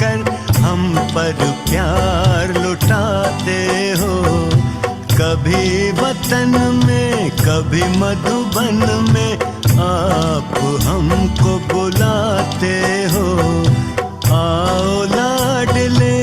कर हम पर प्यार लुटाते हो। कभी वतन में कभी मधुबन में आप हमको बुलाते हो। आओ लाडले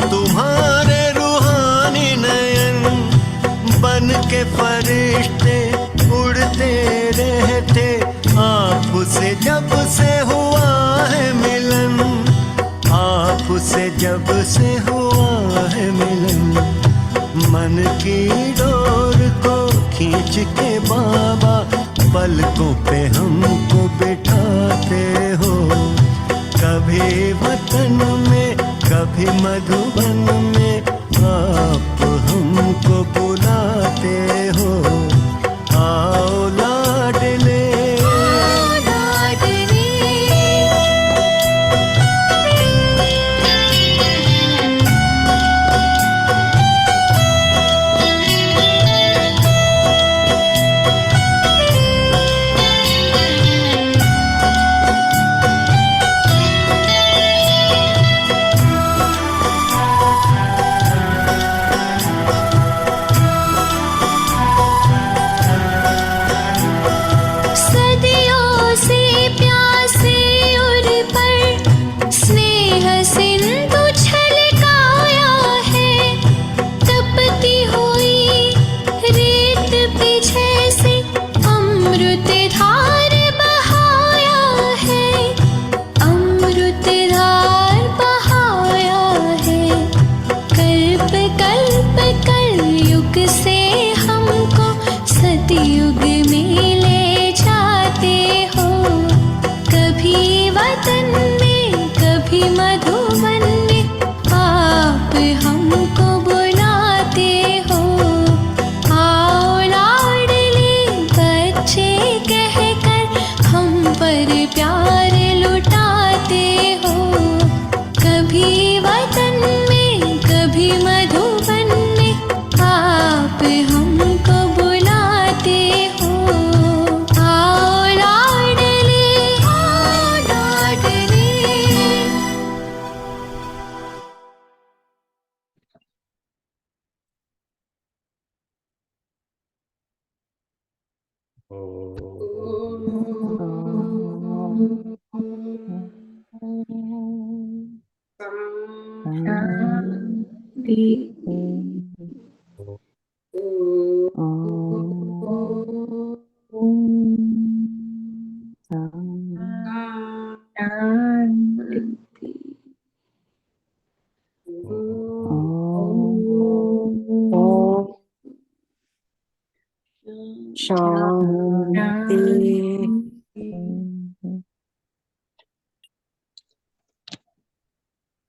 तुम्हारे रूहानी नयन बन के फरिश्ते उड़ते रहते। आपसे जब से हुआ है मिलन, आपसे जब से हुआ है मिलन, मन की डोर को खींच के बाबा पलकों पे हमको बिठाते हो। कभी वतन में कभी मधुबन में आप हमको बुलाते हो। आओ लाडले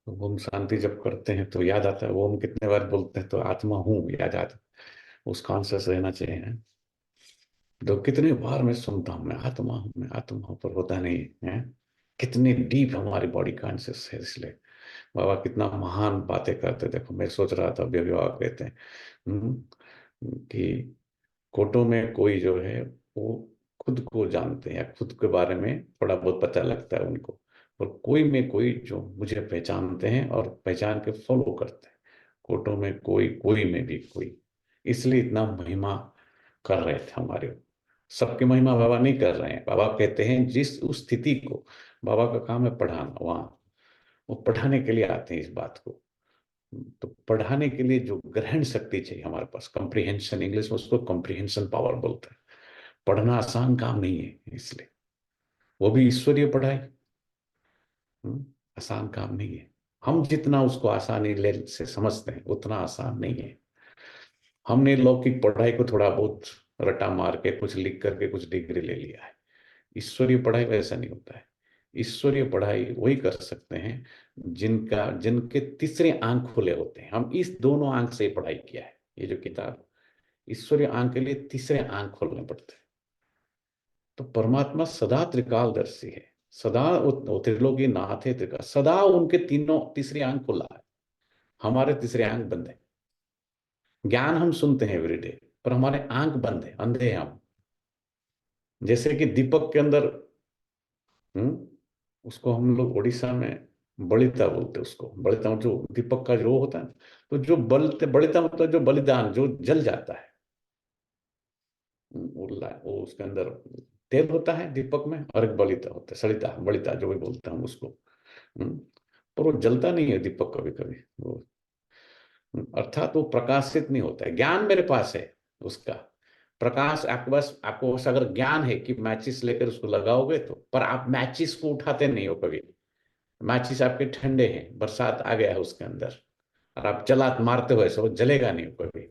ओम शांति जब करते हैं तो याद आता है, ओम कितने बार बोलते हैं तो आत्मा हूँ याद आता है। उस कॉन्शियस रहना चाहिए। तो कितने बार मैं सुनता हूँ, मैं आत्मा हूँ, पर होता नहीं है। कितनी डीप हमारी बॉडी कॉन्शियस है। इसलिए बाबा कितना महान बातें करते। देखो मैं सोच रहा था, अभी बाबा कहते हैं कि कोटों में कोई जो है वो खुद को जानते हैं, या खुद के बारे में थोड़ा बहुत पता लगता है उनको, और कोई में कोई जो मुझे पहचानते हैं और पहचान के फॉलो करते हैं। कोटों में कोई, कोई में भी कोई, इसलिए इतना महिमा कर रहे थे हमारे। सबकी महिमा बाबा नहीं कर रहे हैं। बाबा कहते हैं जिस उस स्थिति को, बाबा का काम है पढ़ाना, वहाँ वो पढ़ाने के लिए आते हैं इस बात को। तो पढ़ाने के लिए जो ग्रहण शक्ति चाहिए हमारे पास, कॉम्प्रिहेंशन, इंग्लिश में उसको कॉम्प्रिहेंशन पावर बोलते हैं। पढ़ना आसान काम नहीं है, इसलिए वो भी ईश्वरीय पढ़ाई आसान काम नहीं है। हम जितना उसको आसानी ले से समझते हैं उतना आसान नहीं है। हमने लौकिक पढ़ाई को थोड़ा बहुत रटा मार के कुछ लिख करके कुछ डिग्री ले लिया है। ईश्वरीय पढ़ाई वैसा नहीं होता है। ईश्वरीय पढ़ाई वही कर सकते हैं जिनका जिनके तीसरे आंख खुले होते हैं। हम इस दोनों आंख से पढ़ाई किया है। ये जो किताब, ईश्वरीय आंख के लिए तीसरे आंख खोलने पड़ते हैं। तो परमात्मा सदा त्रिकालदर्शी है, सदा वो त्रिलोकी नाथ है, त्रिकाल, सदा उनके तीनों तीसरी आंख खुला है। हमारे तीसरे आंख बंद है। ज्ञान हम सुनते हैं एवरीडे, पर हमारे आंख बंद है, अंधे हैं हम। जैसे कि दीपक के अंदर, उसको हम लोग उड़ीसा में बलिता बोलते हैं। उसको बलिता, जो दीपक का जो होता है, तो जो बलते, बलिता मतलब जो बलिदान, जो जल जाता है। वो उसके अंदर तेल होता है दीपक में, और एक बलिता होता है, सलिता, बलिता जो भी बोलते हैं हम उसको। हम्म, पर वो जलता नहीं है दीपक कभी कभी वो। अर्थात वो प्रकाशित नहीं होता है। ज्ञान मेरे पास है उसका प्रकाश। आपको बस अगर ज्ञान है कि मैचिस लेकर उसको लगाओगे तो, पर आप मैचिस को उठाते नहीं हो कभी। मैचिस आपके ठंडे हैं, बरसात आ गया है उसके अंदर, और आप जला मारते हो ऐसे, वो जलेगा नहीं कभी।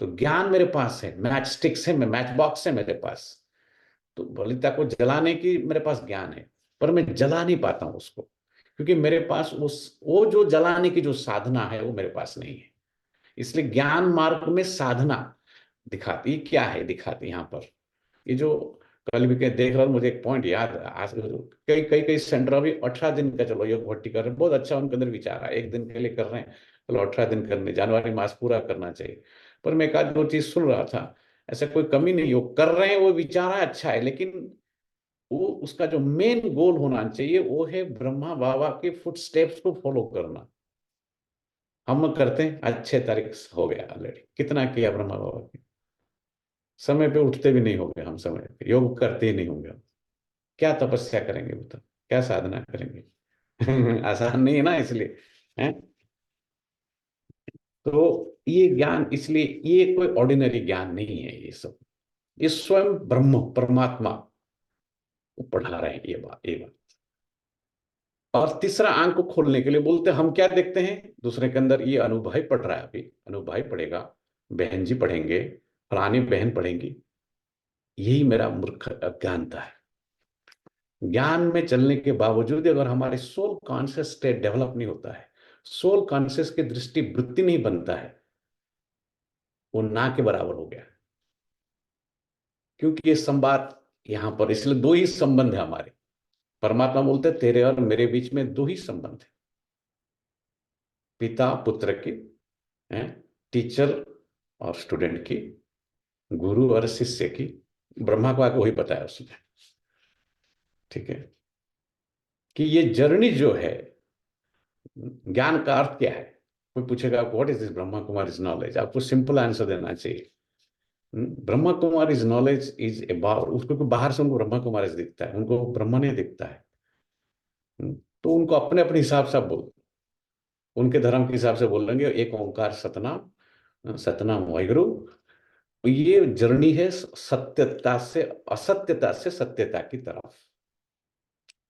तो ज्ञान मेरे पास है, मैच स्टिक्स है, मैच बॉक्स है मेरे पास। तो बलिता को जलाने की मेरे पास ज्ञान है, पर मैं जला नहीं पाता हूं उसको, क्योंकि मेरे पास उस वो जो जलाने की जो साधना है वो मेरे पास नहीं है। इसलिए ज्ञान मार्ग में साधना दिखाती क्या है, दिखाती यहाँ पर ये जो कल भी के देख रहा हूँ, मुझे एक पॉइंट याद है। आज कई कई कई सेंटर अभी 18 दिन का चलो योग भट्टी कर रहे हैं, बहुत अच्छा उनके अंदर विचार है। एक दिन के लिए कर रहे हैं, चलो 18 दिन करने, जनवरी मास पूरा करना चाहिए। पर मैं एक आध दो चीज सुन रहा था, ऐसा कोई कमी नहीं, योग कर रहे हैं वो विचार है, अच्छा है, लेकिन वो उसका जो मेन गोल होना चाहिए वो है ब्रह्मा बाबा के फुट स्टेप्स को फॉलो करना। हम करते हैं, अच्छे तारीख हो गया ऑलरेडी, कितना किया ब्रह्मा बाबा के, समय पे उठते भी नहीं होंगे हम, समय पे योग करते ही नहीं होंगे हम। क्या तपस्या करेंगे बताओ, क्या साधना करेंगे? आसान नहीं है ना, इसलिए है। तो ये ज्ञान, इसलिए ये कोई ऑर्डिनरी ज्ञान नहीं है ये सब। ये स्वयं ब्रह्म परमात्मा को पढ़ा रहे हैं, ये बात। और तीसरा आंख को खोलने के लिए बोलते हैं, हम क्या देखते हैं दूसरे के अंदर, ये अनुभव पढ़ रहा है, अभी अनुभव पढ़ेगा, बहन जी पढ़ेंगे, फलानी बहन पढ़ेंगी। यही मेरा मूर्ख अज्ञानता है। ज्ञान में चलने के बावजूद अगर हमारे सोल कॉन्शियस स्टेट डेवलप नहीं होता है, सोल कॉन्शियस की दृष्टि वृत्ति नहीं बनता है, वो ना के बराबर हो गया। क्योंकि ये संवाद यहां पर, इसलिए दो ही संबंध है हमारे। परमात्मा बोलते हैं तेरे और मेरे बीच में दो ही संबंध है, पिता पुत्र की, है, टीचर और स्टूडेंट की, गुरु और शिष्य की। ब्रह्मा को आके वही बताया उसने, ठीक है, कि ये जर्नी जो है, ज्ञान का अर्थ क्या है। कोई पूछेगा what is this Brahma Kumar is knowledge, आपको सिंपल आंसर देना चाहिए। Brahma Kumar is knowledge is about, उसको बाहर से उनको ब्रह्मा कुमार दिखता है, उनको ब्रह्म नहीं दिखता है। तो उनको अपने अपने हिसाब से आप बोल, उनके धर्म के हिसाब से बोलेंगे एक ओंकार सतनाम, सतनाम वाहिगुरु। ये जर्नी है सत्यता से, असत्यता से सत्यता की तरफ।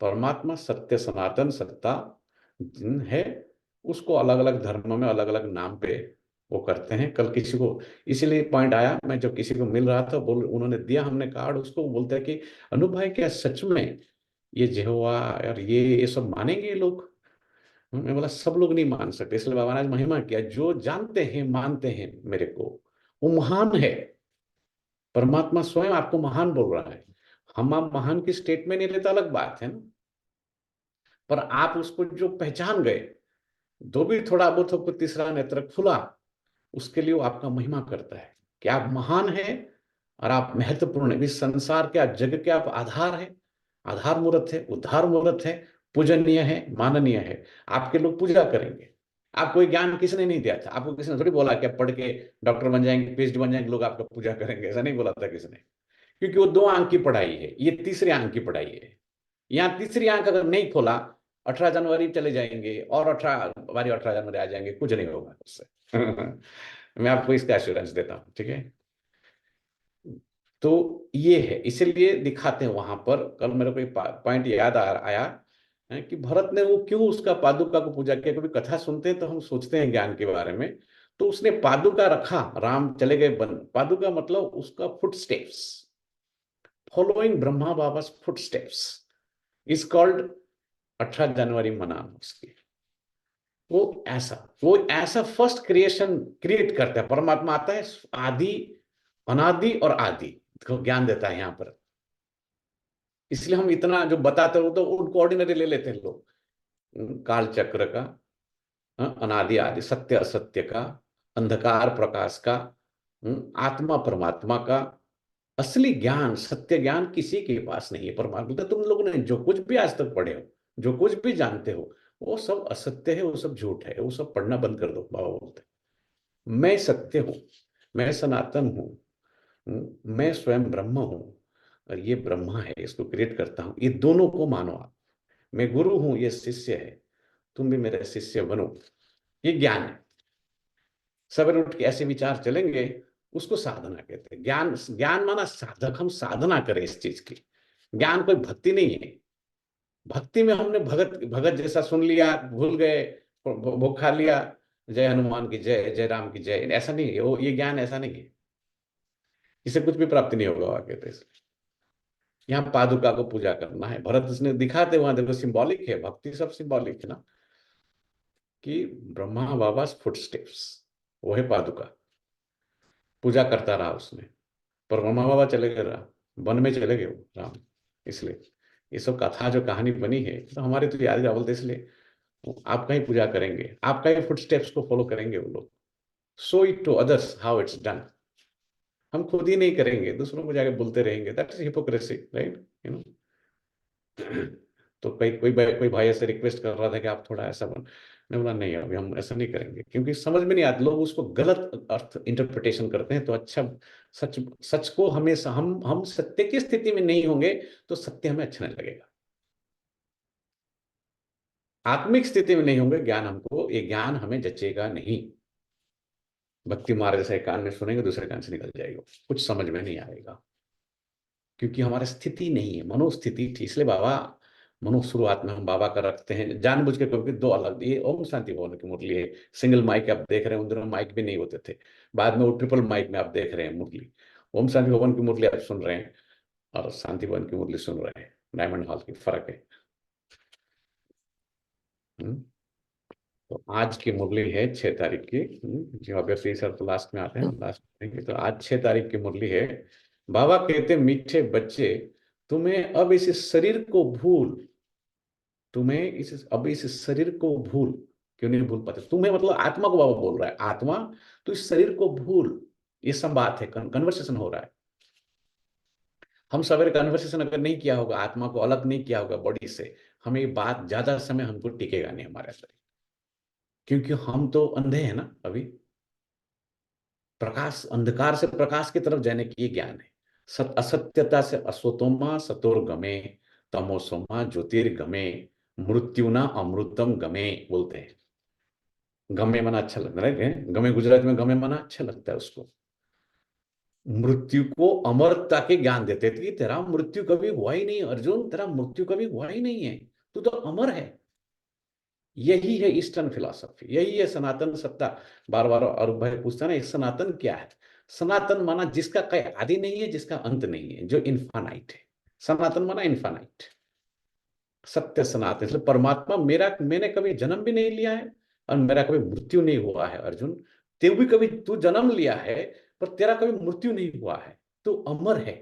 परमात्मा सत्य सनातन सत्ता जिन है, उसको अलग अलग धर्मों में अलग अलग नाम पे वो करते हैं। कल किसी को इसीलिए पॉइंट आया, मैं जब किसी को मिल रहा था, बोल उन्होंने दिया हमने कार्ड उसको, बोलते हैं कि अनु भाई क्या सच में ये यहोवा और ये सब मानेंगे ये लोग? मैं बोला सब लोग नहीं मान सकते, इसलिए बाबा ने आज महिमा किया, जो जानते हैं मानते हैं मेरे को, वो महान है। परमात्मा स्वयं आपको महान बोल रहा है। हम आप महान की स्टेट में नहीं लेते, अलग बात है ना, पर आप उसको जो पहचान गए, जो भी थोड़ा बहुत आपको तीसरा नेत्र खुला, उसके लिए वो आपका महिमा करता है कि आप महान हैं और आप महत्वपूर्ण है। इस संसार के, आप जग के आप आधार है, आधार मूर्त है, उद्धार मूर्त है, पूजनीय है, माननीय है। आपके लोग पूजा करेंगे। आप कोई ज्ञान किसने नहीं दिया था, आपको किसने थोड़ी बोला कि आप पढ़ के डॉक्टर बन जाएंगे, पीएचडी बन जाएंगे, लोग आपका पूजा करेंगे, ऐसा नहीं बोला था किसने। क्योंकि वो 2 अंक की पढ़ाई है, ये तीसरे अंक की पढ़ाई है। यहाँ तीसरी आंख अगर नहीं खोला, 18 जनवरी चले जाएंगे और 18 जनवरी आ जाएंगे, कुछ नहीं होगा उससे। मैं आपको इसका एश्योरेंस देता हूँ, ठीक है। तो ये है, इसीलिए दिखाते हैं वहां पर। कल मेरे को एक पॉइंट याद आया है कि भरत ने वो क्यों उसका पादुका को पूजा किया। कभी कथा सुनते हैं तो हम सोचते हैं ज्ञान के बारे में, तो उसने पादुका रखा, राम चले गए बन। पादुका मतलब उसका foot steps, following Brahma Baba foot steps is called 18 जनवरी मनाना उसकी। वो ऐसा फर्स्ट क्रिएशन क्रिएट करता है। परमात्मा आता है, आदि, अनादि और आदि को ज्ञान देता है यहाँ पर। इसलिए हम इतना जो बताते हो तो उनको ऑर्डिनरी ले लेते हैं लोग। काल चक्र का, अनादि आदि, सत्य असत्य का, अंधकार प्रकाश का, आत्मा परमात्मा का। असली ज्ञान, सत्य ज्ञान किसी के पास नहीं है। परमात्मा तो तुम लोगों ने जो कुछ भी आज तक पढ़े हो, जो कुछ भी जानते हो, वो सब असत्य है, वो सब झूठ है, वो सब पढ़ना बंद कर दो। बाबा बोलते हैं, मैं सत्य हूं, मैं सनातन हूं, मैं स्वयं ब्रह्म हूं और ये ब्रह्मा है, इसको क्रिएट करता हूं। ये दोनों को मानो आप। मैं गुरु हूं, ये शिष्य है, तुम भी मेरे शिष्य बनो। ये ज्ञान है। सवेरे उठ के ऐसे विचार चलेंगे, उसको साधना कहते हैं। ज्ञान, ज्ञान माना साधक, हम साधना करें इस चीज की। ज्ञान कोई भक्ति नहीं है। भक्ति में हमने भगत भगत जैसा सुन लिया, भूल गए, भोग खा लिया, जय हनुमान की जय, जय राम की जय, ऐसा नहीं है। वो ये ज्ञान ऐसा नहीं है, इसे कुछ भी प्राप्ति नहीं होगा वहां कहते। यहाँ पादुका को पूजा करना है। भरत इसने दिखाते वहां, देखो सिंबॉलिक है, भक्ति सब सिंबॉलिक है ना, कि ब्रह्मा बाबा फुट स्टेप्स, वो है पादुका। पूजा करता रहा उसने, पर ब्रह्मा बाबा चले गए, वन में चले गए वो राम। इसलिए ये सब कथा जो कहानी बनी है तो हमारे तो यादगार बोलते, इसलिए आपका ही पूजा करेंगे, आपका ही फुटस्टेप्स को फॉलो करेंगे वो लोग। Show it to others how it's done. हम खुद ही नहीं करेंगे, दूसरों को जाके बोलते रहेंगे, that is hypocrisy, right, you know. तो कोई भाई ऐसे रिक्वेस्ट कर रहा था कि आप थोड़ा ऐसा बन, मैं बोला नहीं, अभी हम ऐसा नहीं करेंगे, क्योंकि समझ में नहीं आता, लोग उसको गलत अर्थ इंटरप्रिटेशन करते हैं। तो अच्छा, सच सच को हमेशा हम सत्य की स्थिति में नहीं होंगे तो सत्य हमें अच्छा नहीं लगेगा। आत्मिक स्थिति में नहीं होंगे, ज्ञान हमको, ये ज्ञान हमें जचेगा नहीं। भक्ति मार्ग जैसे एक कान में सुनेंगे, दूसरे कान से निकल जाएगा, कुछ समझ में नहीं आएगा, क्योंकि हमारा स्थिति नहीं है, मनोस्थिति थी। इसलिए बाबा मनो शुरुआत में हम बाबा का रखते हैं जानबूझ के, क्योंकि 2 अलग, ये ओम शांति भवन की मुरली है, सिंगल माइक आप देख रहे हैं, उन दिनों माइक भी नहीं होते थे। बाद में वो ट्रिपल माइक में आप देख रहे हैं मुरली। ओम शांति भवन की मुरली आप सुन रहे हैं और शांति भवन की मुरली सुन रहे हैं, डायमंड हॉल की फर्क है। हम्म। तो आज की मुरली है 6 तारीख की। जो अभी सर तो लास्ट में आते हैं, लास्ट में, तो आज 6 तारीख की मुरली है। बाबा कहते, मीठे बच्चे, तुम्हें अब इस शरीर को भूल, तुम्हें अब इस शरीर को भूल। क्यों नहीं भूल पाते? तुम्हें मतलब आत्मा को बाबा बोल रहा है, आत्मा तो इस शरीर को भूल। ये सब बात है, कन्वर्सेशन हो रहा है। हम सवेरे कन्वर्सेशन अगर नहीं किया होगा, आत्मा को अलग नहीं किया होगा बॉडी से, हमें ये बात ज्यादा समय हमको टिकेगा नहीं हमारे शरीर, क्योंकि हम तो अंधे हैं ना अभी। प्रकाश, अंधकार से प्रकाश की तरफ जाने की ये ज्ञान है। असत्यता से असतोमा सतोर्गमे, तमोसोमा ज्योतिर्गमे, मृत्युना अमृतम गमे बोलते हैं। गमे मना अच्छा लगता है, गमे गुजरात में गमे मना अच्छा लगता है उसको। मृत्यु को अमरता के ज्ञान देते थे कि तेरा मृत्यु कभी हुआ ही नहीं अर्जुन, तेरा मृत्यु कभी हुआ ही नहीं है, तू तो अमर है। यही है ईस्टर्न फिलॉसफी, यही है सनातन सत्ता। बार बार और भाई पूछता ना, सनातन क्या है? सनातन माना जिसका कोई आदि नहीं है, जिसका अंत नहीं है, जो इन्फानाइट है। सनातन माना इन्फानाइट, सत्य सनातन। इसलिए परमात्मा, मैंने कभी जन्म भी नहीं लिया है और मेरा कभी मृत्यु नहीं हुआ है अर्जुन। तू भी कभी तू जन्म लिया है, पर तेरा कभी मृत्यु नहीं हुआ है, तू अमर है,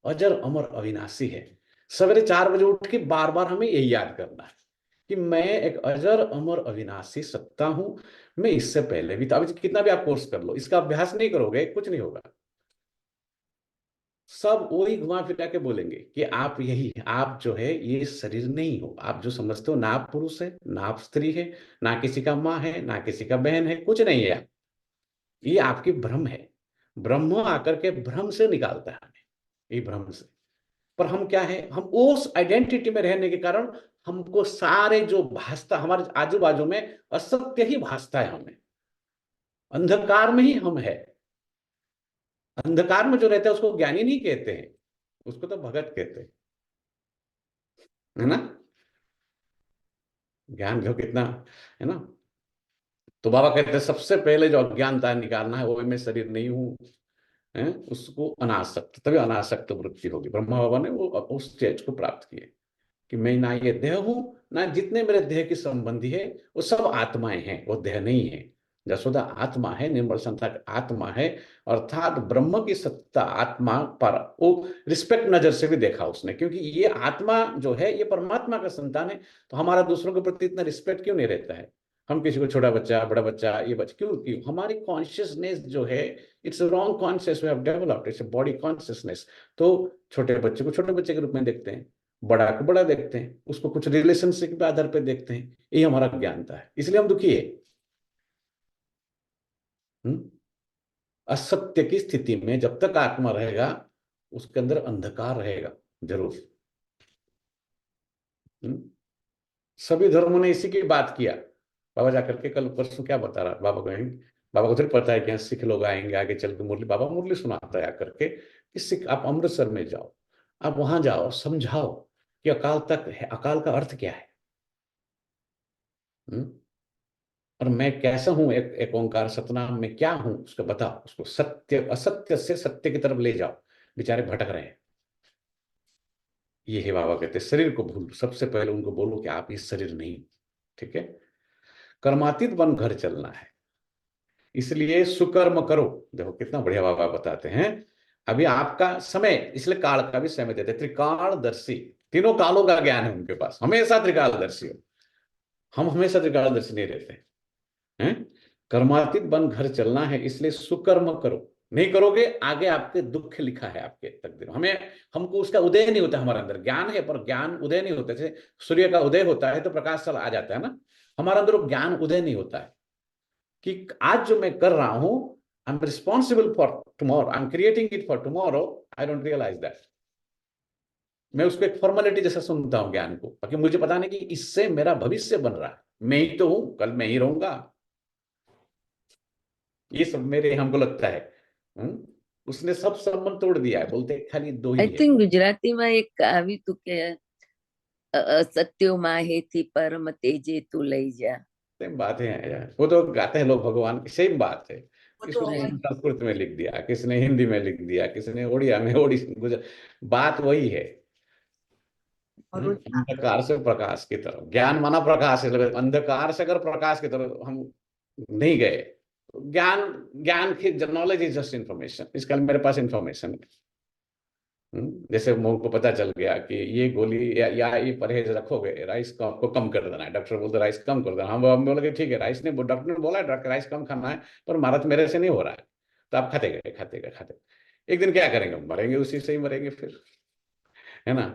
अजर अमर अविनाशी है। सवेरे 4 बजे उठ के बार बार हमें यही याद करना है कि मैं एक अजर अमर अविनाशी सत्ता हूं। मैं इससे पहले भी था। अभी कितना भी आप कोर्स कर लो, इसका अभ्यास नहीं करोगे कुछ नहीं होगा। सब वही घुमा फिरा के बोलेंगे कि आप यही, आप जो है ये शरीर नहीं हो। आप जो समझते हो, ना आप पुरुष है, ना आप स्त्री है, ना किसी का माँ है, ना किसी का बहन है, कुछ नहीं है आप। ये आपकी भ्रम है। ब्रह्म आकर के भ्रम से निकालता है हमें, ये भ्रम से। पर हम क्या है, हम उस आइडेंटिटी में रहने के कारण हमको सारे जो भासता हमारे आजू बाजू में असत्य ही भासता है हमें। अंधकार में ही हम है। अंधकार में जो रहता है उसको ज्ञानी नहीं कहते हैं, उसको तो भगत कहते हैं, है ना। ज्ञान जो कितना है ना। तो बाबा कहते हैं सबसे पहले जो अज्ञानता निकालना है वो मैं शरीर नहीं हूं, है उसको अनासक्त, तभी अनासक्त वृत्ति होगी। ब्रह्मा बाबा ने वो उस स्टेज को प्राप्त किए कि मैं ना ये देह हूं, ना जितने मेरे देह के संबंधी है वो सब आत्माएं हैं, वो देह नहीं है। जसोदा आत्मा है, निर्मल संसार आत्मा है, अर्थात ब्रह्म की सत्ता आत्मा पर वो रिस्पेक्ट नजर से भी देखा उसने, क्योंकि ये आत्मा जो है ये परमात्मा का संतान है। तो हमारा दूसरों के प्रति इतना रिस्पेक्ट क्यों नहीं रहता है। हम किसी को छोटा बच्चा, बड़ा बच्चा, ये बच्चा क्यों हमारी कॉन्शियसनेस जो है it's wrong conscious we have developed, it's body consciousness. तो छोटे बच्चे को छोटे बच्चे के रूप में देखते हैं, बड़ा को बड़ा देखते हैं, उसको कुछ रिलेशनशिप के आधार पर देखते हैं। ये हमारा ज्ञानता है, इसलिए हम दुखी है। हम्म? असत्य की स्थिति में जब तक आत्मा रहेगा उसके अंदर अंधकार रहेगा जरूर। हम्म? सभी धर्मों ने इसी की बात किया। बाबा जाकर के कल परसों क्या बता रहा, बाबा कहेंगे, बाबा को तो पता है कि यहाँ सिख लोग आएंगे आगे चल के मुरली, बाबा मुरली सुनाता है आकर के कि सिख, आप अमृतसर में जाओ, आप वहां जाओ, समझाओ कि अकाल तक है, अकाल का अर्थ क्या है। हम्म? और मैं कैसा हूं, एक ओंकार सतनाम में क्या हूं उसको बताओ, उसको सत्य असत्य से सत्य की तरफ ले जाओ। बेचारे भटक रहे हैं। ये है बाबा कहते हैं शरीर को भूल, सबसे पहले उनको बोलो कि आप इस शरीर नहीं। ठीक है, कर्मातीत बन घर चलना है, इसलिए सुकर्म करो। देखो कितना बढ़िया बाबा बताते हैं। अभी आपका समय, इसलिए काल का भी समय देते, त्रिकालदर्शी, तीनों कालों का ज्ञान है उनके पास, हमेशा त्रिकालदर्शी हो। हम हमेशा त्रिकालदर्शी नहीं रहते हैं। कर्मातीत बन घर चलना है, इसलिए सुकर्म करो। नहीं करोगे आगे आपके दुख लिखा है आपके तकदीर में। हमें हमको उसका उदय नहीं होता, हमारे अंदर ज्ञान है पर ज्ञान उदय नहीं होता। जैसे सूर्य का उदय होता है तो प्रकाश सल आ जाता है ना, हमारे अंदर ज्ञान उदय नहीं होता है कि आज जो मैं कर रहा हूं I am responsible for tomorrow, I am creating it for tomorrow, I don't realise that. मैं उसको एक फॉर्मेलिटी जैसा सुनता हूं ज्ञान को, ताकि मुझे पता नहीं कि इससे मेरा भविष्य बन रहा है। मैं ही तो हूं, कल मैं ही रहूंगा। ये सब मेरे हमको लगता है। उसने सब संबंध तोड़ दिया है, बोलते हैं खाली दो आई ही है। थिंक ગુજરાતીમાં એક આવી તું કે સત્યો માહે થી પરમ तेजे तू लई जा। सेम बात है यार, वो तो गाते हैं लोग भगवान की, सेम बात है। वो इसको तो किसी है। ने संस्कृत में लिख दिया, किसी ने हिंदी में लिख दिया, किसी ने उड़िया में, ओडिया गुजर, बात वही है। और वो अंधकार से प्रकाश की तरफ, ज्ञान माना प्रकाश है, अंधकार से अगर प्रकाश की तरफ हम नहीं गए तो ज्ञान, ज्ञान की नॉलेज इज जस्ट इंफॉर्मेशन। इसका मेरे पास इंफॉर्मेशन है। जैसे मुंह को पता चल गया कि ये गोली या ये परहेज रखोगे, राइस को कम कर देना है, डॉक्टर बोलते राइस कम कर देना, हम बोले कि ठीक है राइस ने, डॉक्टर ने बोला है राइस कम खाना है, पर हमारा तो मेरे से नहीं हो रहा है। तो आप खाते गए खाते गए खाते गए। एक दिन क्या करेंगे, मरेंगे, उसी से ही मरेंगे फिर, है ना।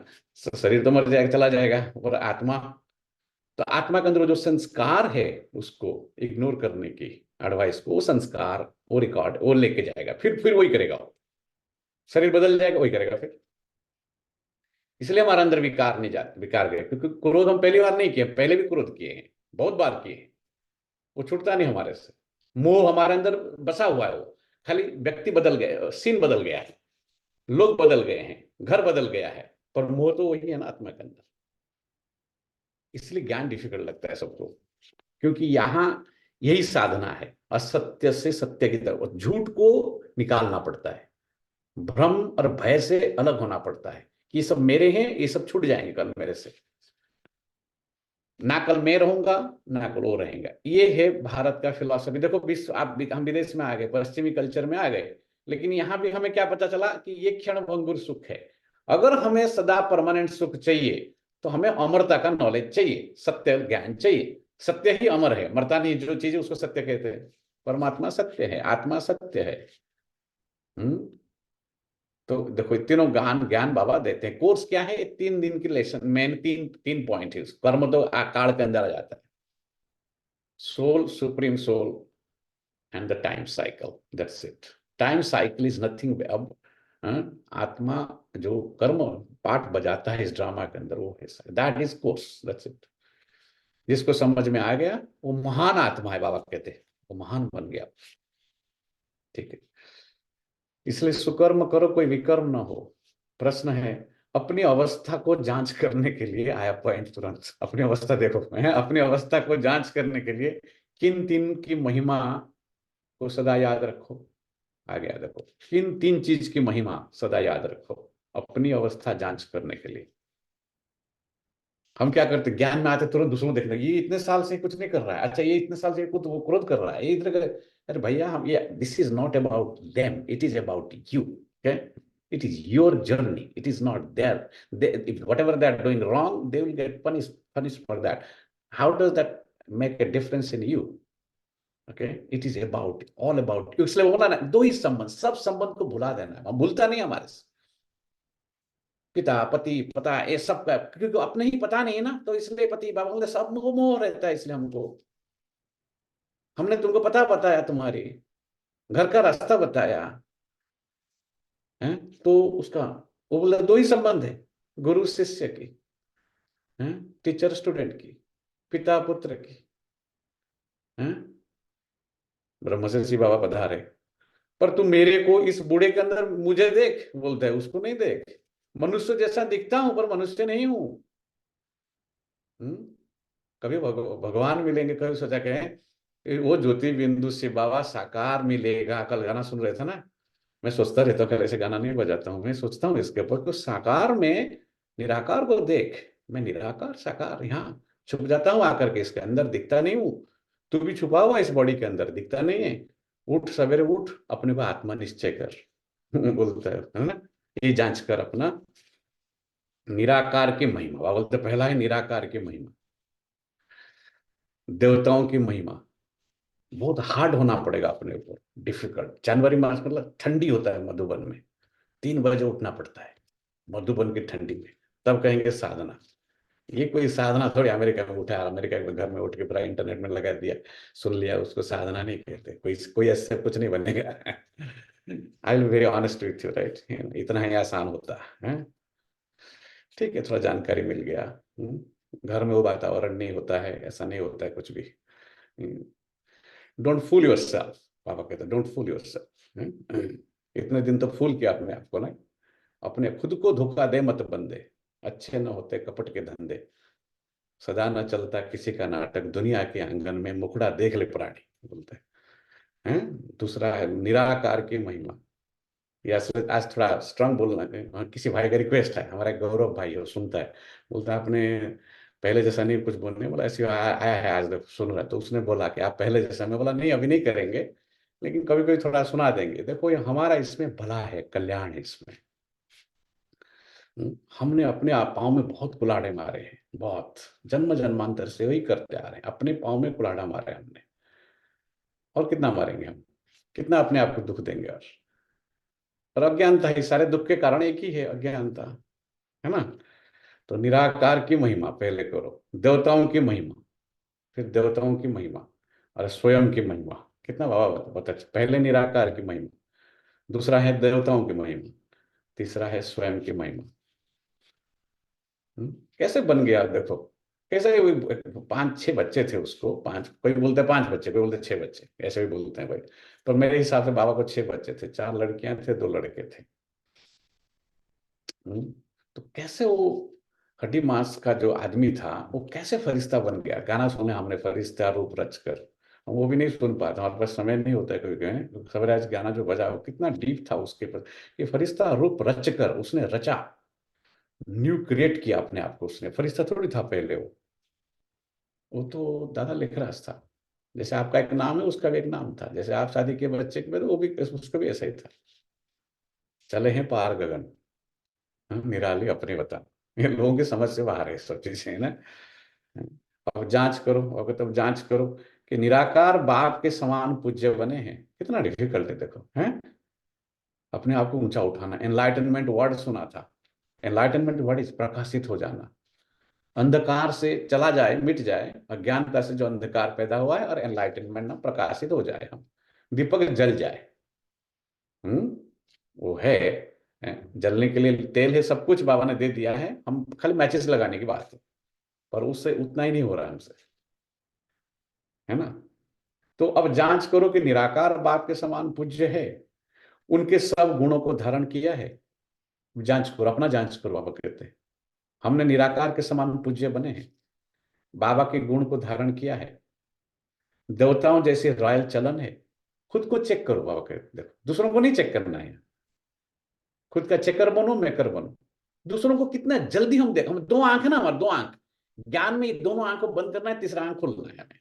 शरीर तो मर जाएगा, चला जाएगा, और आत्मा, तो आत्मा के अंदर जो संस्कार है उसको इग्नोर करने की एडवाइस को, वो संस्कार, वो रिकॉर्ड वो लेके जाएगा, फिर वही करेगा। शरीर बदल जाएगा, वही करेगा फिर। इसलिए हमारे अंदर विकार नहीं जाते, विकार गए, क्योंकि क्रोध हम पहली बार नहीं किए, पहले भी क्रोध किए हैं, बहुत बार किए हैं, वो छूटता नहीं हमारे से। मोह हमारे अंदर बसा हुआ है, वो खाली व्यक्ति बदल गए, सीन बदल गया है, लोग बदल गए हैं, घर बदल गया है, पर मोह तो वही है ना आत्मा के अंदर। इसलिए ज्ञान डिफिकल्ट लगता है सबको, क्योंकि यहां यही साधना है, असत्य से सत्य की तरफ, झूठ को निकालना पड़ता है, भ्रम और भय से अलग होना पड़ता है कि ये सब मेरे हैं, ये सब छूट जाएंगे कल मेरे से, ना कल मैं रहूंगा ना कल वो रहेगा। ये है भारत का फिलॉसफी। देखो विश्व, आप हम विदेश में आ गए, पश्चिमी कल्चर में आ गए, लेकिन यहाँ भी हमें क्या पता चला कि ये क्षण भंगुर सुख है। अगर हमें सदा परमानेंट सुख चाहिए तो हमें अमरता का नॉलेज चाहिए, सत्य ज्ञान चाहिए। सत्य ही अमर है, मरता नहीं। जो चीज है उसको सत्य कहते हैं। परमात्मा सत्य है, आत्मा सत्य है। हम्म तो देखो तीनों ज्ञान ज्ञान बाबा देते हैं। कोर्स क्या है? 3 दिन की लेसन, मेन तीन तीन पॉइंट है। कर्म तो काल के अंदर आ जाता है। Soul, supreme soul and the time cycle, that's it. Time cycle is nothing. अब आत्मा जो कर्म पार्ट बजाता है इस ड्रामा के अंदर, वो है that is course, that's it. जिसको समझ में आ गया वो महान आत्मा है, बाबा कहते हैं, वो महान बन गया। ठीक है, इसलिए सुकर्म करो, कोई विकर्म ना हो। प्रश्न है, अपनी अवस्था को जांच करने के लिए आया पॉइंट तुरंत। अपनी अवस्था देखो, है अपनी अवस्था को जांच करने के लिए किन तीन की महिमा को सदा याद रखो। आ गया देखो, किन तीन चीज की महिमा सदा याद रखो अपनी अवस्था जांच करने के लिए। हम क्या करते, ज्ञान में आते तुरंत दूसरों को देखने, ये इतने साल से कुछ नहीं कर रहा है, अच्छा ये इतने साल से कुछ वो क्रोध कर रहा है, ये इधर अरे भैया, हम ये this is not about them, it is about you. It is your journey, it is not there. Whatever they are doing wrong, they will get punish for that. How does that make a difference in you? Okay, it is about, all about you. इसलिए बोला ना, दो ही संबंध, सब संबंध को भुला देना है। हम भूलता नहीं हमारे से, पिता पति पता ये सब का, क्योंकि अपने ही पता नहीं है ना, तो इसलिए पति बाबा बोलते सब मोह मोह रहता है। इसलिए हमको, हमने तुमको पता बताया, तुम्हारी घर का रास्ता बताया है, तो उसका वो बोला दो ही संबंध है, गुरु शिष्य की, है टीचर स्टूडेंट की, पिता पुत्र की, है ब्रह्मर्षि बाबा पधारे। पर तू मेरे को इस बूढ़े के अंदर मुझे देख, बोलता है, उसको नहीं देख। मनुष्य जैसा दिखता हूं पर मनुष्य नहीं हूं। कभी भगवान मिलेंगे, कभी सोचा कहें वो ज्योति बिंदु से बाबा साकार मिलेगा। कल गाना सुन रहे थे ना, मैं सोचता रहता हूँ, ऐसे गाना नहीं बजाता हूँ, मैं सोचता हूँ इसके ऊपर तो साकार में निराकार को देख। मैं निराकार साकार यहाँ छुप जाता हूँ आकर के, इसके अंदर दिखता नहीं हूँ। तू भी छुपा हुआ इस बॉडी के अंदर, दिखता नहीं है। उठ सवेरे उठ, अपने को आत्मा निश्चय कर बोलता है ना, ये जांच कर अपना निराकार की महिमा। बोलते पहला है निराकार की महिमा, देवताओं की महिमा। बहुत हार्ड होना पड़ेगा अपने ऊपर, डिफिकल्ट। जनवरी मास मतलब ठंडी होता है मधुबन में, 3 बजे उठना पड़ता है मधुबन की ठंडी में, तब कहेंगे साधना। ये कोई साधना थोड़ी अमेरिका में उठा, अमेरिका के घर में उठ के पूरा इंटरनेट में लगा दिया, सुन लिया, उसको साधना नहीं कहते। कोई कोई ऐसे कुछ नहीं बनेगा। I will very honest with you, right? इतना ही आसान होता है। ठीक है, थोड़ा जानकारी मिल गया। घर में वो वातावरण नहीं होता है, ऐसा नहीं होता है कुछ भी। डोंट फूल योर सेल्फ, पापा कहते हैं, डोंट फूल योर सेल्फ। इतने दिन तो फूल किया अपने आप को ना, अपने खुद को धोखा दे मत बंदे, अच्छे न होते कपट के धंधे, सदा न चलता किसी का नाटक, दुनिया के आंगन में मुखड़ा देख ले प्राणी, बोलते हैं। दूसरा है निराकार की महिमा। या आज थोड़ा स्ट्रांग बोलना है। किसी भाई का रिक्वेस्ट है, हमारा गौरव भाई है, वो सुनता है, बोलता है आपने पहले जैसा नहीं कुछ बोलने, बोला ऐसे आया है आज सुन रहा है, तो उसने बोला कि आप पहले जैसा। मैं बोला नहीं, अभी नहीं करेंगे, लेकिन कभी कभी थोड़ा सुना देंगे। देखो ये हमारा इसमें भला है, कल्याण है इसमें। हमने अपने आप पाँव में बहुत कुल्हाड़े मारे हैं, बहुत जन्म जन्मांतर से वही करते आ रहे हैं, अपने पाँव में कुल्हाड़ा मारे हमने। और कितना मारेंगे हम, कितना अपने आप को दुख देंगे। और अज्ञानता ही, सारे दुख के कारण एक ही है, अज्ञानता, है ना। तो निराकार की महिमा पहले करो, देवताओं की महिमा, फिर देवताओं की महिमा, और स्वयं की महिमा। कितना बाबा बता, पहले निराकार की महिमा, दूसरा है देवताओं की महिमा, तीसरा है स्वयं की महिमा। कैसे बन गया देखो, कैसे 5-6 बच्चे थे उसको, पांच, कोई बोलते 5 बच्चे, कोई बोलते 6 बच्चे, ऐसे भी बोलते हैं भाई। पर मेरे हिसाब से बाबा को 6 बच्चे थे, 4 लड़कियां थे, 2 लड़के थे। तो कैसे वो हड्डी मांस का जो आदमी था, वो कैसे फरिश्ता बन गया? गाना सुने हमने, फरिश्ता रूप रच कर। हम वो भी नहीं सुन पाते, हमारे पास समय नहीं होता है कभी कभी। सवराज गाना जो बजा, वो कितना डीप था उसके पर, कि फरिश्ता रूप रच कर उसने रचा, न्यू क्रिएट किया अपने आप को उसने। फरिश्ता थोड़ी था पहले वो तो दादा लेखराज था। जैसे आपका एक नाम है, उसका भी एक नाम था। जैसे आप शादी के बच्चे के, वो भी, उसका भी ऐसा ही था। चले हैं पार गगन, निराली अपने वतन। ये लोगों की समझ से बाहर है सब चीजें, है ना। अब जांच करो, अब तब जांच करो कि निराकार बाप के समान पूज्य बने हैं, कितना डिफिकल्ट है देखो, है। अपने आप को ऊंचा उठाना, एनलाइटनमेंट वर्ड सुना था। एनलाइटनमेंट वर्ड इज प्रकाशित हो जाना, अंधकार से चला जाए, मिट जाए, अज्ञानता से जो अंधकार पैदा हुआ है, और एनलाइटनमेंट ना प्रकाशित हो जाए, हम दीपक जल जाए। वो है, जलने के लिए तेल है, सब कुछ बाबा ने दे दिया है, हम खाली मैचेस लगाने की बात है। पर उससे उतना ही नहीं हो रहा हमसे, है ना। तो अब जांच करो कि निराकार बाप के समान पूज्य है, उनके सब गुणों को धारण किया है। जांच करो, अपना जांच करो। बाबा कहते हैं हमने निराकार के समान पूज्य बने हैं, बाबा के गुण को धारण किया है, देवताओं जैसे रॉयल चलन है। खुद को चेक करो, बाबा कहते हैं। देखो, दूसरों को नहीं चेक करना है, खुद का चेकर बनो, मेकर बनो। दूसरों को कितना जल्दी हम देख, हम दो आंख है ना, हमारे दो आंख, ज्ञान में दोनों आंख को बंद करना है, तीसरा आंख खोलना है हमें।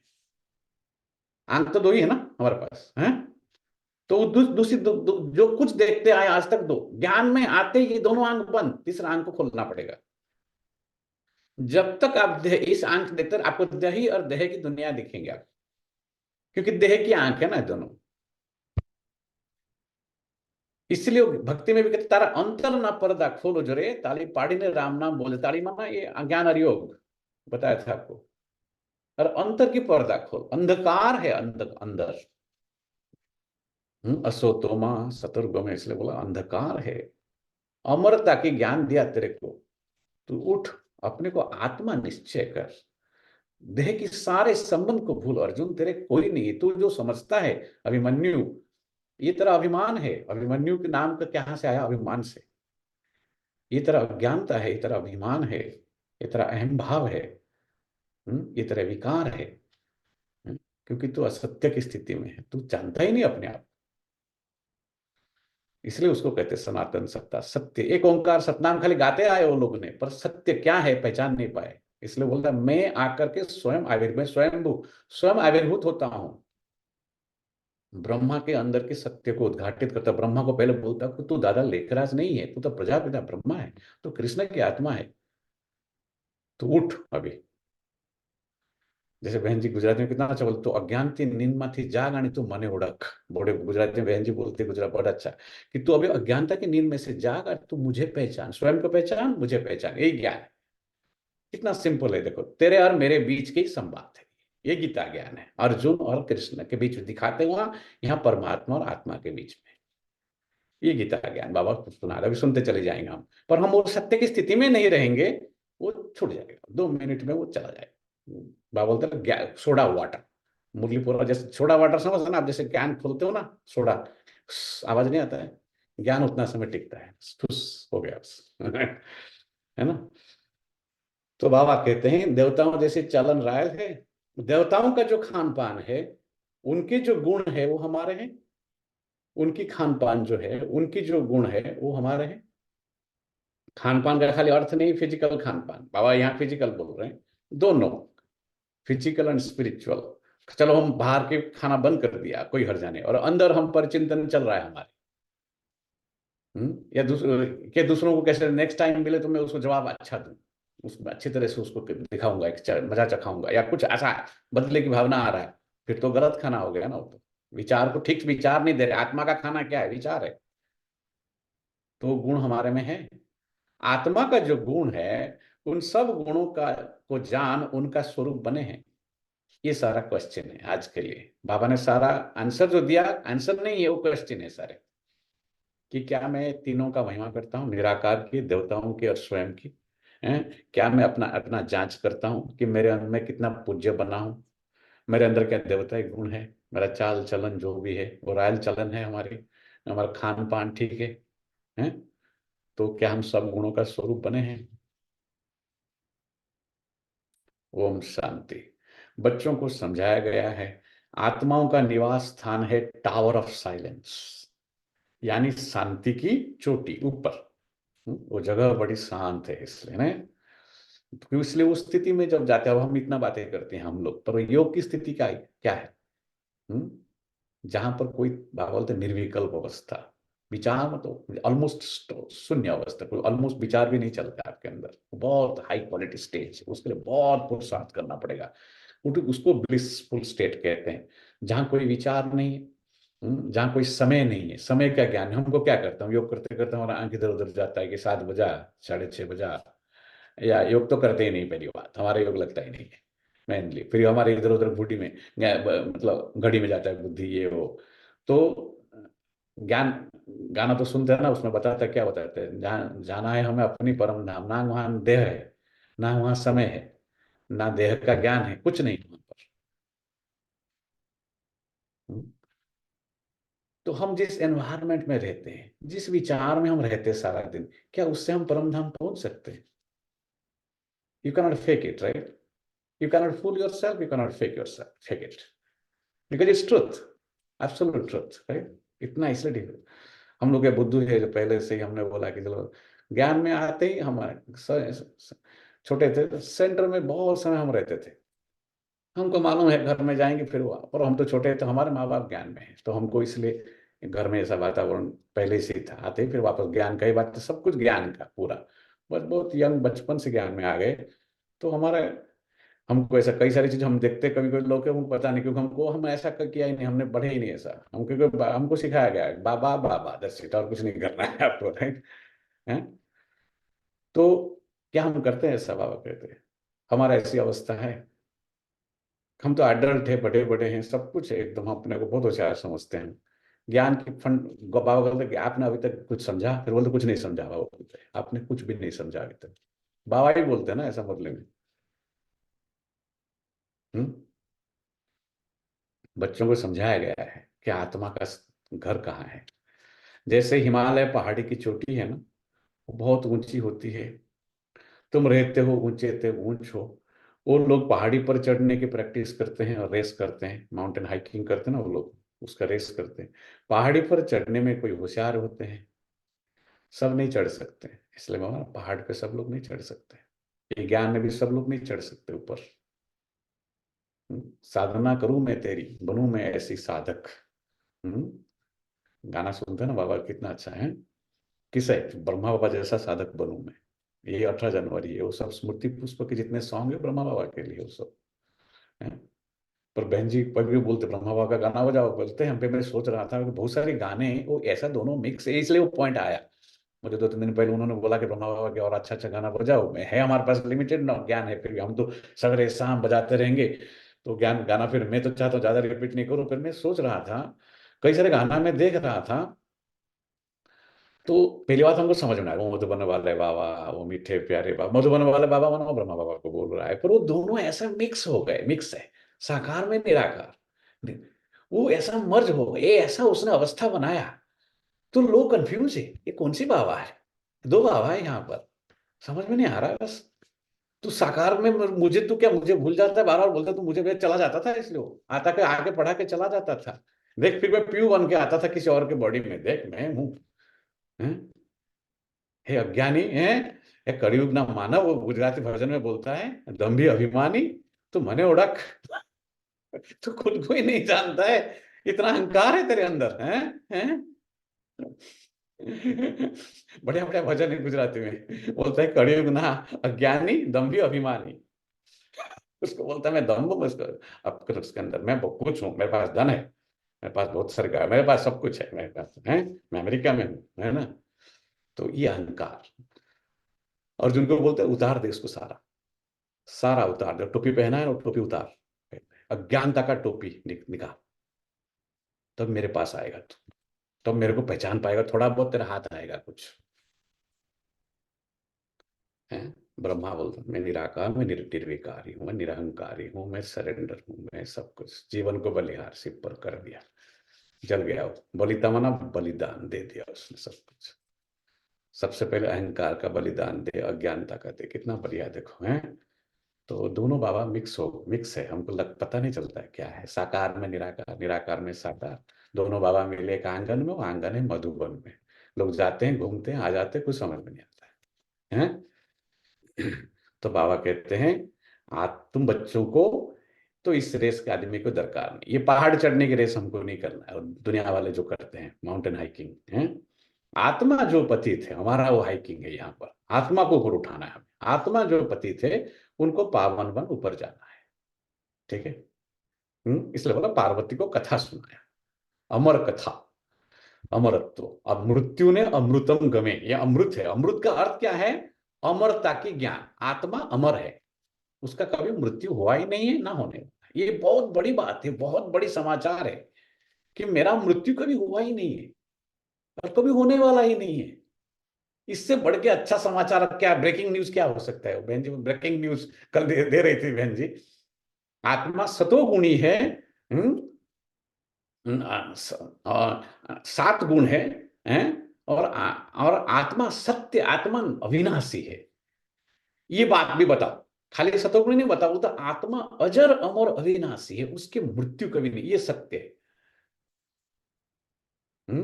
आंख तो दो ही है ना हमारे पास, है। तो दूसरी जो कुछ देखते आए आज तक, दो ज्ञान में आते ही दोनों आंख बंद, तीसरा आंख को खोलना पड़ेगा। जब तक आप देह, इस आंख देखते आपको दही और देह की दुनिया दिखेंगे आप, क्योंकि देह की आंख है ना दोनों। इसलिए भक्ति में भी कहते तारा अंतर ना पर्दा खोलो जरे, ताली पाड़ी ने राम नाम बोले। ताली माना ये अज्ञान और योग बताया था आपको। और अंतर की पर्दा खोल, अंधकार है अंदर। असोतोमा सतुर्गम, इसलिए बोला अंधकार है। अमरता की ज्ञान दिया तेरे को, तू उठ, अपने को आत्मा निश्चय कर, देह की सारे संबंध को भूल। अर्जुन तेरे कोई नहीं, तू जो समझता है अभिमन्यु, ये तेरा अभिमान है। अभिमन्यु के नाम का क्या से आया? अभिमान से। ये तेरा अज्ञानता है, ये तेरा अभिमान है, ये तेरा अहम भाव है, ये तेरा विकार है। क्योंकि तू असत्य की स्थिति में है, तू जानता ही नहीं अपने आप। इसलिए उसको कहते सनातन सत्ता, सत्य। एक ओंकार सतनाम खाली गाते आए वो लोग ने, पर सत्य क्या है पहचान नहीं पाए। इसलिए बोलता मैं आकर के स्वयं मैं स्वयं आविर्भूत होता हूं, ब्रह्मा के अंदर के सत्य को उद्घाटित करता। ब्रह्मा को पहले बोलता कि तू दादा लेखराज नहीं है, तू तो प्रजापिता ब्रह्मा है, तो कृष्ण की आत्मा है, तू उठ अभी। जैसे बहन जी गुजराती में कितना अच्छा बोलते, तो अज्ञान की नींद माथी जाग आनी तू मने ओळख। बड़े गुजराती में बहन जी बोलते, गुजरात बड़ा अच्छा, कि तू अभी अज्ञानता की नींद में से जाग और तू मुझे पहचान, स्वयं को पहचान, मुझे पहचान। यही ज्ञान है। कितना सिंपल है देखो, तेरे और मेरे बीच की संवाद है ये गीता ज्ञान है। अर्जुन और कृष्ण के बीच दिखाते हुआ, यहाँ परमात्मा और आत्मा के बीच में ये गीता ज्ञान बाबा कुछ सुना रहे, अभी सुनते चले जाएंगे हम। पर हम वो सत्य की स्थिति में नहीं रहेंगे, वो छूट जाएगा 2 मिनट में, वो चला जाएगा। बाबा बोलते हैं सोडा वाटर, मुरलीपुरा जैसे सोडा वाटर समझ ना आप, जैसे कैन खोलते हो ना सोडा, आवाज नहीं आता है, ज्ञान उतना समय टिकता है, ठुस हो गया है ना। तो बाबा कहते हैं देवताओं जैसे चलन रायल है, देवताओं का जो खान पान है, उनके जो गुण है वो हमारे हैं, उनकी खान पान जो है, उनकी जो गुण है वो हमारे हैं। खान पान का खाली अर्थ नहीं फिजिकल खान पान, बाबा यहाँ फिजिकल बोल रहे हैं, दोनों फिजिकल एंड स्पिरिचुअल। चलो हम बाहर के खाना बंद कर दिया, कोई हर्जा नहीं, और अंदर हम परिचिंतन चल रहा है हमारे, या दूसरों को कैसे नेक्स्ट टाइम मिले तो मैं उसको जवाब अच्छा दूं, उसमें अच्छी तरह से उसको दिखाऊंगा, एक मजा चखाऊंगा, या कुछ ऐसा बदले की भावना आ रहा है, फिर तो गलत खाना हो गया ना। वो तो विचार को ठीक विचार नहीं दे रहे। आत्मा का खाना क्या है? विचार है। तो वो गुण हमारे में है। आत्मा का जो गुण है, उन सब गुणों का को जान, उनका स्वरूप बने हैं। ये सारा क्वेश्चन है आज के लिए। बाबा ने सारा आंसर जो दिया, आंसर नहीं है, वो क्वेश्चन है सारे, कि क्या मैं तीनों का महिमा करता हूँ, निराकार की, देवताओं की और स्वयं की। क्या मैं अपना अपना जांच करता हूँ कि मेरे अंदर में कितना पूज्य बना हूँ, मेरे अंदर क्या देवता गुण है, मेरा चाल चलन जो भी है वो रायल चलन है, हमारा खान पान ठीक है? तो क्या हम सब गुणों का स्वरूप बने हैं? ओम शांति। बच्चों को समझाया गया है आत्माओं का निवास स्थान है टावर ऑफ साइलेंस, यानी शांति की चोटी ऊपर। वो जगह बड़ी शांत है, इसलिए ना, तो इसलिए उस स्थिति में जब जाते हैं, अब हम इतना बातें करते हैं हम लोग, पर योग की स्थिति क्या है? जहां पर कोई बाबा बोलते निर्विकल्प अवस्था, विचार मतलब ऑलमोस्ट शून्य अवस्था, कोई ऑलमोस्ट विचार भी नहीं चलता आपके अंदर, बहुत हाई क्वालिटी स्टेज, उसके लिए बहुत पुरुषार्थ करना पड़ेगा। उसको ब्लिसफुल स्टेट कहते हैं, जहां कोई विचार नहीं है, जहां कोई समय नहीं है, समय का ज्ञान। हमको क्या करता हूँ, योग करते करते हमारा आंख इधर उधर जाता है कि 7 बजा, 6:30 बजा, या योग तो करते ही नहीं, पहली बात हमारा योग लगता ही नहीं है मेनली, फिर हमारे इधर उधर बुद्धि में मतलब घड़ी में जाता है बुद्धि, ये वो। तो ज्ञान, गाना तो सुनते हैं ना, उसमें बताता है, क्या बताते हैं, जाना है हमें अपनी परम धाम, ना वहां देह है, ना वहां समय है, ना देह का ज्ञान है, कुछ नहीं वहां पर। हम्म। तो हम जिस एनवायरनमेंट में रहते हैं, जिस विचार में हम रहते हैं सारा दिन, क्या उससे हम परम धाम पहुंच सकते हैं? You cannot fake it, right? You cannot fool yourself, you cannot fake yourself, fake it, because it's truth, absolute truth, right? इतना इसलिए हम लोग के बुद्धू है, जो पहले से ही हमने बोला कि चलो ज्ञान में आते ही हमारे छोटे थे, सेंटर में बहुत समय हम रहते थे, हमको मालूम है घर में जाएंगे फिर हुआ, पर हम तो छोटे थे, हमारे माँ बाप ज्ञान में है, तो हमको इसलिए घर में ऐसा वातावरण पहले से ही था, आते ही फिर वापस ज्ञान का ही बात, तो सब कुछ ज्ञान का पूरा, बस बहुत यंग बचपन से ज्ञान में आ गए। तो हमारा, हमको ऐसा कई सारी चीजें हम देखते, कभी कभी लोग के हमको पता नहीं, क्योंकि हमको, हम ऐसा किया ही नहीं, हमने पढ़े ही नहीं ऐसा, हम क्योंकि हमको सिखाया गया है बाबा बाबा दस, और कुछ नहीं करना है आपको, राइट? हैं? तो क्या हम करते हैं ऐसा? बाबा कहते हैं हमारा ऐसी अवस्था है, हम तो एडल्ट है, बड़े बड़े हैं, सब कुछ है एकदम, हम अपने को बहुत होशियार समझते हैं, ज्ञान की फंड। बाबा बोलते कि आपने अभी तक कुछ समझा? फिर बोलते कुछ नहीं समझा। बाबा बोलते आपने कुछ भी नहीं समझा अभी तक। बाबा ही बोलते हैं ना ऐसा, बदले में। हम्म। बच्चों को समझाया गया है कि आत्मा का घर कहाँ है। जैसे हिमालय पहाड़ी की चोटी है ना, वो बहुत ऊंची होती है, तुम रहते हो ऊंचे ते ऊंच हो। वो लोग पहाड़ी पर चढ़ने की प्रैक्टिस करते हैं और रेस करते हैं, माउंटेन हाइकिंग करते हैं ना वो लोग, उसका रेस करते हैं। पहाड़ी पर चढ़ने में कोई होशियार होते हैं, सब नहीं चढ़ सकते, इसलिए मामा पहाड़ पे सब लोग नहीं चढ़ सकते, ये ज्ञान में भी सब लोग नहीं चढ़ सकते ऊपर। साधना करूं मैं तेरी, बनूं मैं ऐसी साधक। हम्म। गाना सुनते हैं ना बाबा, कितना अच्छा है, किस है ब्रह्मा बाबा जैसा साधक बनूं मैं। ये 18 जनवरी है, वो सब स्मृति पुष्प के जितने सॉन्ग है ब्रह्मा बाबा के लिए, वो सब है। पर बहन जी कभी भी बोलते ब्रह्मा बाबा का गाना बजाओ, बोलते हैं हम पे। मैं सोच रहा था कि बहुत सारे गाने वो ऐसा दोनों मिक्स है, इसलिए वो पॉइंट आया मुझे। 2-3 दिन पहले उन्होंने बोला कि ब्रह्मा बाबा के और अच्छा अच्छा गाना बजाओ, मैं है हमारे पास लिमिटेड ना ज्ञान है, फिर भी हम तो सवेरे शाम बजाते रहेंगे, तो ज्ञान गाना फिर मैं तो चाहता हूँ ज्यादा रिपीट नहीं करूँ। फिर मैं सोच रहा था, कई सारे गाना मैं देख रहा था, तो पहली बात हमको समझ में आया, वो मधुबन वाले बाबा, वो मीठे प्यारे बाबा, मधुबन वाले बाबा मानो ब्रह्मा बाबा को बोल रहा है, पर वो दोनों ऐसा मिक्स हो गए, मिक्स है, साकार में निराकार, वो ऐसा मर्ज हो गए, ये ऐसा उसने अवस्था बनाया। तो लोग कंफ्यूज है, ये कौन सी बाबा है, दो बाबा है यहाँ पर, समझ में नहीं आ रहा बस। तू साकार में मुझे, तू क्या मुझे भूल जाता है, बार बार बोलता तू मुझे, मैं चला जाता था, इसलिए वो आता के आगे पढ़ा के चला जाता था। देख फिर मैं प्यू बन के आता था किसी और के बॉडी में, देख मैं हूँ। हैं? हे अज्ञानी है, हे कलयुग ना मानव, वो गुजराती भजन में बोलता है, दम्भी अभिमानी, तू मने ओळख, तू खुद को ही नहीं जानता है, इतना अहंकार है तेरे अंदर, हैं? बढ़िया बढ़िया भजन है गुजराती में, बोलता है कलयुग ना अज्ञानी दम्भी अभिमानी, उसको बोलता है मैं दम्भ हूं, उसको अब उसके अंदर मैं बहुत कुछ हूँ, मेरे पास धन है, मेरे पास बहुत सारे गाय, मेरे पास सब कुछ है, मेरे पास है, मैं अमेरिका में हूँ, है ना? तो ये अहंकार, अर्जुन को बोलते हैं उतार दे इसको, सारा सारा उतार दे, टोपी पहना है और टोपी उतार, अज्ञानता का टोपी निकाल, तब मेरे पास आएगा तू, तब मेरे को पहचान पाएगा, थोड़ा बहुत तेरा हाथ आएगा कुछ, है? ब्रह्मा बोलता मैं निराकार, मैं निर्विकारी हूँ, मैं निरहंकारी हूँ, मैं सरेंडर हूँ, मैं सब कुछ, जीवन को बलिहार सिर पर कर दिया, जल गया वो, बलिता मना बलिदान दे दिया उसने सब कुछ। सबसे पहले अहंकार का बलिदान दे, अज्ञानता का दे, कितना बढ़िया देखो है। तो दोनों बाबा मिक्स है, हमको पता नहीं चलता है क्या है, साकार में निराकार, निराकार में साकार, दोनों बाबा मिले एक आंगन में, वो आंगन है मधुबन में, लोग जाते हैं घूमते हैं आ जाते हैं, कुछ समझ में नहीं आता है? तो बाबा कहते हैं आज तुम बच्चों को तो इस रेस के आदमी को दरकार नहीं। ये पहाड़ चढ़ने की रेस हमको नहीं करना है, और दुनिया वाले जो करते हैं माउंटेन हाइकिंग है, आत्मा जो पति थे हमारा वो हाइकिंग है। यहाँ पर आत्मा को ऊपर उठाना है हमें। आत्मा जो पति थे उनको पावन वन ऊपर जाना है, ठीक है। इसलिए बोला पार्वती को कथा सुनाया, अमर कथा, अमरत्व। अब मृत्यु ने अमृतम गमे, ये अमृत है। अमृत का अर्थ क्या है? अमरता की ज्ञान। आत्मा अमर है, उसका कभी मृत्यु हुआ ही नहीं है, ना होने वाला। ये बहुत बड़ी बात है, बहुत बड़ी समाचार है कि मेरा मृत्यु कभी हुआ ही नहीं है और कभी होने वाला ही नहीं है। इससे बढ़ के अच्छा समाचार अब क्या, ब्रेकिंग न्यूज क्या हो सकता है? बहन जी ब्रेकिंग न्यूज कल दे रही थी बहन जी। आत्मा सतोगुणी है, 7 गुण है, और आत्मा सत्य, आत्मा अविनाशी है। ये बात भी बताओ, खाली सतोगुणी नहीं बताओ, तो आत्मा अजर अमर अविनाशी है, उसकी मृत्यु कभी नहीं, ये सत्य है।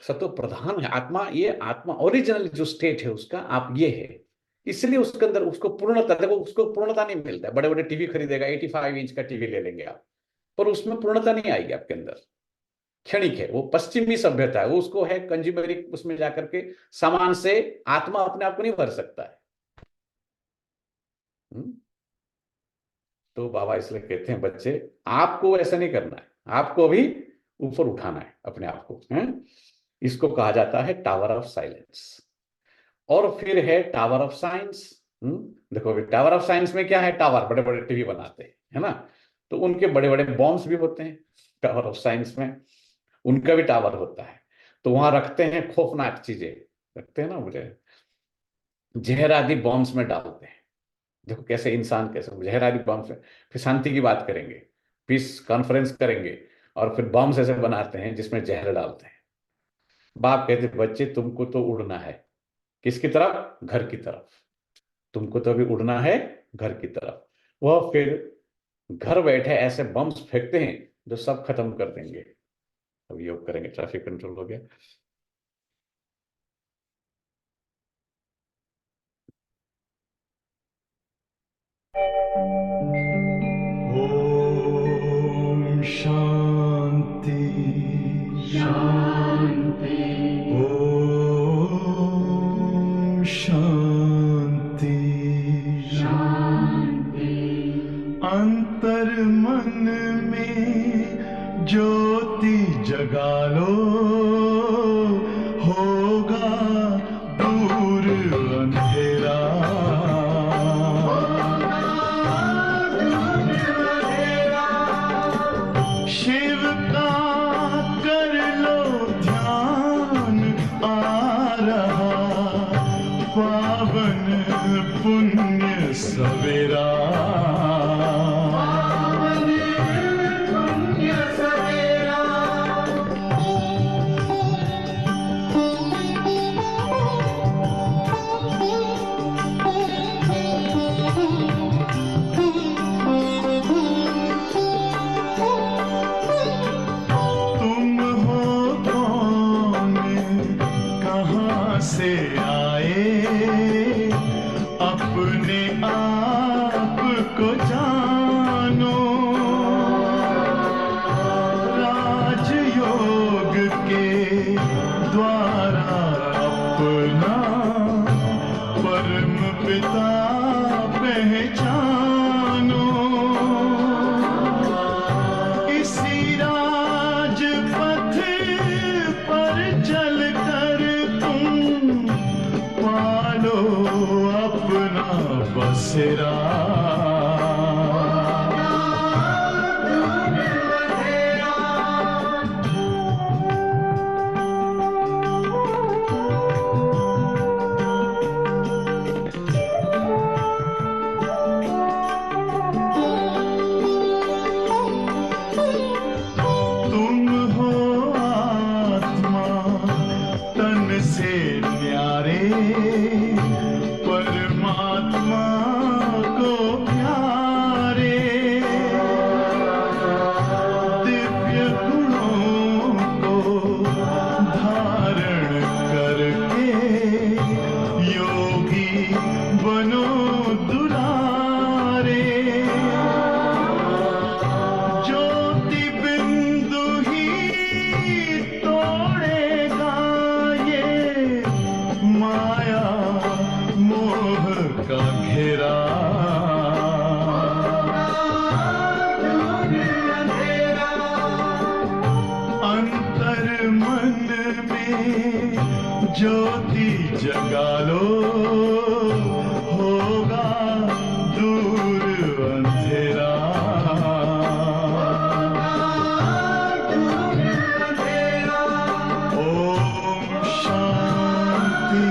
सतो प्रधान है आत्मा, ये आत्मा ओरिजिनल जो स्टेट है उसका आप ये है। इसलिए उसके अंदर उसको पूर्णता, देखो उसको पूर्णता नहीं मिलता है। बड़े बड़े टीवी खरीदेगा, 85 इंच का टीवी ले लेंगे आप, पर उसमें पूर्णता नहीं आएगी आपके अंदर, क्षणिक है। वो पश्चिमी सभ्यता है, वो उसको है कंज्यूमरिक, उसमें जाकर के सामान से आत्मा अपने आप को नहीं भर सकता है। तो बाबा इसलिए कहते हैं बच्चे आपको ऐसा नहीं करना है, आपको अभी ऊपर उठाना है अपने आप को, है? इसको कहा जाता है टावर ऑफ साइलेंस। और फिर है टावर ऑफ साइंस। देखो अभी टावर ऑफ साइंस में क्या है? टावर, बड़े बड़े टीवी बनाते हैं, है ना, तो उनके बड़े बड़े बॉम्ब्स भी होते हैं टावर ऑफ साइंस में, उनका भी टावर होता है। तो वहां रखते हैं खौफनाक चीजें, रखते हैं ना, मुझे जहर आदि बॉम्ब्स में डालते हैं। देखो कैसे इंसान कैसे जहर आदि बॉम्ब्स में, फिर शांति की बात करेंगे, पीस कॉन्फ्रेंस करेंगे, और फिर बॉम्ब्स ऐसे बनाते हैं जिसमें जहर डालते हैं। बाप कहते बच्चे तुमको तो उड़ना है, किसकी तरफ? घर की तरफ। तुमको तो अभी उड़ना है घर की तरफ। वह फिर घर बैठे ऐसे बम्स फेंकते हैं जो सब खत्म कर देंगे। अब योग करेंगे, ट्रैफिक कंट्रोल हो गया। ओम शांति शांति, ओम शांति शांति। अंतर मन में ज्योति जगा लो, होगा दूर अंधेरा। शिव का कर लो ध्यान, आ रहा पावन पुण्य सवेरा। से आए अपने आप को जानो, राजयोग के द्वारा अपना परम पिता पहचानो। इसी राजपथ पर चलकर पालो अपना बसेरा। तुम हो आत्मा तन से न्यारे, परमात्मा मन में ज्योति जगा लो, होगा दूर अंधेरा। ओम शांति,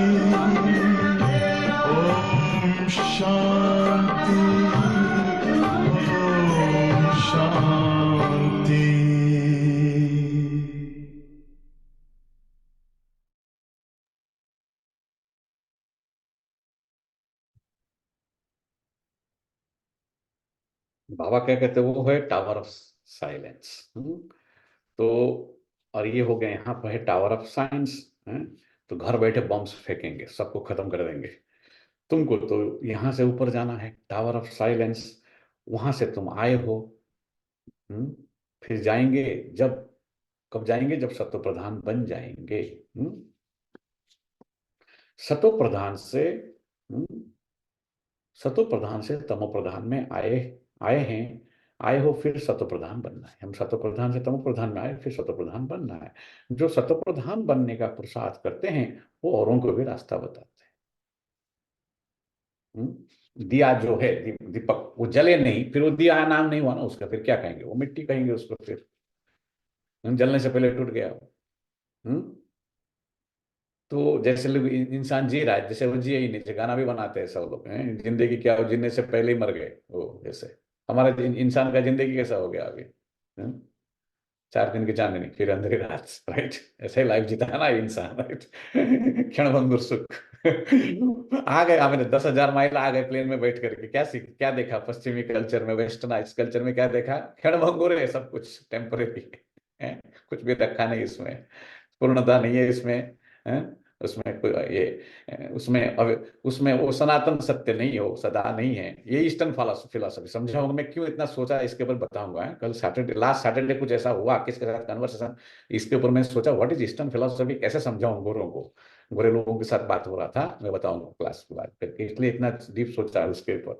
ओम शांति, ओम शांति। बाबा क्या कहते हैं, वो है टावर ऑफ साइलेंस। तो और ये हो गया, यहाँ पर है टावर ऑफ साइंस। तो घर बैठे बॉम्ब्स फेंकेंगे, सबको खत्म कर देंगे। तुमको तो यहाँ से ऊपर जाना है, टावर ऑफ साइलेंस। वहां से तुम आए हो। हम्म, फिर जाएंगे जब, कब जाएंगे, जब सत्व प्रधान बन जाएंगे। सतो प्रधान से सतो प्रधान से तमो प्रधान में आए आए हैं, आए हो, फिर सतो प्रधान बनना है। हम सतो प्रधान से तमो प्रधान में आए, फिर सतो प्रधान बनना है। जो सतो प्रधान बनने का पुरुषार्थ करते हैं वो औरों को भी रास्ता बताते हैं। दिया जो है दीपक, वो जले नहीं, फिर वो दिया नाम नहीं हुआ ना उसका, फिर क्या कहेंगे, वो मिट्टी कहेंगे उसको। फिर जलने से पहले टूट गया वो। हम्म तो जैसे लोग इंसान जी रहा है, जैसे वो जिए ही नहीं, जैसे गाना भी बनाते हैं सब लोग हैं, जिंदगी क्या हो, जीने से पहले ही मर गए वो। जैसे हमारा इंसान का जिंदगी कैसा हो गया अभी। हैं? 4 दिन की चांदनी फिर अंधेरी रात, राइट। ऐसे ही लाइफ जीता है ना इंसान, राइट। क्षणभंगुर सुख। आ गए हमने 10,000 माइल आ गए प्लेन में बैठ करके, क्या सीख, क्या देखा पश्चिमी कल्चर में, वेस्टर्नाइज कल्चर में क्या देखा, क्षणभंगुर है सब कुछ, टेम्परेरी है, कुछ भी रखा नहीं इसमें, पूर्णता नहीं है इसमें। हैं? उसमें कोई ये, उसमें वो सनातन सत्य नहीं हो, सदा नहीं है। ये ईस्टर्न फिलोसफी समझाऊंगा मैं, क्यों इतना सोचा इसके ऊपर बताऊंगा। कल सैटरडे, लास्ट सैटरडे कुछ ऐसा हुआ किसके साथ कन्वर्सेशन, इसके ऊपर मैं सोचा व्हाट इज ईस्टर्न फिलोसफी, कैसे समझाऊं गोरों को। गोरे लोगों के साथ बात हो रहा था, मैं बताऊंगा क्लास के बाद करके, इसलिए इतना डीप सोचा उसके ऊपर।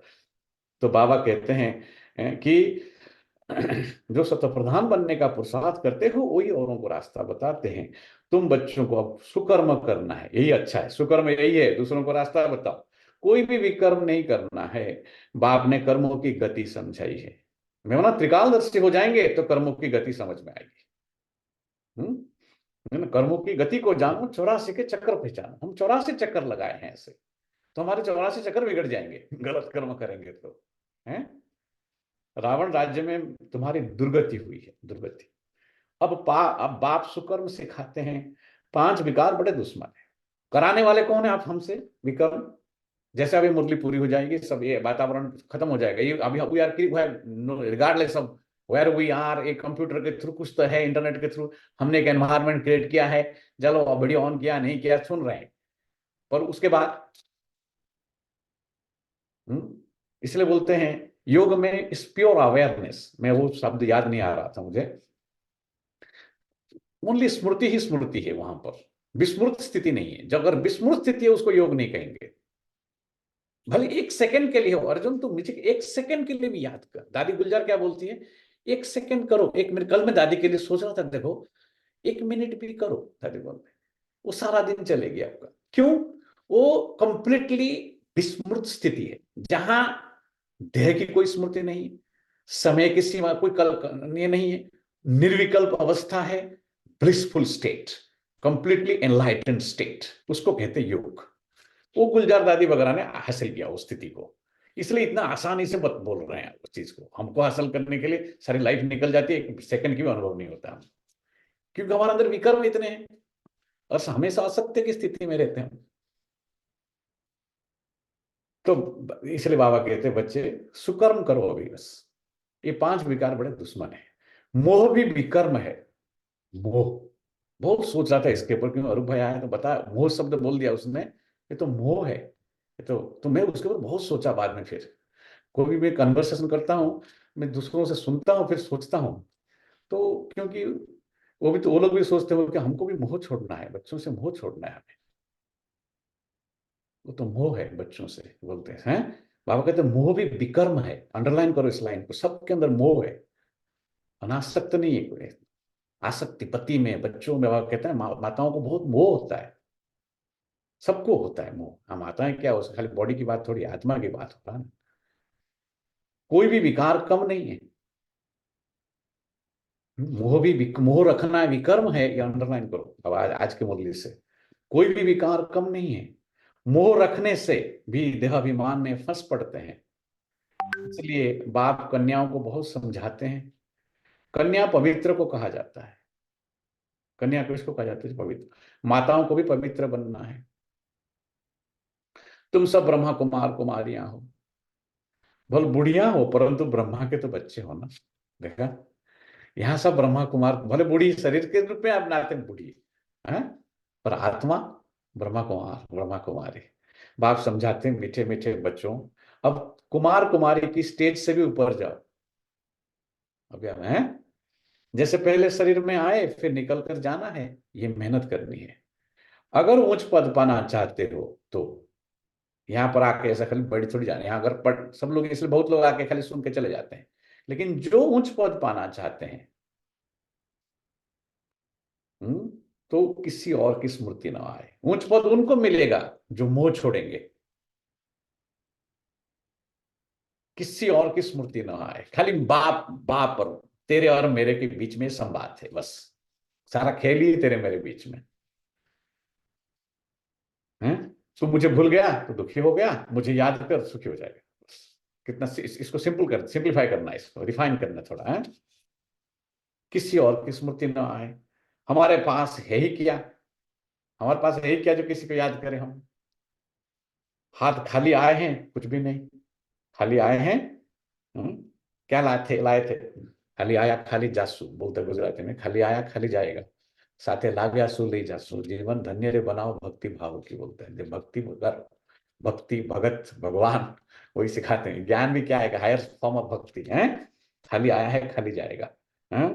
तो बाबा कहते हैं कि जो सतप्रधान बनने का पुरुषार्थ करते हो वही औरों को रास्ता बताते हैं। तुम बच्चों को अब सुकर्म करना है, यही अच्छा है, सुकर्म यही है, दूसरों को रास्ता बताओ। कोई भी विकर्म नहीं करना है। बाप ने कर्मों की गति समझाई है। मैं बोला त्रिकालदर्शी हो जाएंगे तो कर्मों की गति समझ में आएगी। कर्मों की गति को जानो, 84 के चक्कर पहचानो। हम 84 चक्कर लगाए हैं ऐसे, तो हमारे 84 चक्कर बिगड़ जाएंगे गलत कर्म करेंगे तो। हैं? रावण राज्य में तुम्हारी दुर्गति हुई है, दुर्गति। अब बाप सुकर्म सिखाते हैं। 5 विकार बड़े दुश्मन है। कराने वाले कौन है आप हमसे विकर्म? जैसे अभी मुरली पूरी हो जाएगी, सब ये वातावरण खत्म हो जाएगा। ये अभी we are regardless of where we are, एक कंप्यूटर के थ्रू कुछ तो है, इंटरनेट के थ्रू हमने एक एनवायरनमेंट क्रिएट किया है। चलो वीडियो ऑन किया नहीं किया सुन रहे हैं, पर उसके बाद इसलिए बोलते हैं योग में इस प्योर अवेयरनेस, में वो शब्द याद नहीं आ रहा था मुझे, ओनली स्मृति ही स्मृति है वहां पर, विस्मृत स्थिति नहीं है। जब अगर विस्मृत स्थिति है उसको योग नहीं कहेंगे। भले 1 सेकंड के लिए हो, अर्जुन तुम मुझे 1 सेकंड के लिए भी याद कर। दादी गुलजार क्या बोलती है, 1 सेकंड करो, 1 मिनट। कल मैं दादी के लिए सोच रहा था, देखो 1 मिनट भी करो, दादी बोलते वो सारा दिन चलेगी आपका। क्यों? वो कंप्लीटली विस्मृत स्थिति है, जहां देह की कोई स्मृति नहीं, समय की सीमा कोई ये नहीं है, निर्विकल्प अवस्था है, blissful state, completely enlightened state, उसको कहते योग। वो गुलजार दादी वगैरह ने हासिल किया उस स्थिति को, इसलिए इतना आसानी से बोल रहे हैं उस चीज को। हमको हासिल करने के लिए सारी लाइफ निकल जाती है, 1 सेकंड की भी अनुभव नहीं होता, क्योंकि हमारे अंदर विकर्म इतने हैं और हमेशा असत्य की स्थिति में रहते हैं। तो इसलिए बाबा कहते हैं बच्चे सुकर्म करो अभी बस। ये 5 विकार बड़े दुश्मन है। मोह भी विकर्म है। मोह, बहुत सोच रहा था इसके ऊपर, क्यों अरूप भाई आया तो बता, मोह शब्द बोल दिया उसने, ये तो मोह है। ये तो मैं उसके ऊपर बहुत सोचा बाद में। फिर कोई भी मैं कन्वर्सेशन करता हूँ, मैं दूसरों से सुनता हूँ, फिर सोचता हूँ। तो क्योंकि वो लोग भी सोचते हो कि हमको भी मोह छोड़ना है, बच्चों से मोह छोड़ना है हमें। वो तो मोह है बच्चों से, बोलते हैं। बाबा कहते हैं मोह भी विकर्म है। अंडरलाइन करो इस लाइन को, सबके अंदर मोह है, अनासक्त नहीं है कोई। आसक्ति पति में, बच्चों में। बाबा कहते हैं माताओं को बहुत मोह होता है, सबको होता है मोह। हम माताएं क्या, उसका खाली बॉडी की बात थोड़ी, आत्मा की बात होता है ना। कोई भी विकार कम नहीं है। मोह रखना विकर्म है, ये अंडरलाइन करो अब आज के मुरली से। कोई भी विकार कम नहीं है। मोह रखने से भी देहाभिमान में फंस पड़ते हैं। इसलिए बाप कन्याओं को बहुत समझाते हैं। कन्या पवित्र को कहा जाता है। कन्या को इसको कहा जाता है पवित्र। माताओं को भी पवित्र बनना है। तुम सब ब्रह्मा कुमार कुमारियां हो, भले बुढ़िया हो परंतु ब्रह्मा के तो बच्चे हो ना। देखा, यहाँ सब ब्रह्मा कुमार, भले बूढ़ी शरीर के रूप में आप नाते बूढ़ी है, पर आत्मा ब्रह्मा कुमार ब्रह्मा कुमारी। बाप समझाते हैं मीठे मीठे बच्चों, अब कुमार कुमारी की स्टेज से भी ऊपर जाओ। अभी हम हैं, जैसे पहले शरीर में आए फिर निकल कर जाना है, ये मेहनत करनी है। अगर उच्च पद पाना चाहते हो तो यहाँ पर आके ऐसा खाली बड़ी थोड़ी जाने, यहाँ अगर पढ़ सब लोग, इसलिए बहुत लोग आके खाली सुन के चले जाते हैं। लेकिन जो उच्च पद पाना चाहते हैं, हम्म, तो किसी और की स्मृति ना आए। उच्च पद उनको मिलेगा जो मोह छोड़ेंगे। किसी और की स्मृति ना आए, खाली बाप बाप और तेरे और मेरे के बीच में संवाद है बस। सारा खेल ही तेरे मेरे बीच में है। तू मुझे भूल गया तो दुखी हो गया, मुझे याद कर सुखी हो जाएगा। कितना इसको सिंपल कर, सिंपलीफाई करना है, इसको रिफाइन करना थोड़ा है। किसी और की स्मृति ना आए। हमारे पास है ही क्या, हमारे पास है ही क्या जो किसी को याद करें हम। हाथ खाली आए हैं, कुछ भी नहीं, खाली आए हैं। हम्म, क्या लाए थे खाली आया खाली जासू बोलते गुजराती में, खाली आया खाली जाएगा, साथे लाग्या सू ले जासू, जीवन धन्य रे बनाओ भक्ति भाव की बोलते हैं। जो भक्ति भक्ति भगत भगवान वही सिखाते हैं। ज्ञान भी क्या है, हायर फॉर्म ऑफ भक्ति है। खाली आया है खाली जाएगा है?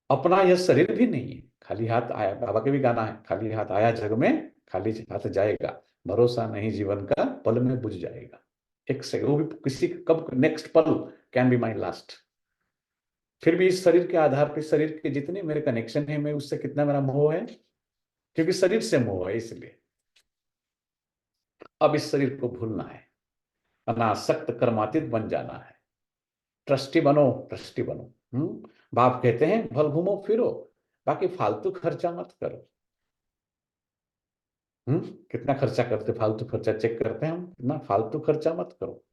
अपना यह शरीर भी नहीं है, खाली हाथ आया। बाबा के भी गाना है, खाली हाथ आया जग में खाली हाथ जाएगा, भरोसा नहीं जीवन का पल में बुझ जाएगा। एक सेकंड, वो भी किसी कब नेक्स्ट पल कैन बी माई लास्ट। फिर भी इस शरीर के आधार पर, शरीर के जितने मेरे कनेक्शन है, मैं उससे कितना मेरा मोह है, क्योंकि शरीर से मोह है। इसलिए अब इस शरीर को भूलना है, अनासक्त कर्मातीत बन जाना है। ट्रस्टी बनो, ट्रस्टी बनो। बाप कहते हैं भल घूमो फिरो, बाकी फालतू खर्चा मत करो। कितना खर्चा करते, फालतू खर्चा चेक करते हैं हम, कितना फालतू खर्चा मत करो।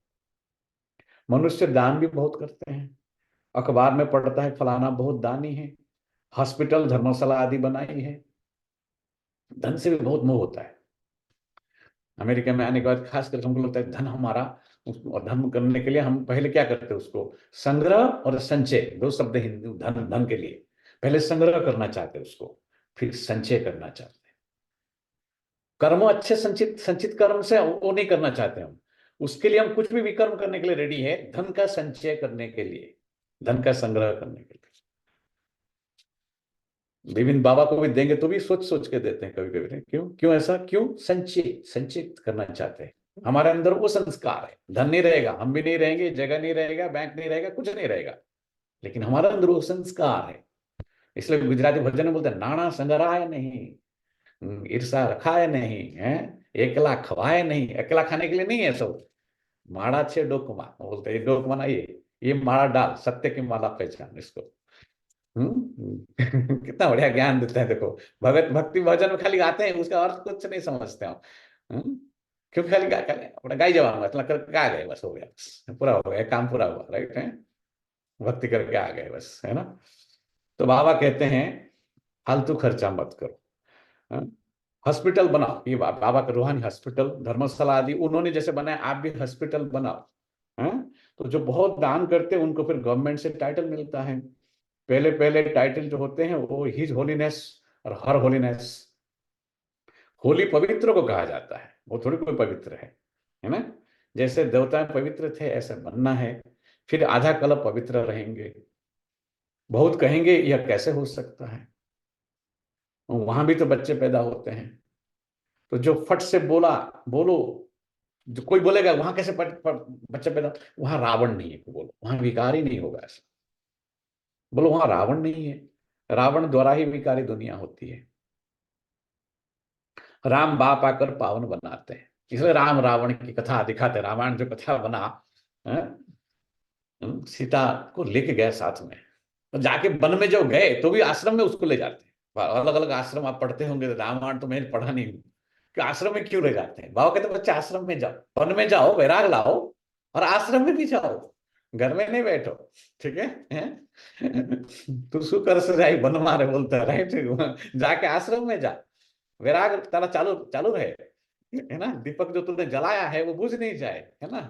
मनुष्य दान भी बहुत करते हैं, अखबार में पढ़ता है फलाना बहुत दानी है, हॉस्पिटल धर्मशाला आदि बनाई है। धन से भी बहुत मोह होता है। अमेरिका में आने के बाद खास करके हमको लगता है धन हमारा, और धन करने के लिए हम पहले क्या करते हैं, उसको संग्रह और संचय, दो शब्द हिंदू धन धन के लिए। पहले संग्रह करना चाहते हैं उसको, फिर संचय करना चाहते हैं। कर्म अच्छे संचित संचित कर्म से वो नहीं करना चाहते हम, उसके लिए हम कुछ भी विकर्म करने के लिए रेडी है, धन का संचय करने के लिए, धन का संग्रह करने के लिए। विभिन्न बाबा को भी देंगे तो भी सोच सोच के देते हैं कभी कभी। क्यों क्यों ऐसा, क्यों? संचय संचित करना चाहते हैं। हमारे अंदर वो संस्कार है। धन नहीं रहेगा, हम भी नहीं रहेंगे, जगह नहीं रहेगा, बैंक नहीं रहेगा, कुछ नहीं रहेगा, लेकिन हमारे अंदर वो संस्कार है। इसलिए गुजराती भजन में बोलते हैं, नाना संग्रहाय नहीं, ईर्षा रखाय नहीं है, एकला खवाए नहीं। अकेला खाने के लिए नहीं है सब। माड़ा छे डोकमा बोलते हैं, डोकमा ना ये माड़ा डाल, सत्य की माला पहचान इसको। कितना बढ़िया ज्ञान देते हैं। देखो, भगत भक्ति भजन में खाली गाते हैं, उसका अर्थ कुछ नहीं समझते हम। क्योंकि खाली गा अपना गाई जवान मतलब करके आ गए, बस हो गया, बस पूरा हो गया, काम पूरा हुआ, राइट है। भक्ति करके आ गए बस, है ना। तो बाबा कहते हैं फालतू खर्चा मत करो। हॉस्पिटल बनाओ, ये बाबा का रूहानी हॉस्पिटल धर्मशाला आदि उन्होंने जैसे बनाया, आप भी हॉस्पिटल बनाओ। तो जो बहुत दान करते हैं उनको फिर गवर्नमेंट से टाइटल मिलता है। पहले पहले टाइटल जो होते हैं वो हिज होलीनेस और हर होलीनेस। होली पवित्र को कहा जाता है, वो थोड़ी कोई पवित्र है ना। जैसे देवता पवित्र थे ऐसे बनना है। फिर आधा कल्प पवित्र रहेंगे। बहुत कहेंगे यह कैसे हो सकता है, वहां भी तो बच्चे पैदा होते हैं। तो जो फट से बोलो, जो कोई बोलेगा वहां कैसे बच्चे पैदा, वहां रावण नहीं है, बोलो वहां विकार ही नहीं होगा। ऐसा बोलो वहां रावण नहीं है, रावण द्वारा ही विकारी दुनिया होती है। राम बाप आकर पावन बनाते हैं, इसलिए राम रावण की कथा दिखाते, रामायण जो कथा बना, सीता को लेके गए साथ में, तो जाके वन में जब गए तो भी आश्रम में उसको ले जाते हैं। अलग अलग आश्रम आप पढ़ते होंगे, रामायण तो मैंने पढ़ा नहीं हूँ कि आश्रम में क्यों ले जाते हैं। बाबा कहते बच्चे आश्रम में जाओ, वन में जाओ, वैराग लाओ, और आश्रम में भी जाओ, घर में नहीं बैठो, ठीक है? तू शू कर सजाई बन मारे बोलता है, राइट? जाके आश्रम में जा, वैराग तारा चालू चालू रहे, है ना? दीपक जो तूने जलाया है वो बुझ नहीं जाए, है ना?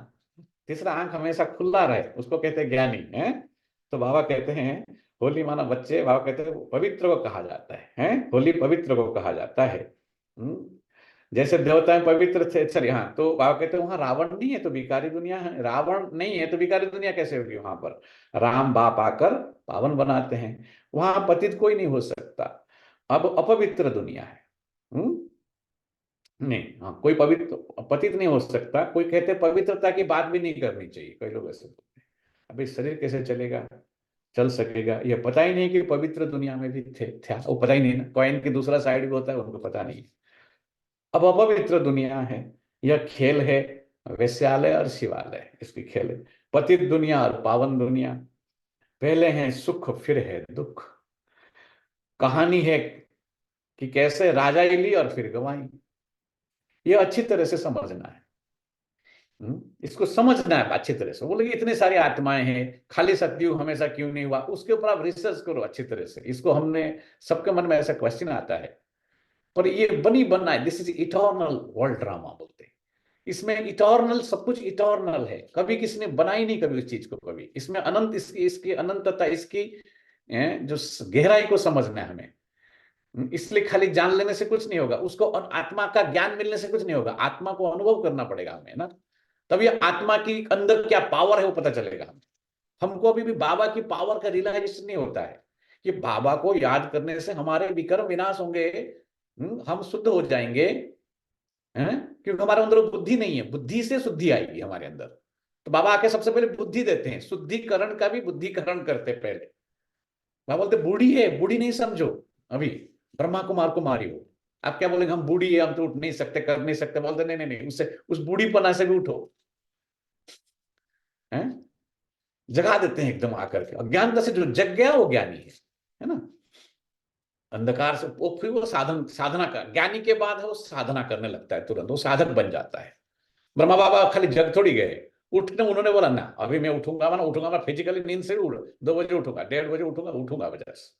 तीसरा आंख हमेशा खुला रहे, उसको कहते हैं ज्ञानी, है? तो बाबा कहते हैं होली माना बच्चे, बाबा कहते हैं पवित्र को कहा जाता है? होली पवित्र को कहा जाता है। जैसे देवताएं पवित्र थे, चलिए, हाँ, तो बाबा कहते हैं वहां रावण नहीं है तो विकारी दुनिया है, रावण नहीं है तो विकारी दुनिया कैसे होगी? वहां पर राम बाप आकर पावन बनाते हैं, वहां पतित कोई नहीं हो सकता। अब अपवित्र दुनिया है, नहीं, हाँ, कोई पवित्र पतित नहीं हो सकता। कोई कहते पवित्रता की बात भी नहीं करनी चाहिए, कई लोग ऐसे बोलते हैं। अभी शरीर कैसे चलेगा, चल सकेगा, ये पता ही नहीं कि पवित्र दुनिया में भी था, वो पता ही नहीं ना, कॉइन की दूसरा साइड भी होता है, उनको पता नहीं। अब अपवित्र दुनिया है, यह खेल है, वैश्यालय और शिवालय इसकी खेल है। पतित दुनिया और पावन दुनिया, पहले है सुख फिर है दुख। कहानी है कि कैसे राजा ली और फिर गवाई, ये अच्छी तरह से समझना है। इसको समझना है अच्छी तरह से। बोले इतनी सारी आत्माएं हैं, खाली सतयुग हमेशा क्यों नहीं हुआ, उसके ऊपर आप रिसर्च करो अच्छी तरह से। इसको हमने, सबके मन में ऐसा क्वेश्चन आता है, पर ये बनी बनना है, this is eternal world drama बोलते हैं। इसमें इटर्नल, सब कुछ इटर्नल है, कभी किसी ने बनाई नहीं कभी उस चीज को, कभी इसमें अनंत, इसकी अनंतता, इसकी जो गहराई को समझना है हमें। इसलिए खाली जान लेने से कुछ नहीं होगा, उसको आत्मा का ज्ञान मिलने से कुछ नहीं होगा, आत्मा को अनुभव करना पड़ेगा हमें ना, तब ये आत्मा की अंदर क्या पावर है वो पता चलेगा हमें। हमको अभी भी बाबा की पावर का रियलाइजेशन नहीं होता है कि बाबा को याद करने से हमारे विकर्म विनाश होंगे, हम शुद्ध हो जाएंगे, क्योंकि हमारे अंदर बुद्धि नहीं है, बुद्धि से शुद्धि आएगी हमारे अंदर। तो बाबा आके सबसे पहले बुद्धि देते हैं, शुद्धिकरण का भी बुद्धिकरण करते पहले। बाबा बोलते बूढ़ी है, बूढ़ी नहीं समझो, अभी ब्रह्मा कुमार कुमारी हो। आप क्या बोलेंगे हम बूढ़ी है, हम तो उठ नहीं सकते, कर नहीं सकते, बोलते नहीं नहीं नहीं, उससे उस बूढ़ीपना से भी उठो, है? जगा देते हैं एकदम आकर के। अज्ञानता से जो जग गया वो ज्ञानी है ना? अंधकार से वो फिर वो साधना का, ज्ञानी के बाद है वो साधना करने लगता है, तुरंत वो साधक बन जाता है। ब्रह्मा बाबा खाली जग थोड़ी गए, उठने उन्होंने बोला ना अभी मैं उठूंगा, मैं उठूंगा, मैं फिजिकली नींद से उठ 2 बजे उठूंगा, 1:30 बजे उठूंगा, उठूंगा बजस,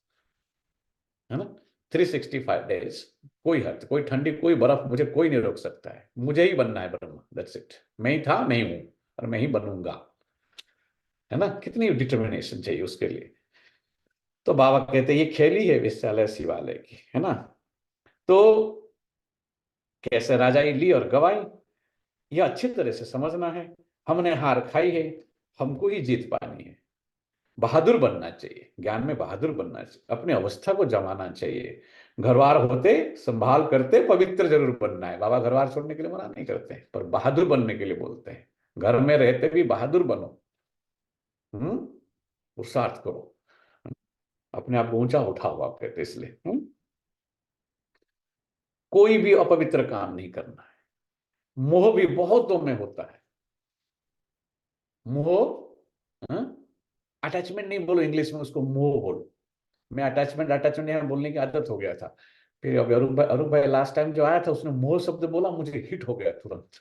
है ना? 365 डेज, कोई हद, कोई ठंडी, कोई बर्फ, मुझे कोई नहीं रोक सकता है, मुझे ही बनना है ब्रह्मा, दैट्स इट। मैं ही था, मैं ही हूं, और मैं ही बनूंगा, है ना? कितनी डिटर्मिनेशन चाहिए उसके लिए। तो बाबा कहते हैं ये खेल ही है विश्वालय शिवालय की, है ना? तो कैसे राजा ली और गवाई, यह अच्छी तरह से समझना है। हमने हार खाई है, हमको ही जीत पानी है। बहादुर बनना चाहिए, ज्ञान में बहादुर बनना चाहिए, अपनी अवस्था को जमाना चाहिए। घरवार होते संभाल करते पवित्र जरूर बनना है। बाबा घरवार छोड़ने के लिए मना नहीं करते, पर बहादुर बनने के लिए बोलते हैं। घर में रहते भी बहादुर बनो, पुरुषार्थ करो, अपने आप को ऊंचा उठाओ, आप कहते इसलिए। कोई भी अपवित्र काम नहीं करना है। मोह भी बहुतों में होता है, मोह, अटैचमेंट नहीं बोलो इंग्लिश में, उसको मोह बोलो। मैं अटैचमेंट अटैचमेंट यहाँ बोलने की आदत हो गया था। फिर अभी अरूप भाई लास्ट टाइम जो आया था उसने मोह शब्द बोला, मुझे हिट हो गया तुरंत।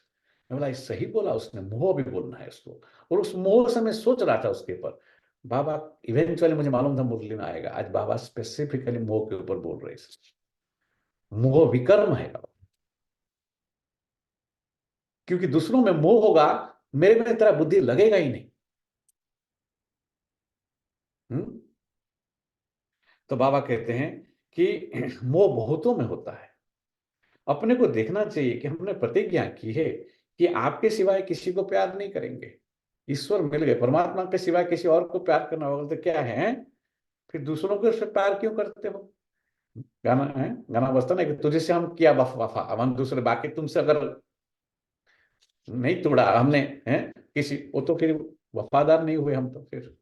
मैं बोला सही बोला उसने, मोह भी बोलना है उसको। और उस मोह से मैं सोच रहा था उसके ऊपर, बाबा इवेंचुअली मुझे मालूम था मुरली में आएगा, आज बाबा स्पेसिफिकली मोह के ऊपर बोल रहे। मोह विकर्म है, क्योंकि दूसरों में मोह होगा, मेरे में तेरा बुद्धि लगेगा ही नहीं। तो बाबा कहते हैं कि मोह बहुतों में होता है। अपने को देखना चाहिए कि हमने प्रतिज्ञा की है कि आपके सिवाय किसी को प्यार नहीं करेंगे। ईश्वर मिल गए, परमात्मा के सिवाय किसी और को प्यार करना होगा तो क्या है? फिर दूसरों को प्यार क्यों करते हो? गाना है, गाना बजता ना कि तुझे से हम किया वफा, हम दूसरे, बाकी तुमसे अगर नहीं तोड़ा हमने, है किसी, वो तो फिर वफादार नहीं हुए हम, तो फिर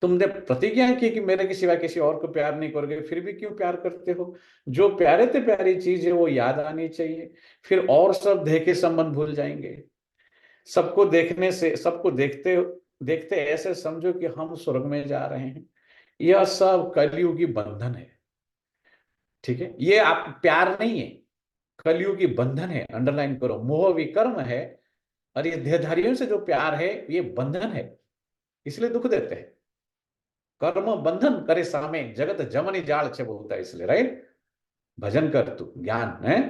तुमने प्रतिज्ञा की कि मेरे के सिवा किसी और को प्यार नहीं करोगे, फिर भी क्यों प्यार करते हो? जो प्यारे से प्यारी चीज है वो याद आनी चाहिए, फिर और सब देह के संबंध भूल जाएंगे। सबको देखने से, सबको देखते देखते ऐसे समझो कि हम स्वर्ग में जा रहे हैं। यह सब कलयुगी बंधन है, ठीक है? ये आप प्यार नहीं है, कलयुगी बंधन है। अंडरलाइन करो, मोह विकर्म है। और ये देहधारियों से जो प्यार है ये बंधन है, इसलिए दुख देते हैं। कर्म बंधन करे सामे जगत जमनी जाल छे बोलता है, इसलिए राइट। भजन कर तू ज्ञान है।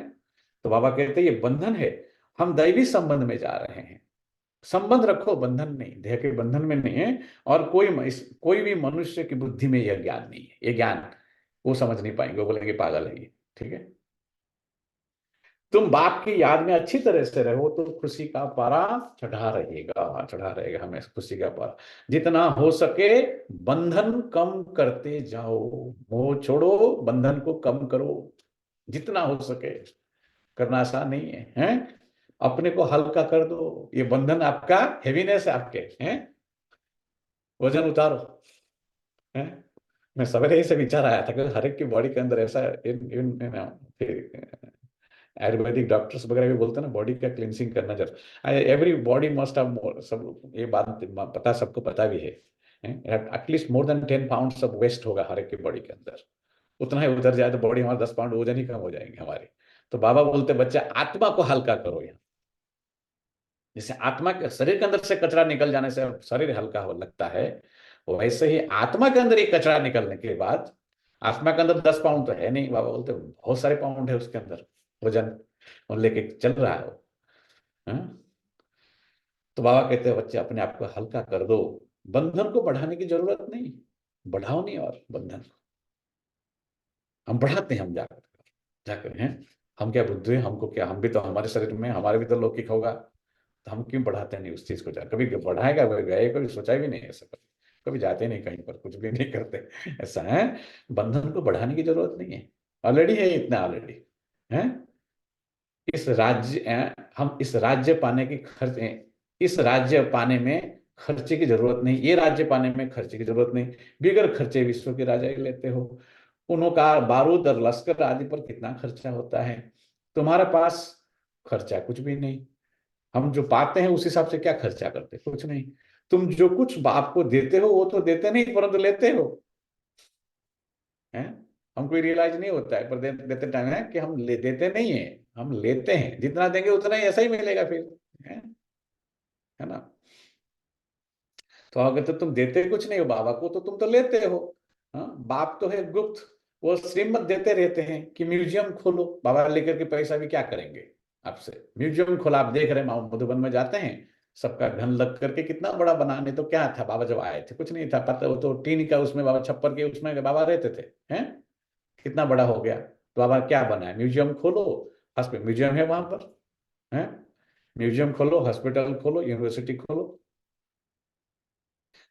तो बाबा कहते हैं ये बंधन है, हम दैवी संबंध में जा रहे हैं। संबंध रखो, बंधन नहीं, देह के बंधन में नहीं है। और कोई भी मनुष्य की बुद्धि में यह ज्ञान नहीं है। ये ज्ञान वो समझ नहीं पाएंगे, वो बोलेंगे पागल है ये, ठीक है? तुम बाप की याद में अच्छी तरह से रहो तो खुशी का पारा चढ़ा रहेगा, चढ़ा रहेगा हमें खुशी का पारा। जितना हो सके बंधन कम करते जाओ, मोह छोड़ो, बंधन को कम करो, जितना हो सके। करना आसान नहीं है, हैं? अपने को हल्का कर दो। ये बंधन आपका हेवीनेस है, आपके हैं, वजन उतारो, हैं? मैं सवेरे ही से विचार आया था कि हर एक की बॉडी के अंदर ऐसा आयुर्वेदिक डॉक्टर्स वगैरह भी बोलते हैं ना, बॉडी का क्लींसिंग करना जरूर। Every body must have more, सब ये बात पता, सबको पता भी है। एटलीस्ट मोर देन 10 पाउंड सब वेस्ट होगा हर एक की बॉडी के अंदर। उतना ही उधर जाए तो बॉडी हमारा 10 पाउंड वजन ही कम हो जाएंगे हमारे। तो बाबा बोलते बच्चे आत्मा को हल्का करो। यहाँ जैसे आत्मा के शरीर के अंदर से कचरा निकल जाने से शरीर हल्का हो लगता है, वैसे ही आत्मा के अंदर एक कचरा निकलने के बाद, आत्मा के अंदर 10 पाउंड तो है नहीं, बाबा बोलते बहुत सारे पाउंड है उसके अंदर वजन, और लेके चल रहा है वो। हाँ? तो बाबा कहते हैं बच्चे अपने आप को हल्का कर दो, बंधन को बढ़ाने की जरूरत नहीं, बढ़ाओ नहीं और बंधन को। हम बढ़ाते हैं, हम जाकर जाकर हैं, हम क्या बुद्धि, हमको क्या, हम भी तो हमारे शरीर में, हमारे भी तो लौकिक होगा, तो हम क्यों बढ़ाते नहीं उस चीज को? कभी बढ़ाएगा गए, कभी सोचा भी नहीं ऐसा, कभी जाते नहीं कहीं पर, कुछ भी नहीं करते। ऐसा है, बंधन को बढ़ाने की जरूरत नहीं है, ऑलरेडी है इतना, ऑलरेडी है। इस राज्य हम इस राज्य पाने की खर्च, इस राज्य पाने में खर्चे की जरूरत नहीं, ये राज्य पाने में खर्चे की जरूरत नहीं। बिगर खर्चे विश्व के राजा ही लेते हो। उनका बारूद और लश्कर आदि पर कितना खर्चा होता है, तुम्हारे पास खर्चा कुछ भी नहीं। हम जो पाते हैं उस हिसाब से क्या खर्चा करते, कुछ नहीं। तुम जो कुछ बाप को देते हो वो तो देते नहीं, परंतु लेते हो, हैं? हमको रियलाइज नहीं होता है, पर देते टाइम है कि हम देते नहीं है, हम लेते हैं। जितना देंगे उतना ही ऐसा ही मिलेगा फिर, है ना? तो अगर तो तुम देते कुछ नहीं हो बाबा को, तो तुम तो लेते हो। हाँ, बाप तो है गुप्त, वो श्रीमत देते रहते हैं कि म्यूजियम खोलो। बाबा लेकर के पैसा भी क्या करेंगे आपसे? म्यूजियम खोला, आप देख रहे हैं माउंट मधुबन में जाते हैं, सबका घन लग करके कितना बड़ा बनाने। तो क्या था बाबा जब आए थे? कुछ नहीं था, पता वो तो टीन का, उसमें बाबा छप्पर के उसमें बाबा रहते थे, हैं? कितना बड़ा हो गया। तो बाबा क्या बनाए? म्यूजियम खोलो, हॉस्पिटल, म्यूजियम है वहां पर, है? म्यूजियम खोलो, हॉस्पिटल खोलो, यूनिवर्सिटी खोलो,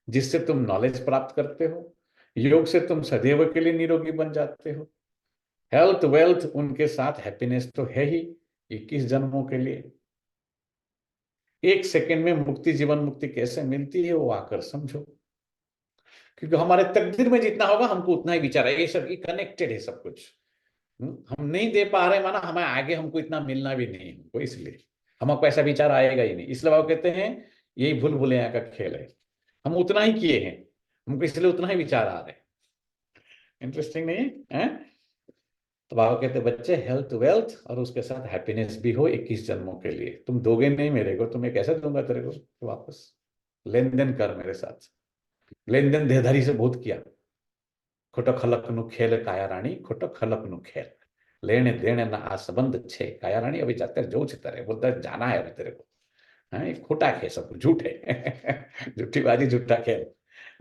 जिससे तुम नॉलेज प्राप्त करते हो। योग से तुम सदैव के लिए निरोगी बन जाते हो। हेल्थ वेल्थ उनके साथ हैप्पीनेस तो है ही 21 जन्मों के लिए। एक सेकंड में मुक्ति, जीवन मुक्ति कैसे मिलती है वो आकर समझो। क्योंकि हमारे तकदीर में जितना होगा हमको उतना ही विचार है, ये सब ये कनेक्टेड है सब कुछ। हम नहीं दे पा रहे, माना हमें आगे हमको इतना मिलना भी नहीं हमको, इसलिए हमको ऐसा विचार आएगा ही नहीं। इसलिए वो कहते हैं यही भूल भुलैया का खेल है, हम उतना ही किए हैं, हमको इसलिए उतना ही विचार आ रहे हैं। इंटरेस्टिंग नहीं है? तो बाबा कहते बच्चे हेल्थ वेल्थ और उसके साथ हैप्पीनेस भी हो 21 जन्मों के लिए। तुम दोगे नहीं मेरे को, तुम्हें कैसे दूंगा तेरे को वापस? लेन देन कर मेरे साथ। लेन देन देहधारी से बहुत किया। खोटो खलक नु खेल काया रानी, खोटो खलक नु खेल, लेने देने ना आ संबंध छे। काया रानी अभी जाते जो तेरे बोलता जाना है अभी तेरे को, हाँ? ये खोटा खेल, सब झूठ है। झूठी बाजी, झूठा खेल।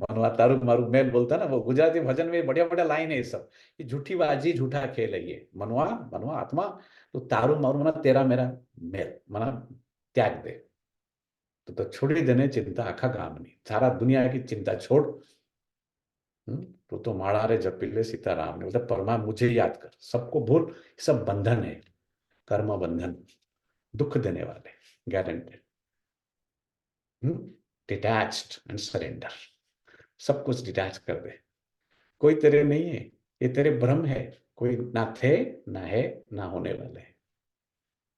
मनवा तारू मारू मेल बोलता ना, वो गुजराती भजन में बढ़िया बढ़िया लाइन है ये सब। ये झूठी बाजी झूठा खेल है ये। मनवा मनवा आत्मा, तो तारू मारू मना तेरा मेरा मेल, मना त्याग दे। तो छोड़ी देने चिंता आखा काम नहीं, सारा दुनिया की चिंता छोड़। तो माड़ा रे जपिले सीताराम ने बोलता परमा मुझे याद कर, सबको भूल। सब बंधन है, कर्म बंधन, दुख देने वाले, गारंटेड। डिटैच्ड एंड सरेंडर, सब कुछ डिटैच कर दे। कोई तेरे नहीं है, ये तेरे भ्रम है। कोई ना थे, ना है, ना होने वाले हैं।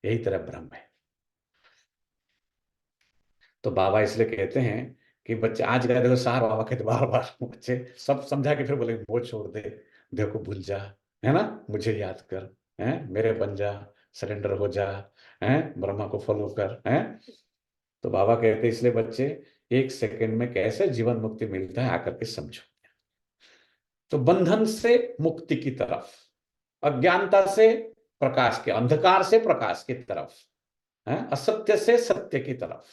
यही तेरा भ्रम है। तो बाबा इसलिए कहते हैं कि बच्चे आज गए देखो सार, बाबा कहते बार बार बच्चे सब समझा के फिर बोले वो छोड़ दे, देखो भूल जा, है ना, मुझे याद कर, है मेरे बन जा, सरेंडर हो जा, है ब्रह्मा को फॉलो कर, है। तो बाबा कहते हैं इसलिए बच्चे 1 सेकंड में कैसे जीवन मुक्ति मिलता है आकर के समझो। तो बंधन से मुक्ति की तरफ, अज्ञानता से प्रकाश के, अंधकार से प्रकाश की तरफ, है असत्य से सत्य की तरफ,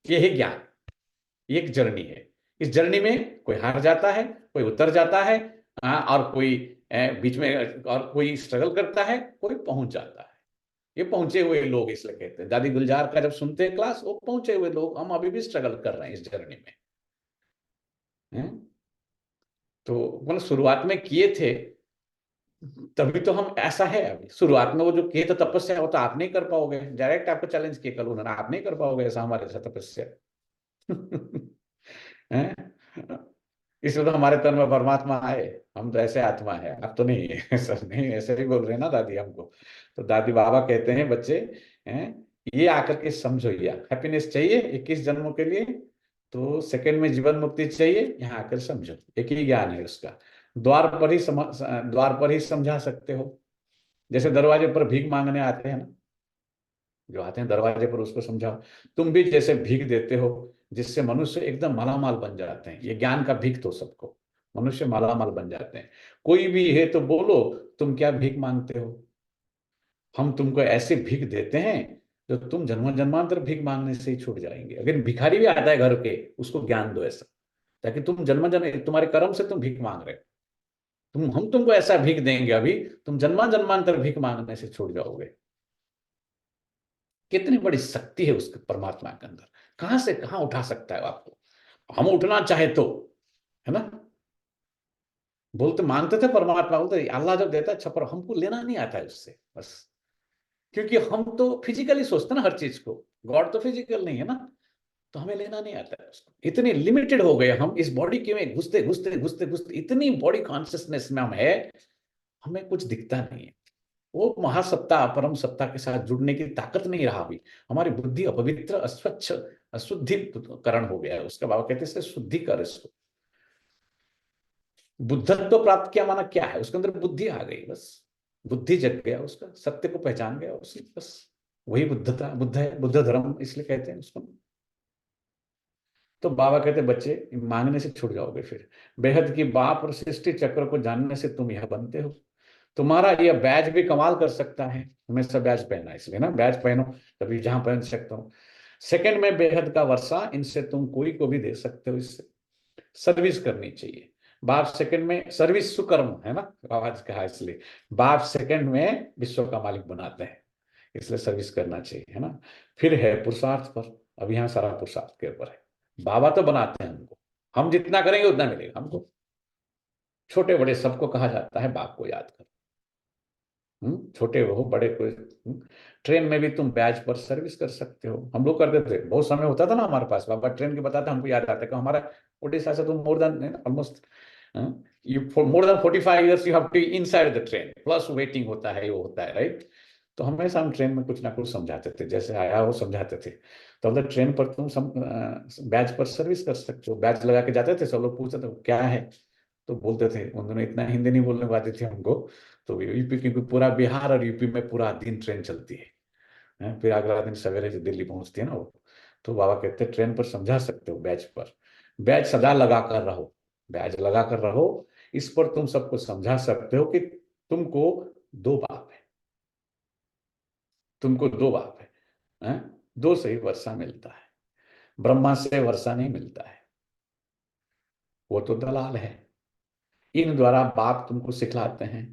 यही ज्ञान, ये एक जर्नी है। इस जर्नी में कोई हार जाता है, कोई उतर जाता है, और कोई बीच में, और कोई स्ट्रगल करता है, कोई पहुंच जाता है। ये पहुंचे हुए लोग इसलिए कहते हैं। दादी गुलजार का जब सुनते हैं क्लास, वो पहुंचे हुए लोग, हम अभी भी स्ट्रगल कर रहे हैं इस जर्नी में, हैं? तो मतलब शुरुआत में किए थे, तभी तो हम ऐसा है अभी। शुरुआत में वो जो किए थे तपस्या, वो तो आप नहीं कर पाओगे। डायरेक्ट आपको चैलेंज किए कल उन्होंने, आप नहीं कर पाओगे ऐसा हमारे साथ तपस्या। हैं? इसलिए तो हमारे तन में परमात्मा आए, हम तो ऐसे आत्मा है, आप तो नहीं है। ऐसा नहीं, ऐसे ही बोल रहे हैं ना दादी हमको। तो दादी बाबा कहते हैं बच्चे, हैं ये आकर के समझो, ये हैप्पीनेस चाहिए 21 जन्मों के लिए, तो सेकंड में जीवन मुक्ति चाहिए, यहाँ आकर समझो। एक ही ज्ञान है उसका, द्वार पर ही समझा सकते हो। जैसे दरवाजे पर भीख मांगने आते हैं ना, जो आते हैं दरवाजे पर, उसको समझाओ। तुम भी जैसे भीख देते हो, जिससे मनुष्य एकदम मालामाल बन जाते हैं। ये ज्ञान का भीख दो सबको, मनुष्य मालामाल बन जाते हैं। कोई भी है तो बोलो तुम क्या भीख मांगते हो, हम तुमको ऐसे भीख देते हैं जो तुम जन्म जन्मांतर भीख मांगने से ही छूट जाएंगे। अगर भिखारी भी आता है घर के, उसको ज्ञान दो ऐसा, ताकि तुम जन्म जन्म, तुम्हारे कर्म से तुम भीख मांग रहे हो, हम तुमको ऐसा भीख देंगे अभी, तुम जन्मा जन्मांतर भीख मांगने से छूट जाओगे। कितनी बड़ी शक्ति है उसके परमात्मा के अंदर, कहां से कहां उठा सकता है आपको, हम उठना चाहे तो, है ना। बोलते मांगते थे परमात्मा, बोलते अल्लाह जब देता है अच्छा, पर हमको लेना नहीं आता है उससे बस। क्योंकि हम तो फिजिकली सोचते हैं ना हर चीज को, गॉड तो फिजिकल नहीं है ना, तो हमें लेना नहीं आता है उसको। इतने लिमिटेड हो गए हम इस बॉडी के में, घुसते घुसते घुसते घुसते इतनी बॉडी कॉन्शियसनेस में हम है, हमें कुछ दिखता नहीं है। वो महासत्ता परम सत्ता के साथ जुड़ने की ताकत नहीं रहा अभी। हमारी बुद्धि अपवित्र, अस्वच्छ, अशुद्धिकरण हो गया है उसका। बाबा कहते हैं शुद्धि कर इसको। बुद्धत्व प्राप्त किया माना क्या है, उसके अंदर बुद्धि आ गई बस, बुद्धि जग गया उसका, सत्य को पहचान गया उसने बस। वही बुद्धता, बुद्ध है, बुद्ध धर्म इसलिए कहते हैं उसको। तो बाबा कहते बच्चे मांगने से छूट जाओगे फिर। बेहद की बाप और सृष्टि चक्र को जानने से तुम यह बनते हो। तुम्हारा यह बैज भी कमाल कर सकता है, हमेशा बैज पहना इसलिए ना, बैज पहनो तभी जहां पहन सकता हूँ। सेकंड में बेहद का वर्षा, इनसे तुम कोई को भी दे सकते हो। इससे सर्विस करनी चाहिए। बाप सेकंड में, सर्विस सुकर्म है ना, आवाज कहा इसलिए। बाप सेकंड में विश्व का मालिक बनाते हैं, इसलिए सर्विस करना चाहिए, है ना। फिर है पुरुषार्थ पर, अब यहाँ सारा पुरुषार्थ के ऊपर है। बाबा तो बनाते हैं हमको, हम जितना करेंगे उतना मिलेगा हमको। छोटे बड़े सबको कहा जाता है बाप को याद कर। छोटे हो बड़े कोई, ट्रेन में भी तुम बैच पर सर्विस कर सकते हो। हम लोग करते थे, बहुत समय होता था ना हमारे पास, बाबा ट्रेन के बताते, हमको याद आता है कि हमारा उड़ीसा से तुम more than almost, you for more than 45 years you have to inside the train, plus waiting होता है, वो होता है राइट। तो हमेशा हम ट्रेन में कुछ ना कुछ समझाते थे, जैसे आया वो समझाते थे। तो मतलब ट्रेन पर तुम बैच पर सर्विस कर सकते हो। बैच लगा के जाते थे, सब लोग पूछते थे क्या है, तो बोलते थे। उन्होंने इतना हिंदी नहीं बोलने पाते थे हमको, तो यूपी, क्योंकि पूरा बिहार और यूपी में पूरा दिन ट्रेन चलती है, फिर अगला दिन सवेरे से दिल्ली पहुंचती है ना वो। तो बाबा कहते हैं ट्रेन पर समझा सकते हो, बैच पर। बैच सदा लगा कर रहो, बैच लगा कर रहो। इस पर तुम सबको समझा सकते हो कि तुमको दो बाप है, तुमको दो बाप है, दो से ही वर्षा मिलता है, ब्रह्मा से वर्षा नहीं मिलता है, वो तो दलाल है। इन द्वारा बाप तुमको सिखलाते हैं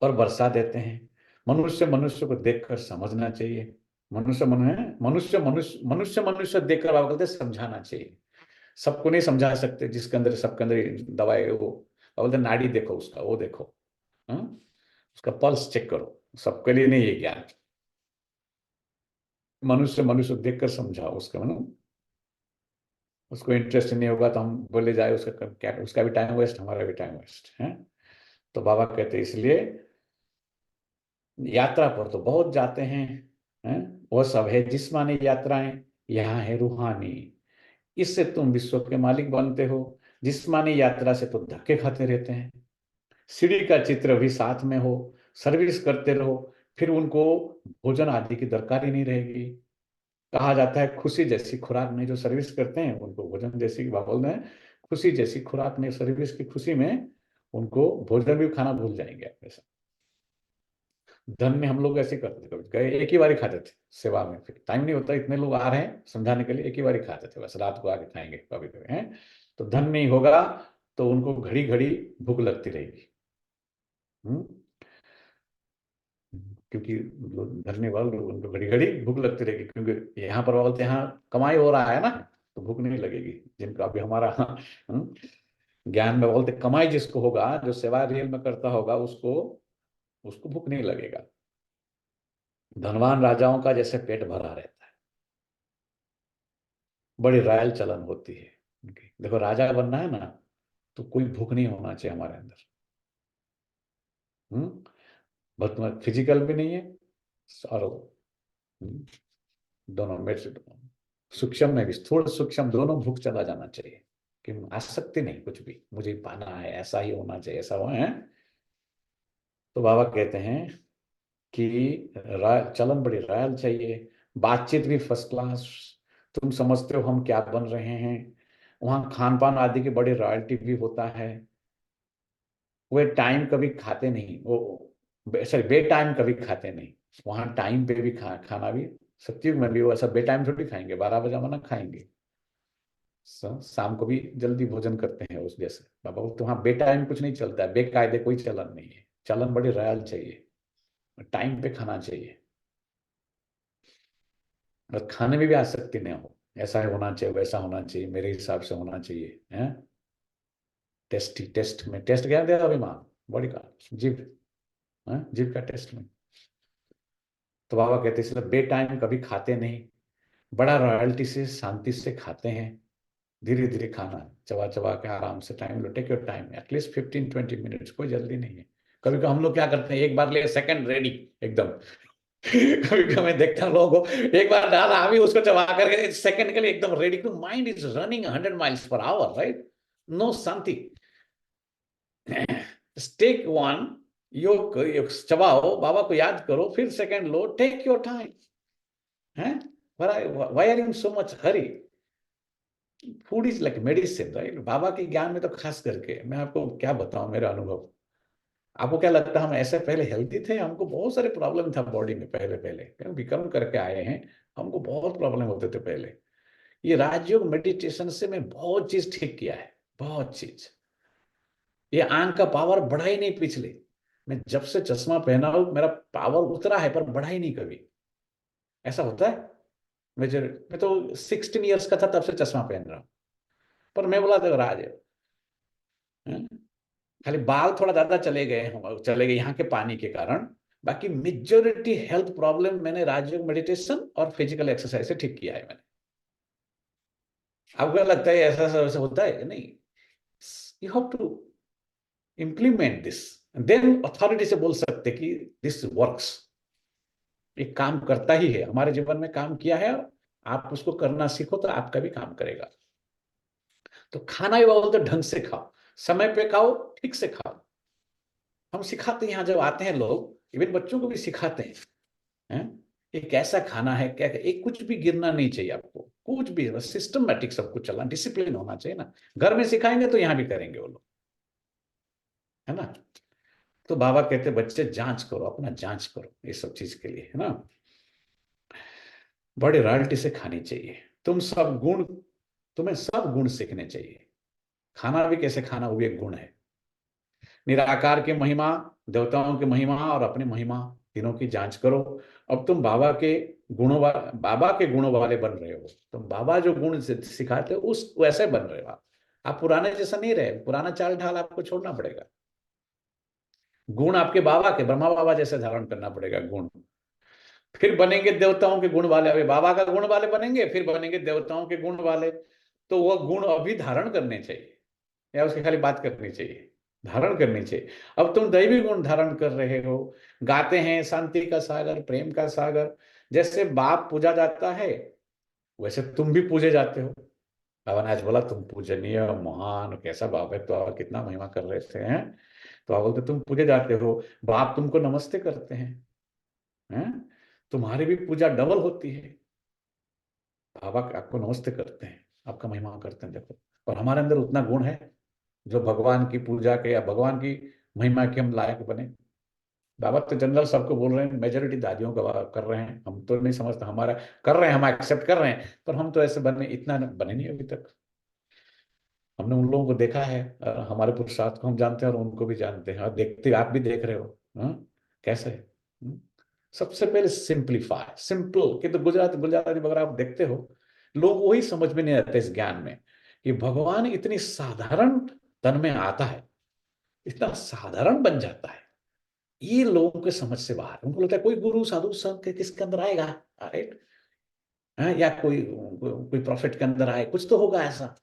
और वर्षा देते हैं। मनुष्य मनुष्य को देखकर समझना चाहिए। मनुष्य मनुष्य मनुष्य मनुष्य मनुष्य देखकर बाबा कहते हैं समझाना चाहिए। सबको नहीं समझा सकते, जिसके अंदर, सबके अंदर दवाई है वो, बाबा बोलते नाड़ी देखो उसका, वो देखो, हाँ? उसका पल्स चेक करो, सबके लिए नहीं ये ज्ञान। मनुष्य मनुष्य देखकर समझाओ उसका, उसको इंटरेस्ट नहीं होगा तो हम बोले जाए उसका क्या, उसका भी टाइम वेस्ट, हमारा भी टाइम वेस्ट है। तो बाबा कहते हैं इसलिए यात्रा पर तो बहुत जाते हैं? वो सब है जिस्मानी यात्राएं, यहाँ है रूहानी। इससे तुम विश्व के मालिक बनते हो। जिस्मानी यात्रा से तो धक्के खाते रहते हैं। सीढ़ी का चित्र भी साथ में हो, सर्विस करते रहो, फिर उनको भोजन आदि की दरकार ही नहीं रहेगी। कहा जाता है खुशी जैसी खुराक नहीं, जो सर्विस करते हैं उनको भोजन जैसी, बोल रहे हैं खुशी जैसी खुराक नहीं, सर्विस की खुशी में उनको भोजन भी खाना भूल जाएंगे आप ऐसा। धन में हम लोग ऐसे करते थे, गए एक ही बार खाते थे सेवा में, फिर टाइम नहीं होता, इतने लोग आ रहे हैं समझाने के लिए, एक ही बार खाते थे बस, रात को आके खाएंगे कभी कभी हैं। तो धन नहीं होगा तो उनको घड़ी घड़ी भूख लगती रहेगी। हम्म क्योंकि धरने वाले लोग उनको घड़ी घड़ी भूख लगती रहेगी, क्योंकि यहाँ पर बोलते हैं यहाँ कमाई हो रहा है ना, तो भूख नहीं लगेगी। जिनका अभी हमारा ज्ञान में बोलते कमाई जिसको होगा, जो सेवा रियल में करता होगा, उसको उसको भूख नहीं लगेगा। धनवान राजाओं का जैसे पेट भरा रहता है, बड़ी रॉयल चलन होती है उनकी। देखो राजा बनना है ना, तो कोई भूख नहीं होना चाहिए हमारे अंदर। हम्म बस फिजिकल भी नहीं है, और हम्म, दोनों में से सूक्ष्म में भी, स्थूल सूक्ष्म दोनों भूख चला जाना चाहिए। कि आसक्ति नहीं, कुछ भी मुझे पाना है, ऐसा ही होना चाहिए, ऐसा हुआ है। तो बाबा कहते हैं कि चलन बड़ी रॉयल चाहिए, बातचीत भी फर्स्ट क्लास। तुम समझते हो हम क्या बन रहे हैं? वहाँ खान पान आदि की बड़ी रॉयल्टी भी होता है। वे टाइम कभी खाते नहीं, वो सॉरी बे टाइम कभी खाते नहीं। वहाँ टाइम पे भी खाना भी, सत्युग में भी वो ऐसा बे टाइम थोड़ी खाएंगे, 12 बजे मना खाएंगे। शाम को भी जल्दी भोजन करते हैं उस जैसे बाबा। तो वहाँ बे टाइम कुछ नहीं चलता है, बेकायदे कोई चलन नहीं है। चलन बड़ी रॉयल चाहिए, टाइम पे खाना चाहिए, और खाने में भी आसक्ति नहीं हो, ऐसा होना चाहिए, वैसा होना चाहिए, मेरे हिसाब से होना चाहिए है। टेस्टी, टेस्ट में टेस्ट क्या दे अभिमान बॉडी का, जीभ है, जीभ का टेस्ट में। तो बाबा कहते हैं इसलिए बे टाइम कभी खाते नहीं, बड़ा रॉयल्टी से शांति से खाते हैं। धीरे धीरे खाना, चबा चबा के आराम से, टाइम लो, take your time, at least 15-20 minutes, कोई जल्दी नहीं है। कभी कभी हम लोग क्या करते हैं, एक बार ले सेकंड रेडी एकदम। कभी कभी मैं देखता हूँ लोगों को, एक बार डाला अभी उसको चबा करके सेकंड के लिए एकदम ready, mind is running 100 miles per hour, right? No शांति। टेक वन, योग चबाओ, बाबा को याद करो, फिर सेकंड लो, टेक योर टाइम है। Why are in so much hurry? Food is like medicine, right? बाबा के ज्ञान में तो खास करके मैं आपको क्या बताऊं मेरा अनुभव। आपको क्या लगता है हम ऐसे पहले हेल्दी थे? हमको बहुत सारे प्रॉब्लम था बॉडी में पहले पहले, क्यों विक्रम करके आए हैं, हमको बहुत प्रॉब्लम होते थे पहले। ये राजयोग मेडिटेशन से मैं बहुत चीज ठीक किया है, बहुत चीज। ये आंख का पावर बढ़ा ही नहीं पिछले, मैं जब से चश्मा पहना हूं मेरा पावर उतरा है, पर बढ़ा ही नहीं कभी। ऐसा होता है? मैं तो 16 years का था तब से चश्मा पहन रहा हूं, पर मैं बोला था राज है। खाली बाल थोड़ा ज्यादा चले गए यहाँ के पानी के कारण, बाकी मेजोरिटी हेल्थ प्रॉब्लम मैंने राजयोग मेडिटेशन और फिजिकल एक्सरसाइज से ठीक किया है मैंने। आपको क्या लगता है ऐसा ऐसा होता है? नहीं, you have to implement this, then authority से बोल सकते कि दिस वर्क्स। एक काम करता ही है, हमारे जीवन में काम किया है, आप उसको करना सीखो तो आपका भी काम करेगा। तो खाना ही बोलते ढंग से खाओ, समय पे खाओ, ठीक से खाओ। हम सिखाते हैं यहाँ जब आते हैं लोग, इवन बच्चों को भी सिखाते हैं एक ऐसा खाना है क्या, एक कुछ भी गिरना नहीं चाहिए आपको, कुछ भी सिस्टमैटिक सब कुछ चलना, डिसिप्लिन होना चाहिए ना। घर में सिखाएंगे तो यहाँ भी करेंगे वो लोग, है ना? तो बाबा कहते बच्चे जांच करो, अपना जांच करो ये सब चीज के लिए, है ना? बड़ी रॉयल्टी से खानी चाहिए। तुम्हें सब गुण सीखने चाहिए। खाना भी कैसे खाना, वो भी एक गुण है। निराकार की महिमा, देवताओं की महिमा और अपनी महिमा, तीनों की जांच करो। अब तुम बाबा के गुणों वाले बन रहे हो। तुम बाबा जो गुण सिखाते हो उस वैसे बन रहे हो आप पुराने जैसा नहीं रहे, पुराना चाल ढाल आपको छोड़ना पड़ेगा। गुण आपके बाबा के, ब्रह्मा बाबा जैसे धारण करना पड़ेगा गुण। फिर बनेंगे देवताओं के गुण वाले, अभी बाबा का गुण वाले बनेंगे, फिर बनेंगे देवताओं के गुण वाले। तो वह गुण अभी धारण करने चाहिए, या उसकी खाली बात करनी चाहिए? धारण करनी चाहिए। अब तुम दैवी गुण धारण कर रहे हो, गाते हैं शांति का सागर, प्रेम का सागर। जैसे बाप पूजा जाता है, वैसे तुम भी पूजे जाते हो। बाबा ने आज बोला तुम पूजनीय, महान, कैसा बाप है, तो आप कितना महिमा कर रहे थे हैं। तो आप बोलते तुम पूजे जाते हो, बाप तुमको नमस्ते करते हैं? तुम्हारी भी पूजा डबल होती है। बाबा आपको नमस्ते करते हैं, आपका महिमा करते हैं, देखो। और हमारे अंदर उतना गुण है जो भगवान की पूजा के या भगवान की महिमा के हम लायक बने। बाबा तो जनरल सबको बोल रहे हैं, मेजोरिटी दादियों का कर रहे हैं, हम तो नहीं समझते, हमारा कर रहे हैं, हम एक्सेप्ट कर रहे हैं, पर हम तो ऐसे बने, इतना बने नहीं अभी तक। हमने उन लोगों को देखा है, हमारे पुरुषार्थ को हम जानते हैं और उनको भी जानते हैं, और देखते, आप भी देख रहे हो। कैसे है? सबसे पहले सिंप्लीफाई, सिंपल। कि तो गुजराती वगैरह आप देखते हो, लोग वही समझ में नहीं आते इस ज्ञान में कि भगवान इतनी साधारण तन में आता है, इतना साधारण बन जाता है। ये लोगों के समझ से बाहर, उनको लगता है कोई गुरु साधु संत किसके अंदर आएगा, राइट? या कोई कोई प्रॉफिट के अंदर आए, कुछ तो होगा ऐसा।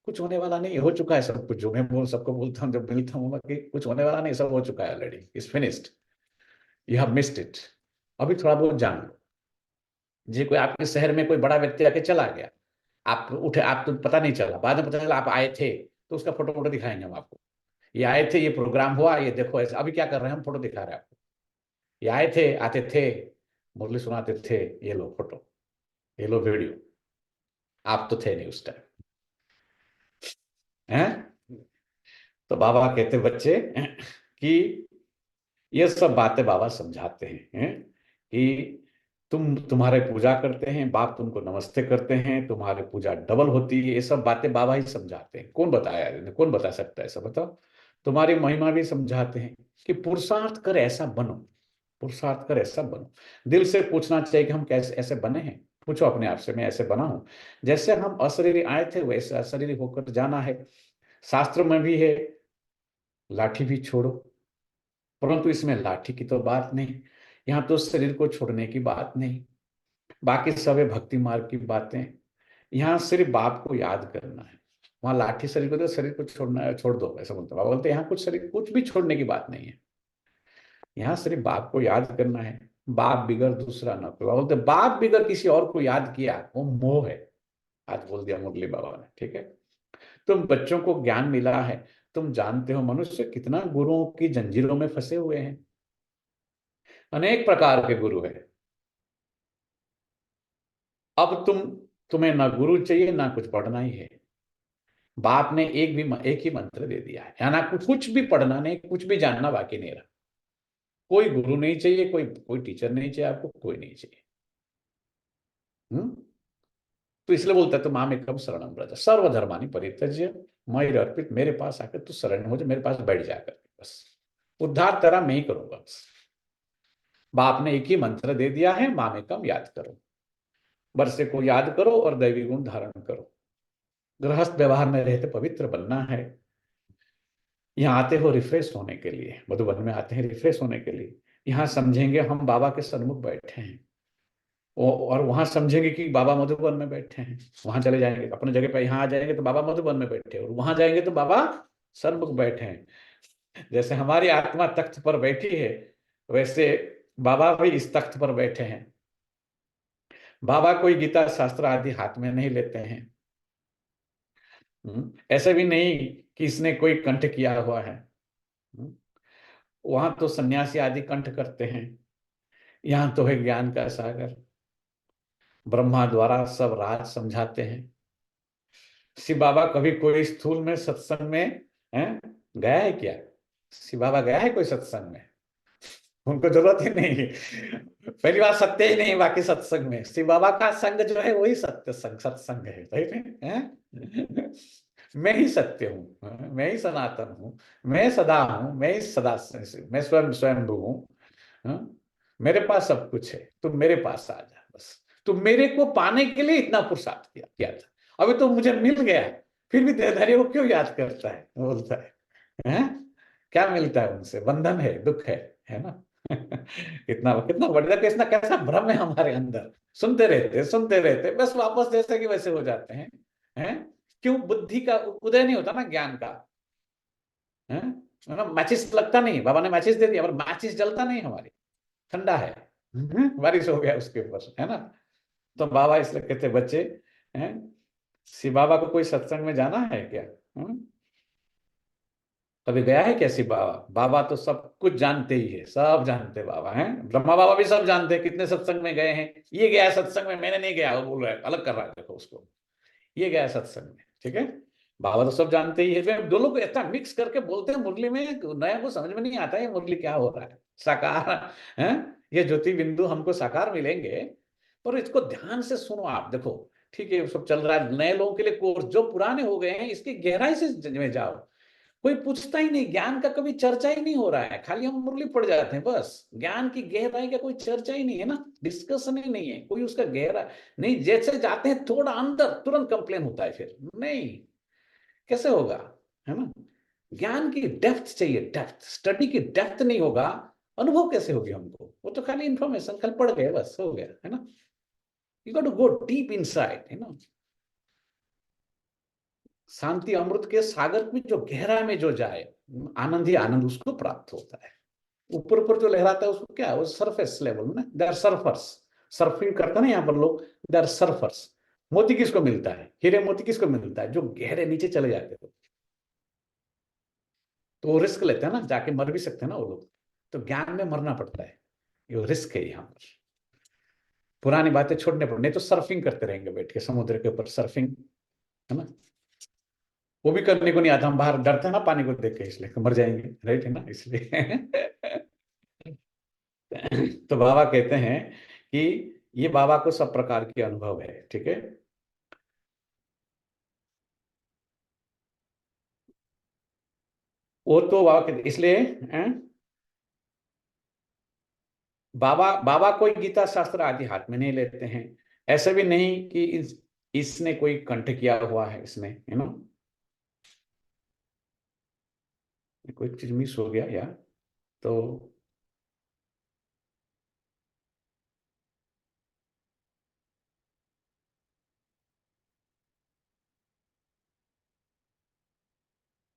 कुछ होने वाला नहीं, हो चुका है सब कुछ। जो मैं सबको बोलता हूँ जब मिलता हूँ कि कुछ होने वाला नहीं, सब हो चुका है already, is finished, you have missed it. अभी थोड़ा बहुत जान लो। जी, कोई आपके शहर में कोई बड़ा व्यक्ति आके चला गया, आप उठे, आप तो पता नहीं चला, बाद में पता चला आप आए थे, तो उसका फोटो फोटो दिखाएंगे हम आपको। ये आए थे, ये प्रोग्राम हुआ, ये देखो ऐसे। अभी क्या कर रहे हैं हम, फोटो दिखा रहे हैं आपको। ये आए थे, आते थे, मुरली सुनाते थे, ये लो फोटो, ये लो वीडियो। आप तो थे नहीं उस टाइम, हैं? तो बाबा कहते बच्चे कि ये सब बातें बाबा समझाते हैं कि तुम्हारे पूजा करते हैं, बाप तुमको नमस्ते करते हैं, तुम्हारे पूजा डबल होती है। ये सब बातें बाबा ही समझाते हैं। कौन बताया इन्हें? कौन बता सकता है ऐसा? बताओ। तुम्हारी महिमा भी समझाते हैं कि पुरुषार्थ कर ऐसा बनो, पुरुषार्थ कर ऐसा बनो। दिल से पूछना चाहिए कि हम कैसे ऐसे बने हैं। पूछो अपने आप से, मैं ऐसे बना हूं? जैसे हम अशरीरी आए थे, वैसे अशरीरी होकर जाना है। शास्त्र में भी है, लाठी भी छोड़ो, परंतु इसमें लाठी की तो बात नहीं, यहाँ तो शरीर को छोड़ने की बात नहीं, बाकी सब है भक्ति मार्ग की बातें। यहाँ सिर्फ बाप को याद करना है। वहां लाठी शरीर को, तो शरीर को छोड़ना है, छोड़ दो ऐसा बोलते हैं। बाबा बोलते हैं यहाँ कुछ शरीर कुछ भी छोड़ने की बात नहीं है, यहाँ सिर्फ बाप को याद करना है। बाप बिगर दूसरा ना कोई। बाबा बोलते हैं, बाप बिगर किसी और को याद किया वो मोह है। आज बोल दिया मुरली बाबा ने, ठीक है? तुम बच्चों को ज्ञान मिला है, तुम जानते हो मनुष्य कितना गुरुओं की जंजीरों में फंसे हुए हैं। अनेक प्रकार के गुरु है। अब तुम्हें ना गुरु चाहिए, ना कुछ पढ़ना ही है। बाप ने एक ही मंत्र दे दिया है, या ना कुछ भी पढ़ना नहीं, कुछ भी जानना बाकी नहीं रहा। कोई गुरु नहीं चाहिए, कोई कोई टीचर नहीं चाहिए आपको, कोई नहीं चाहिए। तो इसलिए बोलता है तो माम एकम शरणम व्रज, सर्वधर्मानि परित्यज्य मयि अर्पित। मेरे पास आकर तू शरण हो जा, मेरे पास बैठ जाकर, बस उद्धार तेरा मैं ही करूंगा। बस बाप ने एक ही मंत्र दे दिया है, माम एकम याद करो, वर्षे को याद करो और दैवी गुण धारण करो। गृहस्थ व्यवहार में रहते पवित्र बनना है। यहाँ आते हो रिफ्रेश होने के लिए, मधुबन में आते हैं रिफ्रेश होने के लिए। यहाँ समझेंगे हम बाबा के सन्मुख बैठे हैं, और वहां समझेंगे कि बाबा मधुबन में बैठे हैं। वहां चले जाएंगे अपने जगह पर, यहाँ आ जाएंगे तो बाबा मधुबन में बैठे, और वहां जाएंगे तो बाबा सन्मुख बैठे हैं। जैसे हमारी आत्मा तख्त पर बैठी है, वैसे बाबा भी इस तख्त पर बैठे हैं। बाबा कोई गीता शास्त्र आदि हाथ में नहीं लेते हैं। ऐसे भी नहीं कि इसने कोई कंठ किया हुआ है। वहां तो सन्यासी आदि कंठ करते हैं, यहाँ तो है ज्ञान का सागर। ब्रह्मा द्वारा सब राज समझाते हैं। शिव बाबा कभी कोई स्थूल में सत्संग में गया है क्या? शिव बाबा गया है कोई सत्संग में? उनको जरूरत ही नहीं। पहली बात सत्य ही नहीं, बाकी सत्संग में शिव बाबा का संग जो है वही सत्य संग, सत्संग है, राइट है? मैं ही सत्य हूँ, मैं ही सनातन हूँ, मैं सदा हूँ, मैं ही सदा, मैं स्वयं स्वयंभू हूँ। मेरे पास सब कुछ है, तुम मेरे पास आ जा बस। तो मेरे को पाने के लिए इतना पुरुषार्थ किया था, अभी तो मुझे मिल गया, फिर भी देहधारी को क्यों याद करता है? बोलता है? क्या मिलता है उनसे? बंधन है, दुख है ना? कितना कितना बढ़िया, कितना कैसा भ्रम है हमारे अंदर। सुनते रहते बस, वापस जैसे कि वैसे हो जाते हैं। क्यों बुद्धि का उदय नहीं होता ना, ज्ञान का, है ना? मैचिस लगता नहीं, बाबा ने मैचिस दे दिया पर मैचिस जलता नहीं, हमारी ठंडा है, बारिश हो गया उसके ऊपर, है ना? तो बाबा इसलिए कहते बच्चे हैं, शिव बाबा को कोई सत्संग में जाना है क्या? हम्म? कभी गया है क्या शिव बाबा? बाबा तो सब कुछ जानते ही है, सब जानते बाबा हैं, ब्रह्मा बाबा भी सब जानते हैं, कितने सत्संग में गए हैं। ये गया सत्संग में, मैंने नहीं गया, वो बोल रहा है, अलग कर रहा है, देखो उसको, ये गया सत्संग में, ठीक है। बाबा तो सब जानते ही है, वे दो लोग इतना मिक्स करके बोलते हैं मुरली में, नया को समझ में नहीं आता है मुरली क्या हो रहा है, साकार है, ये ज्योति बिंदु हमको साकार मिलेंगे, पर इसको ध्यान से सुनो आप, देखो ठीक है सब चल रहा है, नए लोगों के लिए कोर्स, जो पुराने हो गए हैं इसकी गहराई से में जाओ। कोई पूछता ही नहीं, ज्ञान का कभी चर्चा ही नहीं हो रहा है, खाली हम मुरली पड़ जाते हैं बस, ज्ञान की गहराई का कोई चर्चा ही नहीं है ना, डिस्कशन ही नहीं है कोई उसका गहरा नहीं, जैसे जाते हैं थोड़ा अंदर तुरंत कंप्लेन होता है, फिर नहीं, कैसे होगा, है ना? ज्ञान की डेप्थ चाहिए, डेप्थ, स्टडी की डेप्थ नहीं होगा, अनुभव कैसे होगी हमको? वो तो खाली इंफॉर्मेशन कल पढ़ गए बस हो गया, है ना? You got to go deep inside, है ना? शांति अमृत के सागर में जो गहरा में जो जाए, आनंद ही आनंद उसको प्राप्त होता है। ऊपर ऊपर जो लहराता है उसको क्या है, वो सरफेस लेवल में ना, दे आर सर्फर्स, सर्फिंग करते ना यहाँ पर लोग, दे आर सर्फर्स। मोती किसको मिलता है, हीरे मोती किसको मिलता है? जो गहरे नीचे चले जाते हो, तो वो रिस्क लेते हैं ना, जाके मर भी सकते हैं ना वो लोग, तो ज्ञान में मरना पड़ता है, ये रिस्क है यहाँ पर, पुरानी बातें छोड़ने पड़, नहीं तो सर्फिंग करते रहेंगे बैठ के समुद्र के ऊपर, सर्फिंग, है ना? वो भी करने को नहीं आता, हम बाहर डरते हैं ना पानी को देख के, इसलिए मर जाएंगे, राइट है ना, इसलिए तो बाबा कहते हैं कि ये बाबा को सब प्रकार के अनुभव है, ठीक है। वो तो बाबा कहते इसलिए बाबा बाबा कोई गीता शास्त्र आदि हाथ में नहीं लेते हैं, ऐसे भी नहीं कि इसने कोई कंठ किया हुआ है इसमें, है ना? कोई चीज मिस हो गया या तो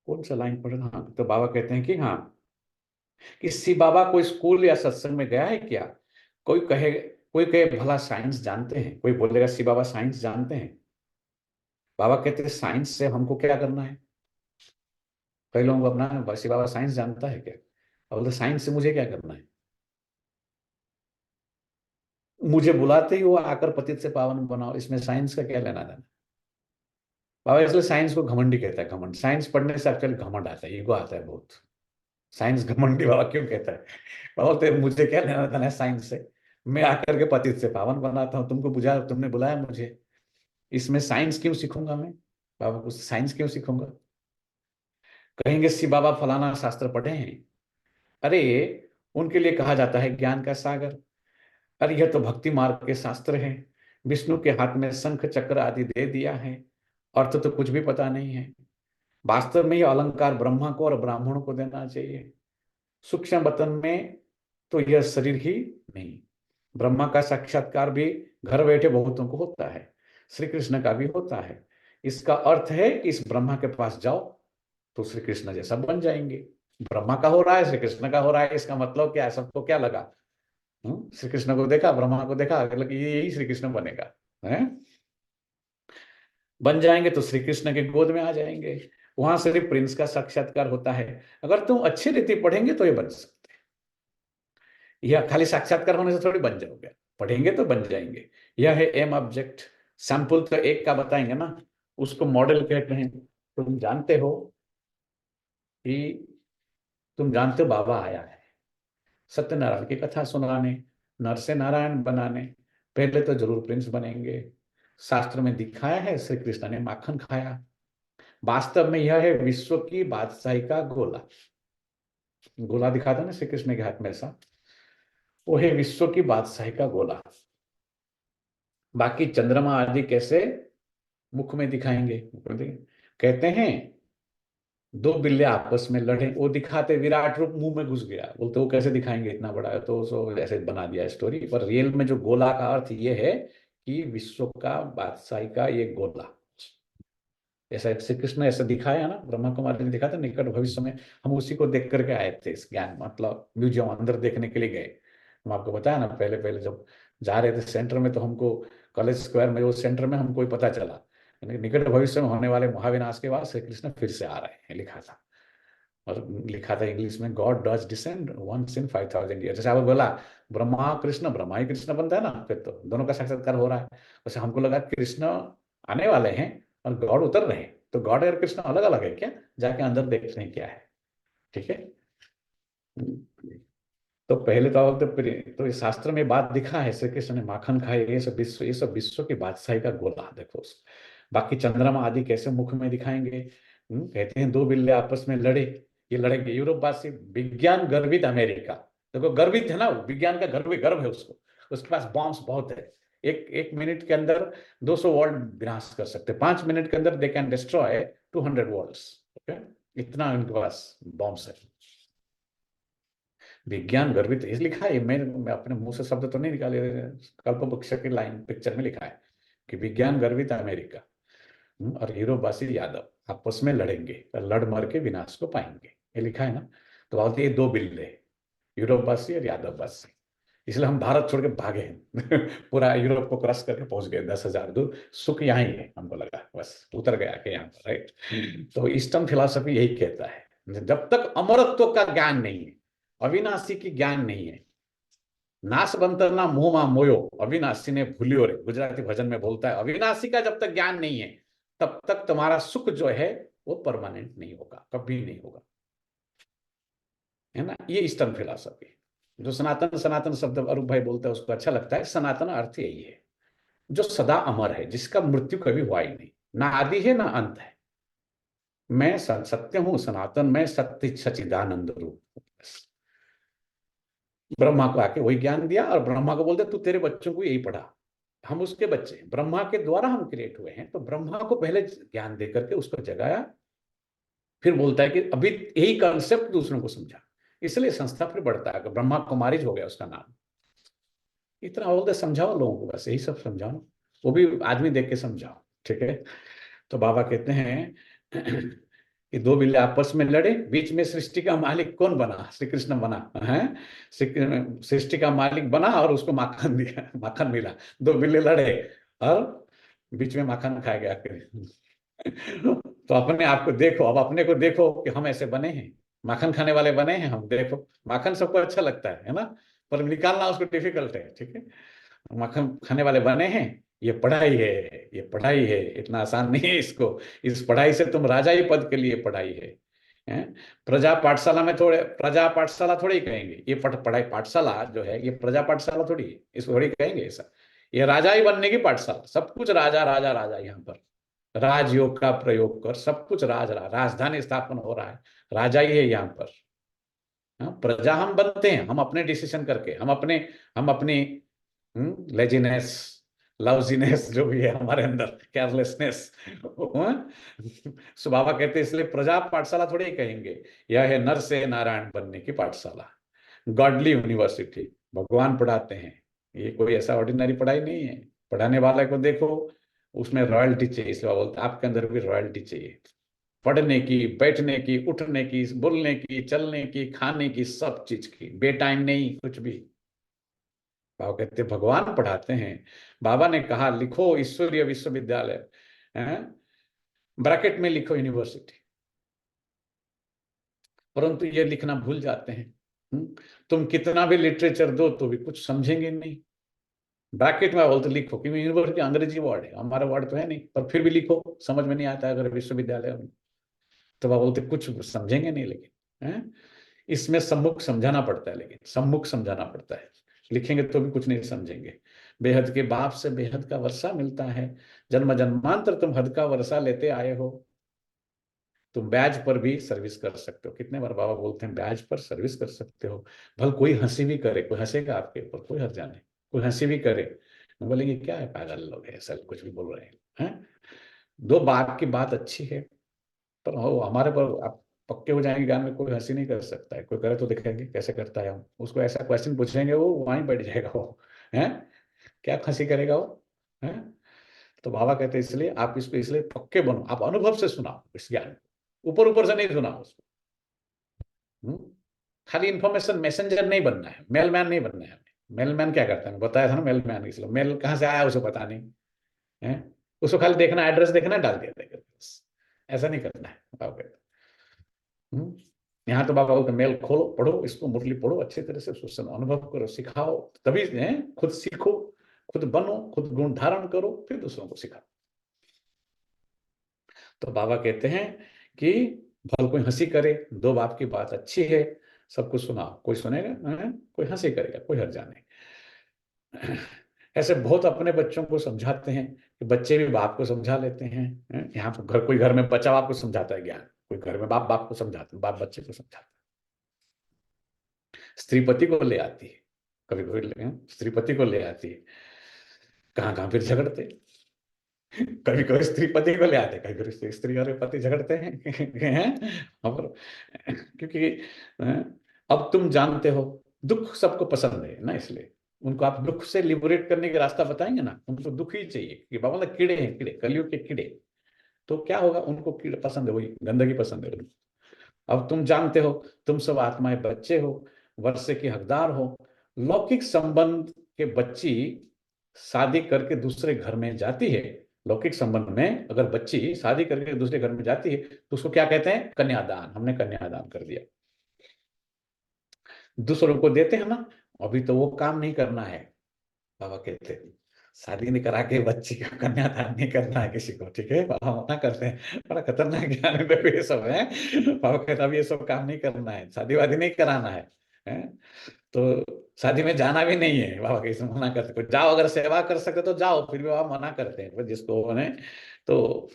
कौन सा लाइन पढ़ना? हाँ, तो बाबा कहते हैं कि हाँ, कि शिव बाबा कोई स्कूल या सत्संग में गया है क्या? कोई कहे भला साइंस जानते हैं, कोई बोलेगा शिव बाबा साइंस जानते हैं। बाबा कहते हैं साइंस से हमको क्या करना है? कई लोग अपना शिव बाबा साइंस जानता है क्या, और बोलते साइंस से मुझे क्या करना है? मुझे बुलाते ही वो आकर पतित से पावन बनाओ, इसमें साइंस का क्या लेना देना? बाबा इसलिए साइंस को घमंडी कहता है, घमंड, साइंस पढ़ने से एक्चुअली घमंड आता है, ईगो आता है बहुत। साइंस घमंडी बाबा क्यों कहता है? बाबा बोलते मुझे क्या लेना देना है साइंस से, मैं आकर के पतित से पावन बनाता हूँ, तुमको बुझा, तुमने बुलाया मुझे, इसमें साइंस क्यों सीखूंगा मैं? बाबा को साइंस क्यों सीखूंगा? कहेंगे शिव बाबा फलाना शास्त्र पढ़े हैं, अरे उनके लिए कहा जाता है ज्ञान का सागर, अरे यह तो भक्ति मार्ग के शास्त्र हैं, विष्णु के हाथ में शंख चक्र आदि दे दिया है, अर्थ तो कुछ भी पता नहीं है, वास्तव में यह अलंकार ब्रह्मा को और ब्राह्मणों को देना चाहिए, सूक्ष्म वतन में तो यह शरीर ही नहीं, ब्रह्मा का साक्षात्कार भी घर बैठे बहुतों को होता है, श्री कृष्ण का भी होता है, इसका अर्थ है कि इस ब्रह्मा के पास जाओ तो श्री कृष्ण जैसा बन जाएंगे। ब्रह्मा का हो रहा है, श्री कृष्ण का हो रहा है, इसका मतलब क्या है? सबको क्या लगा? श्री कृष्ण को देखा, ब्रह्मा को देखा, मतलब यही श्री कृष्ण बनेगा, है? बन जाएंगे तो श्री कृष्ण के गोद में आ जाएंगे, वहां सिर्फ प्रिंस का साक्षात्कार होता है। अगर तुम अच्छी रीति पढ़ेंगे तो ये बन सकते हैं, यह खाली साक्षात्कार होने से थोड़ी बन जाओगे, पढ़ेंगे तो बन जाएंगे। यह है एम ऑब्जेक्ट। सैंपल तो एक का बताएंगे ना, उसको मॉडल कहते हैं। तुम जानते हो कि तुम जानते हो बाबा आया है सत्यनारायण की कथा सुनाने, नर से नारायण बनाने, पहले तो जरूर प्रिंस बनेंगे। शास्त्र में दिखाया है श्री कृष्ण ने माखन खाया, वास्तव में यह है विश्व की बादशाही का गोला, गोला दिखा था ना श्री कृष्ण के हाथ में ऐसा, वो है विश्व की बादशाही का गोला। बाकी चंद्रमा आदि कैसे मुख में दिखाएंगे? कहते हैं दो बिल्ले आपस में लड़े, वो दिखाते विराट रूप मुंह में घुस गया, बोलते वो कैसे दिखाएंगे, इतना बड़ा है, तो सो ऐसे बना दिया स्टोरी, पर रियल में जो गोला का अर्थ ये है कि विश्व का बादशाही का ये गोला, ऐसा श्री कृष्ण ऐसा दिखाया ना, ब्रह्मा कुमारी ने दिखा था निकट भविष्य में, हम उसी को देख करके आए थे इस ज्ञान, मतलब म्यूजियम अंदर देखने के लिए गए। हम आपको बताया ना, पहले पहले जब जा रहे थे सेंटर में, तो हमको कॉलेज स्क्वायर में, वो सेंटर में हमको ही पता चला, यानी निकट भविष्य में होने वाले महाविनाश के बाद श्री कृष्ण फिर से आ रहे हैं, लिखा था। और लिखा था इंग्लिश में, God does descend once in 5000 year. जैसे आपने बोला ब्रह्मा कृष्ण, ब्रह्मा ही कृष्ण बनता है ना, फिर तो दोनों का साक्षात्कार हो रहा है। वैसे हमको लगा कृष्ण आने वाले हैं और गॉड उतर रहे हैं, तो गॉड और कृष्ण अलग अलग है क्या, जाके अंदर देखते हैं क्या है। ठीक है। तो पहले तो तो इस शास्त्र में बात दिखा है, श्री कृष्ण ने माखन खाए, ये सब विश्व की बादशाही का गोला देखो। बाकी चंद्रमा आदि कैसे मुख में दिखाएंगे। कहते हैं दो बिल्ले आपस में लड़े, ये लड़ेंगे, यूरोपवासी विज्ञान गर्वित अमेरिका, देखो गर्वित है ना, विज्ञान का गर्व है उसको, उसके पास बॉम्ब्स बहुत है। एक एक मिनट के अंदर 200 वर्ल्ड विनाश कर सकते, 5 मिनट के अंदर they can destroy 200 worlds. Okay, इतना उनके पास बॉम्ब्स है। विज्ञान गर्वित, इस लिखा है, मैं अपने मुंह से शब्द तो नहीं निकाले, कल्प वृक्ष की लाइन पिक्चर में लिखा है कि विज्ञान गर्वित अमेरिका और यूरोपवासी यादव आपस में लड़ेंगे, लड़ मर के विनाश को पाएंगे, ये लिखा है ना। तो बोलते ये दो बिल्ले, यूरोपवासी और यादववासी, इसलिए हम भारत छोड़ के भागे हैं पूरा यूरोप को क्रॉस करके पहुंच गए 10,000 दूर, सुख यहाँ ही है, हमको लगा बस उतर गया के यहाँ पर, राइट। तो ईस्टर्न फिलॉसफी यही कहता है, जब तक अमरत्व का ज्ञान नहीं है, अविनाशी की ज्ञान नहीं है, नाश बंतर मुंह मा मोयो, अविनाशी ने भूलियो रे, गुजराती भजन में बोलता है, अविनाशी का जब तक ज्ञान नहीं है, तब तक तुम्हारा सुख जो है वो परमानेंट नहीं होगा, कभी नहीं होगा, है ना। ये ईस्टर्न फिलॉसफी, जो सनातन सनातन शब्द अरूप भाई बोलता है उसको अच्छा लगता है। सनातन अर्थ यही है, जो सदा अमर है, जिसका मृत्यु कभी हुआ ही नहीं, ना आदि है ना अंत है। मैं सत्य हूं, सनातन, मैं सत्य सचिदानंद रूप। ब्रह्मा को आके वही ज्ञान दिया, और ब्रह्मा को बोलते तू तेरे बच्चों को यही पढ़ा, हम उसके बच्चे हैं, ब्रह्मा के द्वारा हम क्रिएट हुए हैं, तो ब्रह्मा को पहले ज्ञान दे करके उसको जगाया, फिर बोलता है कि अभी यही कॉन्सेप्ट दूसरों को समझा, इसलिए संस्था फिर बढ़ता है, ब्रह्मा कुमारीज हो गया उसका नाम। इतना बोलते समझाओ लोगों को, बस यही सब समझाओ, वो भी आदमी देख के समझाओ। ठीक है। तो बाबा कहते हैं कि दो बिल्ले आपस में लड़े, बीच में सृष्टि का मालिक कौन बना, श्री कृष्ण बना है। सृष्टि का मालिक बना और उसको माखन दिया, माखन मिला, दो बिल्ले लड़े और बीच में माखन खाया गया। तो अपने आप को देखो, अब अपने को देखो कि हम ऐसे बने हैं, माखन खाने वाले बने हैं हम, देखो माखन सबको अच्छा लगता है ना, पर निकालना उसको डिफिकल्ट है। ठीक है, माखन खाने वाले बने हैं, ये पढ़ाई है, ये पढ़ाई है, इतना आसान नहीं है इसको, इस पढ़ाई से तुम राजा ही पद के लिए पढ़ाई है, हैं? प्रजा पाठशाला में थोड़े, प्रजा पाठशाला थोड़ी ही कहेंगे, ये पढ़ाई पाठशाला जो है ये प्रजा पाठशाला थोड़ी है, इसको थोड़ी कहेंगे ऐसा, ये राजा ही बनने की पाठशाला, सब कुछ राजा राजा राजा, यहाँ पर राजयोग का प्रयोग कर सब कुछ राजधानी स्थापन हो रहा है, राजा ही है यहाँ पर। हाँ, प्रजा हम बनते हैं, हम अपने डिसीजन करके, हम अपनी लेजीनेस, लवजीनेस जो भी है हमारे अंदर, केयरलेसनेस। सो बाबा कहते हैं इसलिए प्रजा पाठशाला थोड़ी ही कहेंगे, यह है नर से नारायण बनने की पाठशाला, गॉडली यूनिवर्सिटी, भगवान पढ़ाते हैं, ये कोई ऐसा ऑर्डिनरी पढ़ाई नहीं है। पढ़ाने वाले को देखो, उसमें रॉयल्टी चाहिए, इसलिए बोलते आपके अंदर भी रॉयल्टी चाहिए, पढ़ने की, बैठने की, उठने की, बोलने की, चलने की, खाने की, सब चीज की, बेटाइम नहीं कुछ भी। बाबा कहते भगवान पढ़ाते हैं। बाबा ने कहा लिखो ईश्वरीय विश्वविद्यालय, ब्रैकेट में लिखो यूनिवर्सिटी, परंतु ये लिखना भूल जाते हैं। तुम कितना भी लिटरेचर दो तो भी कुछ समझेंगे नहीं, ब्रैकेट में बोलते लिखो, क्योंकि यूनिवर्सिटी अंग्रेजी वर्ड है, हमारा वर्ड तो है नहीं, पर फिर भी लिखो, समझ में नहीं आता अगर विश्वविद्यालय में, तो वह बोलते कुछ समझेंगे नहीं, लेकिन है इसमें सम्मुख समझाना पड़ता है, लेकिन सम्मुख समझाना पड़ता है, लिखेंगे तो भी कुछ नहीं समझेंगे। बेहद के बाप से बेहद का वर्षा मिलता है, जन्म जन्मांतर तुम हद का वर्षा लेते आए हो, तुम ब्याज पर भी सर्विस कर सकते हो। कितने बार बाबा बोलते हैं ब्याज पर सर्विस कर सकते हो, भल कोई हंसी भी करे, कोई हंसेगा आपके ऊपर, कोई हर्जा नहीं, कोई हंसी भी करे, बोलेंगे क्या है पागल लोग है, ऐसा कुछ भी बोल रहे हैं। दो बाप की बात अच्छी है, पर हो हमारे पर आप पक्के हो जाएंगे ज्ञान में, कोई हंसी नहीं कर सकता है, कोई करे तो दिखाएंगे कैसे करता है, हम उसको ऐसा क्वेश्चन पूछेंगे वो वहीं बैठ जाएगा वो, है क्या हंसी करेगा वो, है। तो बाबा कहते हैं इसलिए आप इसको इसलिए पक्के बनो, आप अनुभव से सुनाओ इस ज्ञान को, ऊपर ऊपर से नहीं सुनाओ उसको। खाली इंफॉर्मेशन मैसेंजर नहीं बनना है, मेलमैन नहीं बनना है। मेलमैन क्या करता है, बताया था ना मेलमैन, इसलिए मेल कहाँ से आया उसे पता नहीं है, उसको खाली देखना, एड्रेस देखना, डाल दिया देगा बस। ऐसा नहीं करना है बाबा कहते। यहाँ तो बाबा बोलते मेल खोलो, पढ़ो इसको, मुरली पढ़ो अच्छी तरह से, उससे अनुभव करो, सिखाओ, तभी खुद सीखो, खुद बनो, खुद गुण धारण करो, फिर दूसरों को सिखाओ। तो बाबा कहते हैं कि भल कोई हंसी करे, दो बाप की बात अच्छी है, सबको सुनाओ, कोई सुनेगा कोई हंसी करेगा, कोई हर्जा नहीं। ऐसे बहुत अपने बच्चों को समझाते हैं कि बच्चे भी बाप को समझा लेते हैं। यहाँ पर कोई घर में बच्चा बाप को समझाता है ज्ञान, कोई घर में बाप बाप को समझाते हैं, बाप बच्चे को समझाता है। स्त्री पति को ले आती है, कभी कभी स्त्री पति को ले आती है, कहाँ कहाँ फिर झगड़ते, कभी कभी स्त्री पति को ले आते, कभी कभी स्त्री और पति झगड़ते हैं। और क्योंकि अब तुम जानते हो दुख सबको पसंद है ना, इसलिए उनको आप दुख से लिबरेट करने का रास्ता बताएंगे ना, उनको दुख ही चाहिए कि बाबा मतलब कीड़े हैं, कीड़े कलयुग के कीड़े, तो क्या होगा, उनको कीड़े पसंद है, वही गंदगी पसंद है उनको। अब तुम जानते हो तुम सब आत्माएं बच्चे हो, वर्षे के हकदार हो, लौकिक संबंध के बच्ची शादी करके दूसरे घर में जाती है, लौकिक संबंध में अगर बच्ची शादी करके दूसरे घर में जाती है तो उसको क्या कहते हैं, कन्यादान, हमने कन्यादान कर दिया। दूसरों को देते हैं ना, अभी तो वो काम नहीं करना है, बाबा कहते हैं शादी नहीं करा के बच्ची का कन्यादान नहीं करना है किसी को, ठीक है, बाबा मना करते हैं, बड़ा खतरनाक ज्ञान है देखो ये सब है। बाबा कहते अब ये सब काम नहीं करना है, शादी वादी नहीं कराना है? तो शादी में जाना भी नहीं है, बाबा कैसे मना करते, जाओ अगर सेवा कर सकते तो जाओ, फिर भी बाबा मना करते हैं जिसको उन्हें, तो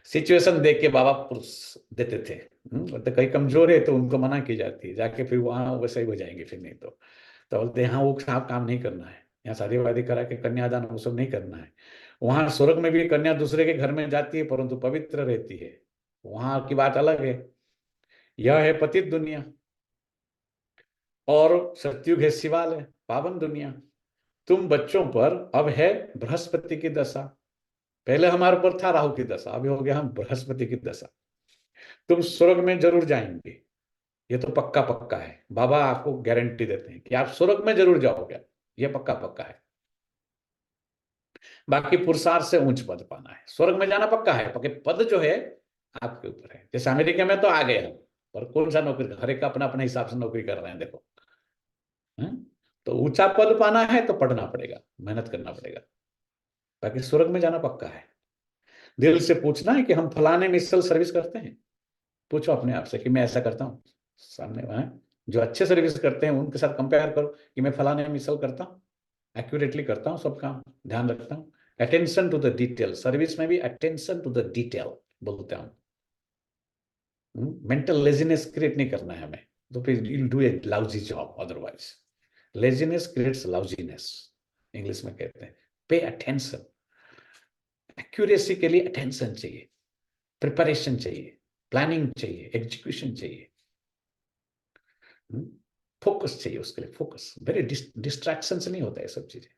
सिचुएशन देख के बाबा पुरुष देते थे। तो कहीं कमजोर है तो उनको मना की जाती है, जाके फिर वहां वैसे ही हो जाएंगे, फिर नहीं तो बोलते हाँ वो साहब काम नहीं करना है, यहाँ शादी वादी करा के कन्यादान वो सब नहीं करना है। वहां स्वर्ग में भी कन्या दूसरे के घर में जाती है परंतु पवित्र रहती है, वहां की बात अलग है। यह है पतित दुनिया और सतयुग है शिवालय, पावन दुनिया। तुम बच्चों पर अब है बृहस्पति की दशा, पहले हमारे ऊपर था राहु की दशा, अभी हो गया हम बृहस्पति की दशा। तुम स्वर्ग में जरूर जाएंगे, ये तो पक्का पक्का है, बाबा आपको गारंटी देते हैं कि आप स्वर्ग में जरूर जाओगे, ये पक्का पक्का है। बाकी पुरुषार्थ से उच्च पद पाना है, स्वर्ग में जाना पक्का है, पक्के पद जो है आपके ऊपर है। जैसे अमेरिका में तो आ गए हम, पर कौन सा नौकरी, हर एक अपना अपने हिसाब से नौकरी कर रहे हैं देखो। तो ऊंचा पद पाना है तो पढ़ना पड़ेगा, मेहनत करना पड़ेगा, बाकी स्वर्ग में जाना पक्का है। दिल से पूछना है कि हम फलाने मिसल सर्विस करते हैं, पूछो अपने आप से कि मैं ऐसा करता हूँ, सामने वहां जो अच्छे सर्विस करते हैं उनके साथ कंपेयर करो कि मैं फलाने मिसल करता हूँ, एक्यूरेटली करता हूँ, सब काम ध्यान रखता हूँ। Attention to the detail, service में भी अटेंशन टू द डिटेल बोलता हूँ। मेंटल लेजीनेस क्रिएट नहीं करना है हमें, तो फिर you do a lousy job, otherwise laziness creates lousiness, English में कहते हैं। पे अटेंशन, एक्यूरेसी के लिए अटेंशन चाहिए, प्रिपरेशन चाहिए, प्लानिंग चाहिए, एग्जीक्यूशन चाहिए, फोकस चाहिए, उसके लिए फोकस, वेरी डिस्ट्रैक्शन से नहीं होता है सब चीजें।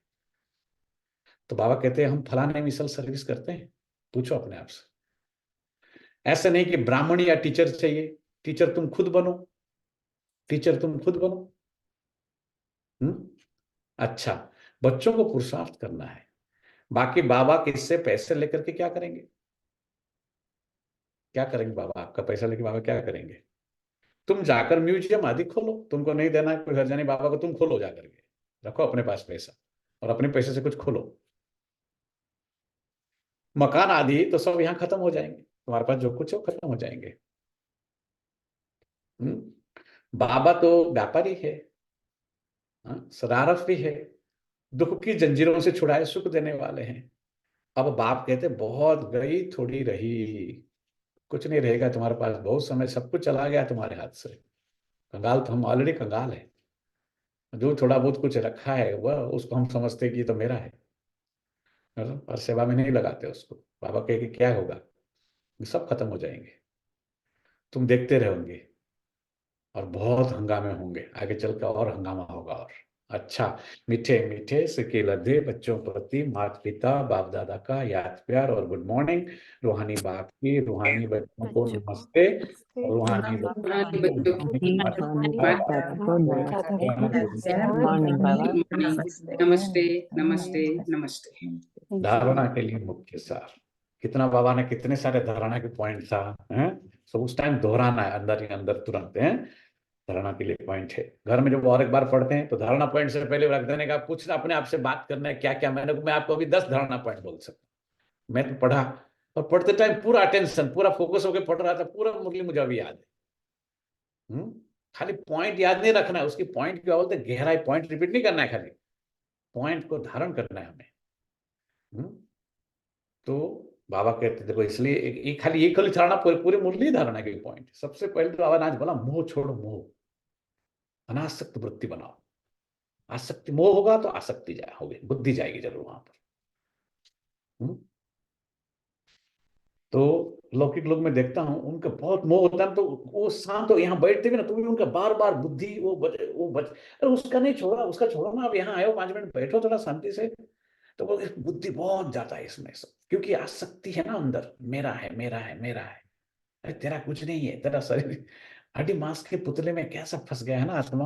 तो बाबा कहते हैं हम फलाने मिसल सर्विस करते हैं, पूछो अपने आप से। ऐसा नहीं कि ब्राह्मण या टीचर चाहिए, टीचर तुम खुद बनो, टीचर तुम खुद बनो। अच्छा, बच्चों को पुरुषार्थ करना है, बाकी बाबा किससे पैसे लेकर के क्या करेंगे, क्या करेंगे बाबा, आपका पैसा लेके बाबा क्या करेंगे। तुम जाकर म्यूजियम आदि खोलो, तुमको नहीं देना कोई हर्जा नहीं, बाबा को तुम खोलो जाकर के, रखो अपने पास पैसा और अपने पैसे से कुछ खोलो। मकान आदि तो सब यहाँ खत्म हो जाएंगे, तुम्हारे पास जो कुछ हो खत्म हो जाएंगे। बाबा तो व्यापारी है, शरारत भी है, दुख की जंजीरों से छुड़ाए सुख देने वाले हैं। अब बाप कहते बहुत गई थोड़ी रही, कुछ नहीं रहेगा तुम्हारे पास, बहुत समय सब कुछ चला गया तुम्हारे हाथ से, कंगाल तो हम ऑलरेडी कंगाल है, जो थोड़ा बहुत कुछ रखा है वह उसको हम समझते कि ये तो मेरा है, और सेवा में नहीं लगाते उसको। बाबा कहे कि क्या होगा, सब खत्म हो जाएंगे, तुम देखते रहोगे और बहुत हंगामे होंगे, आगे चल कर और हंगामा होगा, और अच्छा, मीठे मीठे सिके लधे बच्चों प्रति माता पिता बाप दादा का याद प्यार और गुड मॉर्निंग। रूहानी बाप की रूहानी बच्चों को बच्चों को नमस्ते। नमस्ते। रूहानी पुराने बच्चों बच्चों को की रूहानी बात बाप मॉर्निंग बाबा। नमस्ते नमस्ते नमस्ते। धारणा के लिए मुख्य सार। कितना बाबा ने कितने सारे धारणा के पॉइंट था, हैं? सब उस टाइम दोहराना है अंदर ही अंदर तुरंत, हैं? धारणा के लिए पॉइंट है। घर में जब और एक बार पढ़ते हैं तो धारणा पॉइंट से पहले रख देने का, कुछ अपने आप से बात करना है क्या क्या। मैं आपको अभी 10 धारणा पॉइंट बोल सकता हूँ। मैं तो पढ़ा और पढ़ते टाइम पूरा अटेंशन पूरा फोकस होकर पढ़ रहा था, पूरा मुरली मुझे अभी याद है। खाली पॉइंट याद नहीं रखना है, उसकी पॉइंट क्या बोलते गहराई, पॉइंट रिपीट नहीं करना है, खाली पॉइंट को धारण करना है हमें। तो बाबा कहते देखो, इसलिए ये खाली धारणा पूरी मुरली धारणा के पॉइंट। सबसे पहले तो बाबा ने आज बोला मोह छोड़ो, मोह अनासक्त वृत्ति बनाओ। आसक्ति मोह होगा तो आसक्ति जाए होगी, बुद्धि जाएगी जरूर वहां पर। तो लौकिक लोग में देखता हूं उनका बहुत मोह होता है, तो वो शांत हो यहाँ बैठते भी ना तो भी उनका बार बार बुद्धि वो बच अरे उसका नहीं छोड़ा, उसका छोड़ो ना, आप यहाँ आए हो 5 मिनट बैठो थोड़ा शांति से। तो वो बुद्धि बहुत जाता है इसमें सब, क्योंकि आसक्ति है ना अंदर, मेरा है मेरा है मेरा है। अरे तेरा कुछ नहीं है, तेरा शरीर हड्डी मांस के पुतले में कैसा फंस गया है ना आत्मा।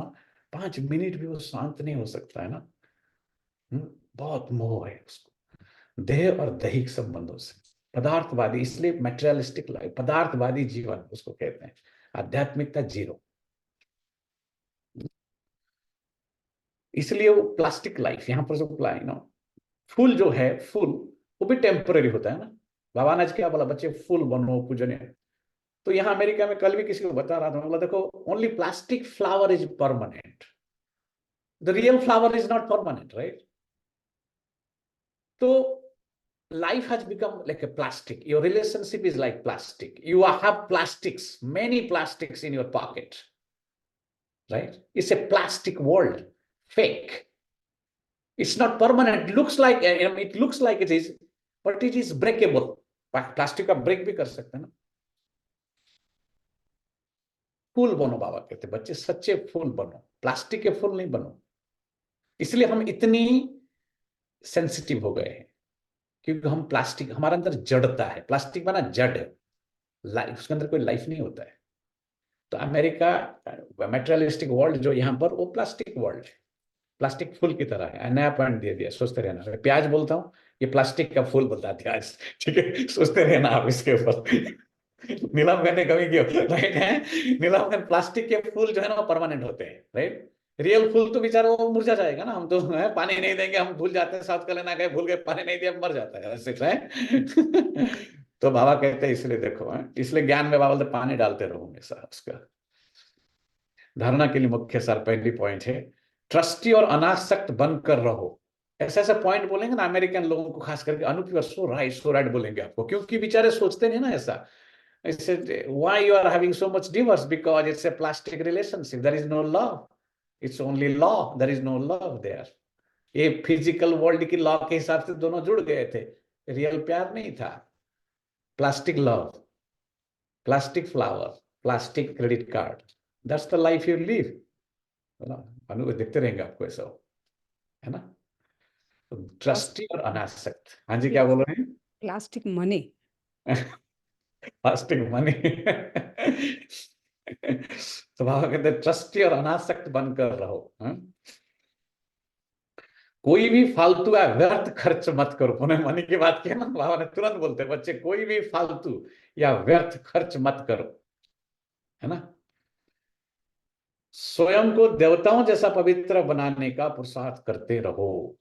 5 मिनट भी वो शांत नहीं हो सकता है ना। बहुत मोह है उसको देह और दैहिक संबंधों से, पदार्थवादी, इसलिए मैटेरियलिस्टिक लाइफ, पदार्थवादी जीवन उसको कहते हैं। आध्यात्मिकता जीरो, इसलिए वो प्लास्टिक लाइफ। यहाँ पर जो फूल जो है, फूल वो भी टेम्पररी होता है ना। बाबा ने क्या बोला, बच्चे फूल बनो पूजनीय। तो यहाँ अमेरिका में कल भी किसी को बता रहा था, बोला देखो only plastic flower is permanent, the real flower is not permanent, right. तो life has become like a plastic. Your relationship is like plastic. You have plastics, many plastics in your pocket, right? It's a plastic world, fake. It's not permanent. It looks like it is, but it is breakable. Plastic का break भी कर सकते हैं ना। फूल बनो, बाबा कहते बच्चे सच्चे फूल बनो, प्लास्टिक के फूल नहीं बनो। इसलिए हम इतनी सेंसिटिव हो गए हैं, क्योंकि हम प्लास्टिक, हमारे अंदर जड़ता है। प्लास्टिक बना जड़ है, लाइफ उसके अंदर कोई लाइफ नहीं होता है। तो अमेरिका मेटेरियलिस्टिक वर्ल्ड जो यहाँ पर, वो प्लास्टिक वर्ल्ड है, प्लास्टिक फूल की तरह है। नया पॉइंट दे दिया, सोचते रहना। मैं प्याज बोलता हूँ, ये प्लास्टिक का फूल बोलता है प्याज, ठीक है। सोचते रहना आप इसके ऊपर। नीलम ने कभी किया, राइट है। नीलम प्लास्टिक के फूल जो है ना वो परमानेंट होते हैं, राइट। रियल फूल तो बेचारा वो मुरझा जाएगा ना, हम तो है, पानी नहीं देंगे, हम भूल जाते हैं, साथ लेना गए भूल गए, पानी नहीं दिया, मर जाता है ऐसे, है। तो बाबा कहते हैं इसलिए देखो, है इसलिए ज्ञान में बाबा बोलते पानी डालते रहो हमेशा उसका। धारणा के लिए मुख्य सार पहली पॉइंट है, ट्रस्टी और अनासक्त बनकर रहो। ऐसे ऐसे पॉइंट बोलेंगे ना अमेरिकन लोगों को, खास करके Anup you are so right बोलेंगे आपको, क्योंकि बेचारे सोचते नहीं ना ऐसा। I said, why you are having so much divorce? Because it's a plastic relationship. There is no love. It's only law. There is no love there. ये फिजिकल वर्ल्ड की लॉ के हिसाब से दोनों जुड़ गए थे, रियल प्यार नहीं था। Plastic love, plastic flower, plastic credit card, that's the life you live. अनुभव देखते रहेंगे आपको ऐसा, है ना। ट्रस्टी और अनासक्त। हाँ जी, क्या बोल रहे हैं? Plastic money. Plastic money. तो बाबा कहते हैं ट्रस्टी और अनासक्त बनकर रहो। कोई भी फालतू या व्यर्थ खर्च मत करो। उन्होंने मनी की बात की ना, बाबा ने तुरंत बोलते बच्चे कोई भी फालतू या व्यर्थ खर्च मत करो, है ना। स्वयं को देवताओं जैसा पवित्र बनाने का पुरुषार्थ करते रहो।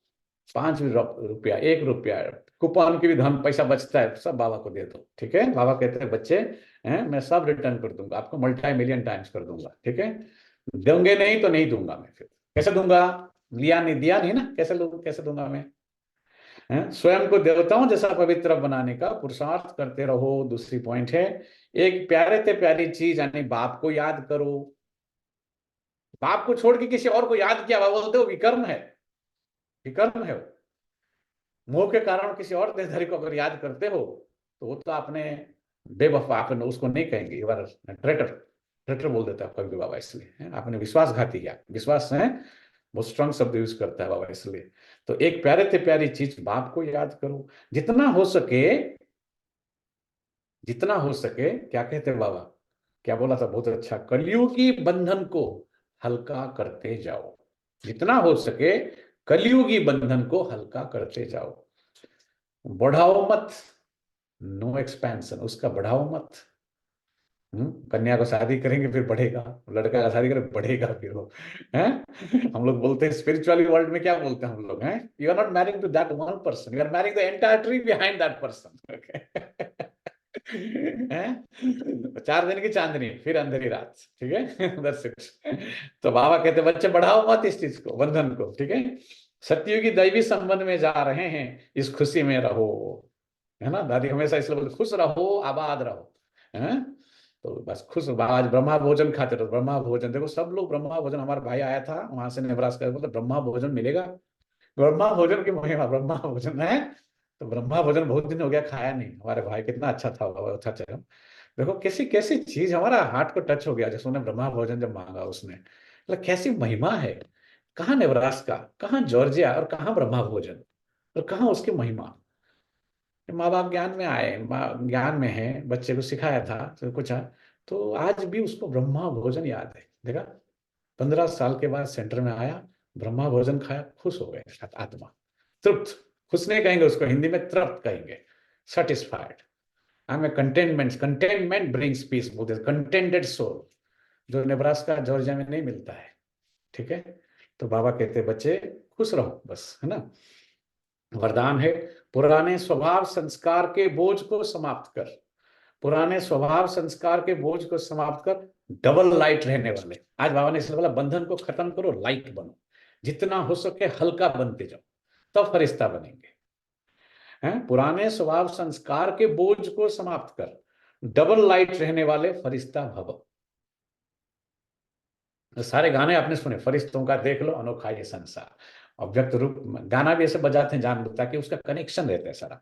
5 रुपया 1 रुपया कूपन की भी धन पैसा बचता है, सब बाबा को दे दो, ठीक है। बाबा कहते हैं बच्चे हैं, मैं सब रिटर्न कर दूंगा आपको, मल्टी मिलियन टाइम्स कर दूंगा, ठीक है। दोगे नहीं तो नहीं दूंगा मैं। फिर कैसे दूंगा? लिया नहीं, दिया नहीं ना, कैसे दूंगा मैं? स्वयं को देवताओं जैसा पवित्र बनाने का पुरुषार्थ करते रहो। दूसरी पॉइंट है, एक प्यारे से प्यारी चीज यानी बाप को याद करो। बाप को छोड़ के किसी और को याद किया, बाबा बोलते हो विकर्म है, विकर्म है। मोह के कारण किसी और देहधारी को अगर याद करते हो तो वो तो आपने बेवफा, आपने उसको नहीं कहेंगे, यू आर ट्रेटर, ट्रेटर बोल देता है कभी बाबा। इसलिए आपने विश्वासघाती किया, विश्वास है बहुत स्ट्रांग शब्द यूज करता है बाबा इसलिए। तो एक प्यारे से प्यारी चीज, बाप को याद करो जितना हो सके, जितना हो सके। क्या कहते हैं बाबा, क्या बोला था बहुत अच्छा, कलयुगी बंधन को हल्का करते जाओ, जितना हो सके कलयुगी बंधन को हल्का करते जाओ। बढ़ाओ मत, नो एक्सपेंशन, उसका बढ़ाओ मत। कन्या को शादी करेंगे फिर बढ़ेगा, लड़का का शादी करेंगे बढ़ेगा फिर वो, हैं। हम लोग बोलते हैं स्पिरिचुअली वर्ल्ड में क्या बोलते हैं हम लोग, हैं, you are not marrying to that one person, you are marrying the entire tree behind that person. Okay. हैं, 4 दिन की चांदनी फिर अंधेरी रात, ठीक है। That's it। तो बाबा कहते हैं, बच्चे बढ़ाओ मत इस चीज को, बंधन को, ठीक है। सतयुगी दैवी संबंध में जा रहे हैं, इस खुशी में रहो, है ना। दादी हमेशा इसलिए बोलते, खुश रहो आबाद रहो, हैं। तो बस खुश, आज ब्रह्मा भोजन खाते रहो, ब्रह्मा भोजन। देखो सब लोग ब्रह्मा भोजन, हमारा भाई आया था वहां से नेब्रास्का, बोलते ब्रह्मा भोजन मिलेगा, ब्रह्मा भोजन की महिमा, ब्रह्मा भोजन है। तो ब्रह्मा भोजन बहुत दिन हो गया खाया नहीं, हमारे भाई कितना अच्छा था, अच्छा चला। देखो कैसी कैसी चीज हमारा हार्ट को टच हो गया, जैसे उन्होंने ब्रह्मा भोजन जब मांगा उसने, मतलब कैसी महिमा है। कहाँ नेब्रास्का, कहाँ जॉर्जिया, और कहाँ ब्रह्मा भोजन, और कहाँ उसकी महिमा। माँ बाप ज्ञान में आए, माँ ज्ञान में है, बच्चे को सिखाया था तो कुछ, तो आज भी उसको ब्रह्मा भोजन याद है। देखा, 15 साल के बाद सेंटर में आया, ब्रह्मा भोजन खाया, खुश हो गए, आत्मा तृप्त। खुश नहीं कहेंगे उसको, हिंदी में तृप्त कहेंगे, satisfied. I am a containment, containment brings peace, बोलते कंटेंटेड सोल, जो नेब्रास्का जॉर्जिया में नहीं मिलता है, ठीक है। तो बाबा कहते हैं, बच्चे खुश रहो बस, है ना। वरदान है, पुराने स्वभाव संस्कार के बोझ को समाप्त कर, पुराने स्वभाव संस्कार के बोझ को समाप्त कर, डबल लाइट रहने वाले। आज बाबा ने इसलिए बोला, बंधन को खत्म करो, लाइट बनो, जितना हो सके हल्का बनते जाओ, तब फरिश्ता बनेंगे। हैं, पुराने स्वभाव संस्कार के बोझ को समाप्त कर, डबल लाइट रहने वाले फरिश्ता भव। सारे गाने आपने सुने, फरिश्तों का देख लो अनोखा ये संसार, अव्यक्त रूप। गाना भी ऐसे बजाते हैं जान, ताकि उसका कनेक्शन रहता है सारा।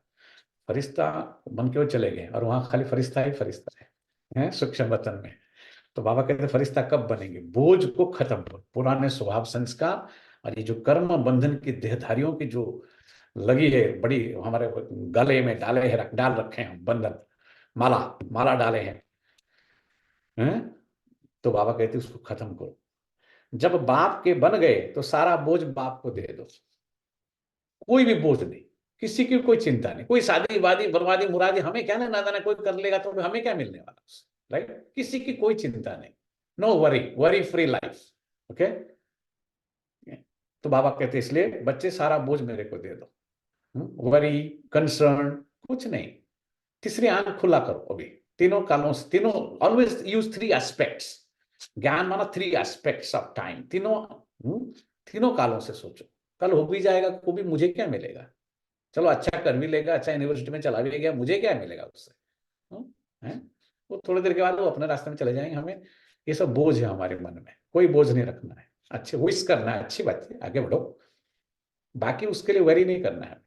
फरिश्ता बन के वो चले गए, और वहां खाली फरिश्ता ही फरिश्ता है सूक्ष्म वतन में। तो बाबा कहते हैं, फरिश्ता कब बनेंगे, बोझ को खत्म करो, पुराने स्वभाव संस्कार और ये जो कर्म बंधन की देहधारियों की जो लगी है बड़ी, हमारे गले में डाले है, डाल रखे हैं बंधन, माला माला डाले हैं। तो बाबा कहते हैं, उसको खत्म करो। जब बाप के बन गए तो सारा बोझ बाप को दे दो, कोई भी बोझ नहीं, किसी की कोई चिंता नहीं, कोई शादी वादी बर्बादी मुरादी हमें क्या ना जाना, कोई कर लेगा तो हमें क्या मिलने वाला, राइट। किसी की कोई चिंता नहीं, no worry, worry free life, okay. तो बाबा कहते हैं, इसलिए बच्चे सारा बोझ मेरे को दे दो, वरी कंसर्न कुछ नहीं। तीसरी आंख खुला करो अभी, तीनों कालों से, तीनों ऑलवेज यूज 3 एस्पेक्ट्स, ज्ञान माना 3 एस्पेक्ट्स ऑफ टाइम, तीनों कालों से सोचो। कल हो भी जाएगा, को भी मुझे क्या मिलेगा, चलो अच्छा कर भी लेगा, अच्छा यूनिवर्सिटी में चला भी गया, मुझे क्या मिलेगा उससे, है। वो थोड़ी देर के बाद वो अपने रास्ते में चले जाएंगे। हमें ये सब बोझ है हमारे मन में, कोई बोझ नहीं रखना है, अच्छे विश करना है, अच्छी बात है, आगे बढ़ो, बाकी उसके लिए वरी नहीं करना है।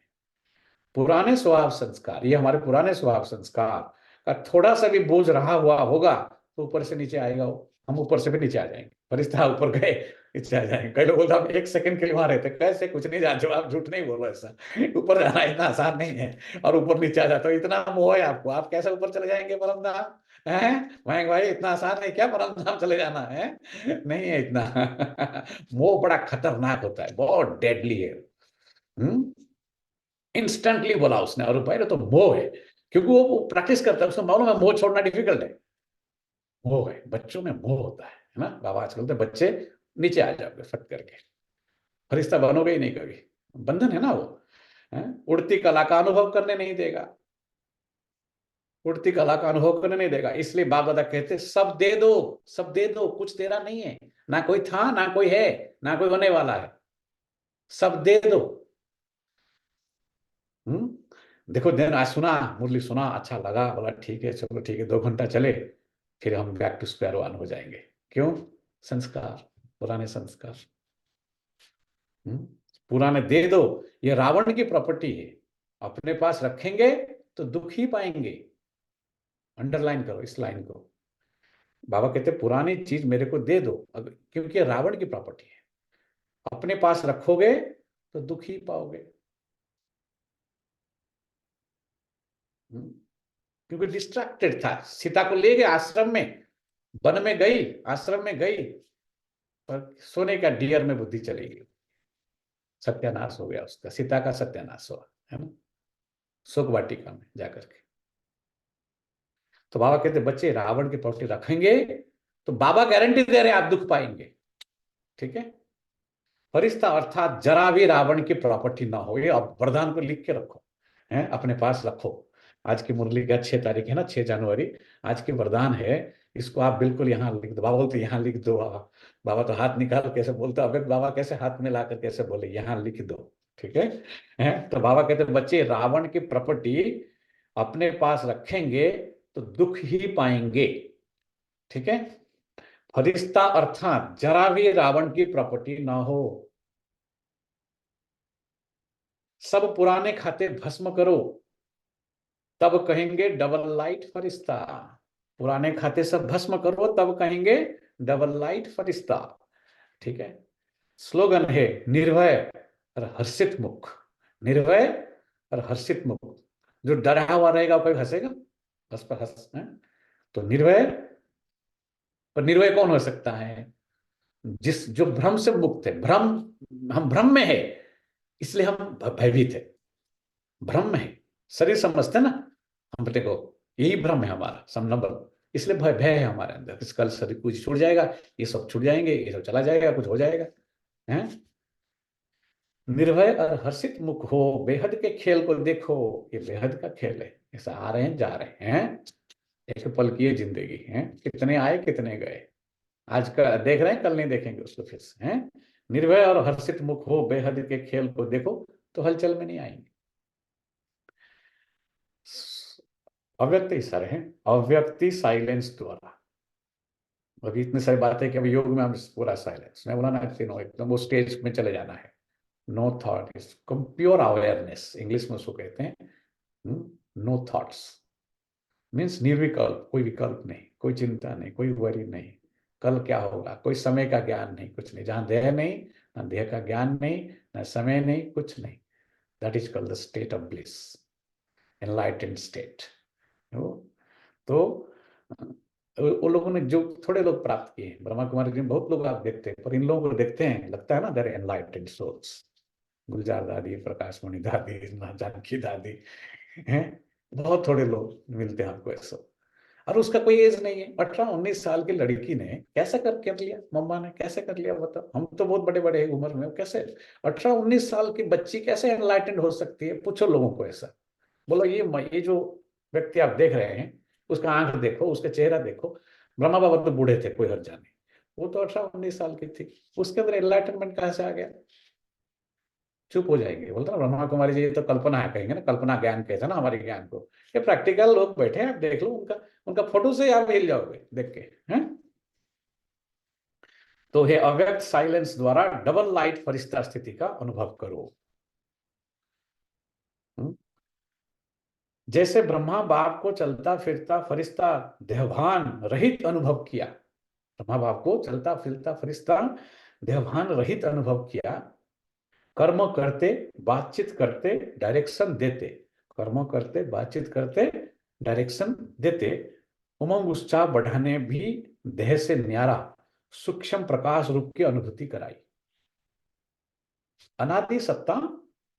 पुराने स्वभाव संस्कार, ये हमारे पुराने स्वभाव संस्कार का थोड़ा सा भी बोझ रहा हुआ होगा तो ऊपर से नीचे आएगा वो, हम ऊपर से भी नीचे आ जाएंगे, फरिश्ता ऊपर गए नीचे आ जाएंगे। कई लोग बोलते हम 1 सेकंड के लिए वहां रहते, कैसे, कुछ नहीं जानते, आप झूठ नहीं बोलो, ऐसा ऊपर जाना इतना आसान नहीं है, और ऊपर नीचे आ जाता, इतना मोह है आपको, आप कैसे ऊपर चले जाएंगे परम धाम, है मयंक भाई, इतना आसान है क्या परम धाम चले जाना है, नहीं है इतना। मोह बड़ा खतरनाक होता है, बहुत डेडली है। इंस्टेंटली बोला उसने, और भाई तो मोह है, क्योंकि वो प्रैक्टिस करता है, उसको मालूम है मोह छोड़ना डिफिकल्ट है। मोह है, बच्चों में मोह होता है ना। बाबा आजकल बोलते बच्चे नीचे आ जाओगे फट करके, फरिश्ता बनोगे ही नहीं कभी, बंधन है ना वो, है? उड़ती कला का अनुभव करने नहीं देगा, उड़ती कला का अनुभव करने नहीं देगा। इसलिए बाप दादा कहते सब दे दो, सब दे दो, कुछ तेरा नहीं है, ना कोई था ना कोई है ना कोई होने वाला है, सब दे दो। देखो दिन आज सुना, मुरली सुना, अच्छा लगा, बोला ठीक है, चलो ठीक है, 2 घंटा चले, फिर हम बैक टू स्क्वायर वन हो जाएंगे। क्यों, संस्कार, पुराने संस्कार। पुराने दे दो, ये रावण की प्रॉपर्टी है, अपने पास रखेंगे तो दुख ही पाएंगे। अंडरलाइन करो इस लाइन को, बाबा कहते पुरानी चीज मेरे को दे दो, क्योंकि रावण की प्रॉपर्टी है। अपने पास रखोगे तो दुख ही पाओगे। क्योंकि डिस्ट्रैक्टेड था, सीता को ले गए आश्रम में, वन में गई, आश्रम में गई, पर सोने का डियर में बुद्धि चली गई, सत्यानाश हो गया उसका, सीता का सत्यानाश हुआ, है ना, शोक वाटिका में जाकर के। तो बाबा कहते बच्चे रावण की प्रॉपर्टी रखेंगे तो बाबा गारंटी दे रहे आप दुख पाएंगे, ठीक है। फरिश्ता अर्थात जरा भी रावण की प्रॉपर्टी ना हो, ये अब वरदान को लिख के रखो, है, अपने पास रखो। आज की मुरली का 6 तारीख है ना, 6 जनवरी, आज की वरदान है, इसको आप बिल्कुल यहाँ लिख दो। बाबा बोलते यहाँ लिख दो, बाबा, बाबा तो हाथ निकाल कैसे बोलते, अबे बाबा कैसे हाथ में लाकर कैसे बोले, यहाँ लिख दो, ठीक है। तो बाबा कहते बच्चे रावण की प्रॉपर्टी अपने पास रखेंगे तो दुख ही पाएंगे, ठीक है। फरिश्ता अर्थात जरा भी रावण की प्रॉपर्टी ना हो, सब पुराने खाते भस्म करो, तब कहेंगे डबल लाइट फरिश्ता। पुराने खाते सब भस्म करो तब कहेंगे डबल लाइट फरिश्ता, ठीक है। स्लोगन है निर्भय और हर्षित मुख, निर्भय और हर्षित मुख। जो डरा हुआ रहेगा कोई हंसेगा, हंस पर हंस, तो निर्भय, पर निर्भय कौन हो सकता है, जिस जो भ्रम से मुक्त है। भ्रम, हम भ्रम में है इसलिए हम भयभीत है, भ्रम में है, शरीर समझते ना हम, देखो यही भ्रम है हमारा सब नंबर, इसलिए भय भय है हमारे अंदर, इस कल शरीर कुछ छूट जाएगा, ये सब छूट जाएंगे, ये सब चला जाएगा, कुछ हो जाएगा, हैं। निर्भय और हर्षित मुख हो, बेहद के खेल को देखो, ये बेहद का खेल है, ऐसा आ रहे हैं जा रहे हैं, एक पल की ये जिंदगी है, कितने आए कितने गए, आज का देख रहे हैं कल नहीं देखेंगे उसको फिर से, हैं। निर्भय और हर्षित मुख हो, बेहद के खेल को देखो, तो हलचल में नहीं आएंगे। अव्यक्ति इशारे हैं, अव्यक्ति साइलेंस द्वारा। अभी इतनी सारी बातें कि अभी योग में हम पूरा साइलेंस, मैं बोला ना तीनों एकदम वो स्टेज में चले जाना है, no thought, is pure awareness, English में उसको कहते हैं, नो थॉट्स मीन्स निर्विकल्प, कोई विकल्प नहीं, कोई चिंता नहीं, कोई वरी नहीं, कल क्या होगा, कोई समय का ज्ञान नहीं, कुछ नहीं, जहां देह नहीं, ना देह का ज्ञान नहीं, ना समय नहीं, कुछ नहीं, that is called the state of bliss, enlightened state. तो वो लोगों ने जो थोड़े लोग प्राप्त किए, ब्रह्मा कुमारी जी में बहुत लोग आप देखते हैं, पर इन लोगों को देखते हैं लगता है ना देयर एनलाइटेंड सोल्स, गुलजार दादी, प्रकाश मणि दादी, जानकी दादी, हैं, बहुत थोड़े लोग मिलते हैं आपको ऐसा। और उसका कोई एज नहीं है, 18-19 साल की लड़की ने कैसे कर लिया, मम्मा ने कैसे कर लिया बताओ, हम तो बहुत बड़े बड़े उम्र में, कैसे 18-19 साल की बच्ची कैसे एनलाइटेंड हो सकती है, पूछो लोगों को ऐसा, बोलो ये जो व्यक्ति आप देख रहे हैं उसका आंख देखो, उसका चेहरा देखो, ब्रह्मा बाबा तो बूढ़े थे, कोई हर्ज नहीं, वो तो 18-19 साल की थी, उसके अंदर एनलाइटनमेंट कहां से आ गया, चुप हो जाएंगे, बोलते ना ब्रह्मा कुमारी जी तो कल्पना है, कहेंगे ना कल्पना ज्ञान कहते हैं ना हमारे ज्ञान को, ये प्रैक्टिकल लोग बैठे हैं, आप देख लो उनका उनका फोटो से आप हिल जाओगे देख के, हैं। तो हे अव्यक्त साइलेंस द्वारा डबल लाइट फरिश्ता स्थिति का अनुभव करो। जैसे ब्रह्मा बाप को चलता फिरता फरिश्ता देहभान रहित अनुभव किया, ब्रह्मा बाप को चलता फिरता फरिश्ता देहभान रहित अनुभव किया, कर्म करते बातचीत करते डायरेक्शन देते, कर्म करते बातचीत करते डायरेक्शन देते, उमंग उत्साह बढ़ाने भी देह से न्यारा सूक्ष्म प्रकाश रूप की अनुभूति कराई। अनादि सत्ता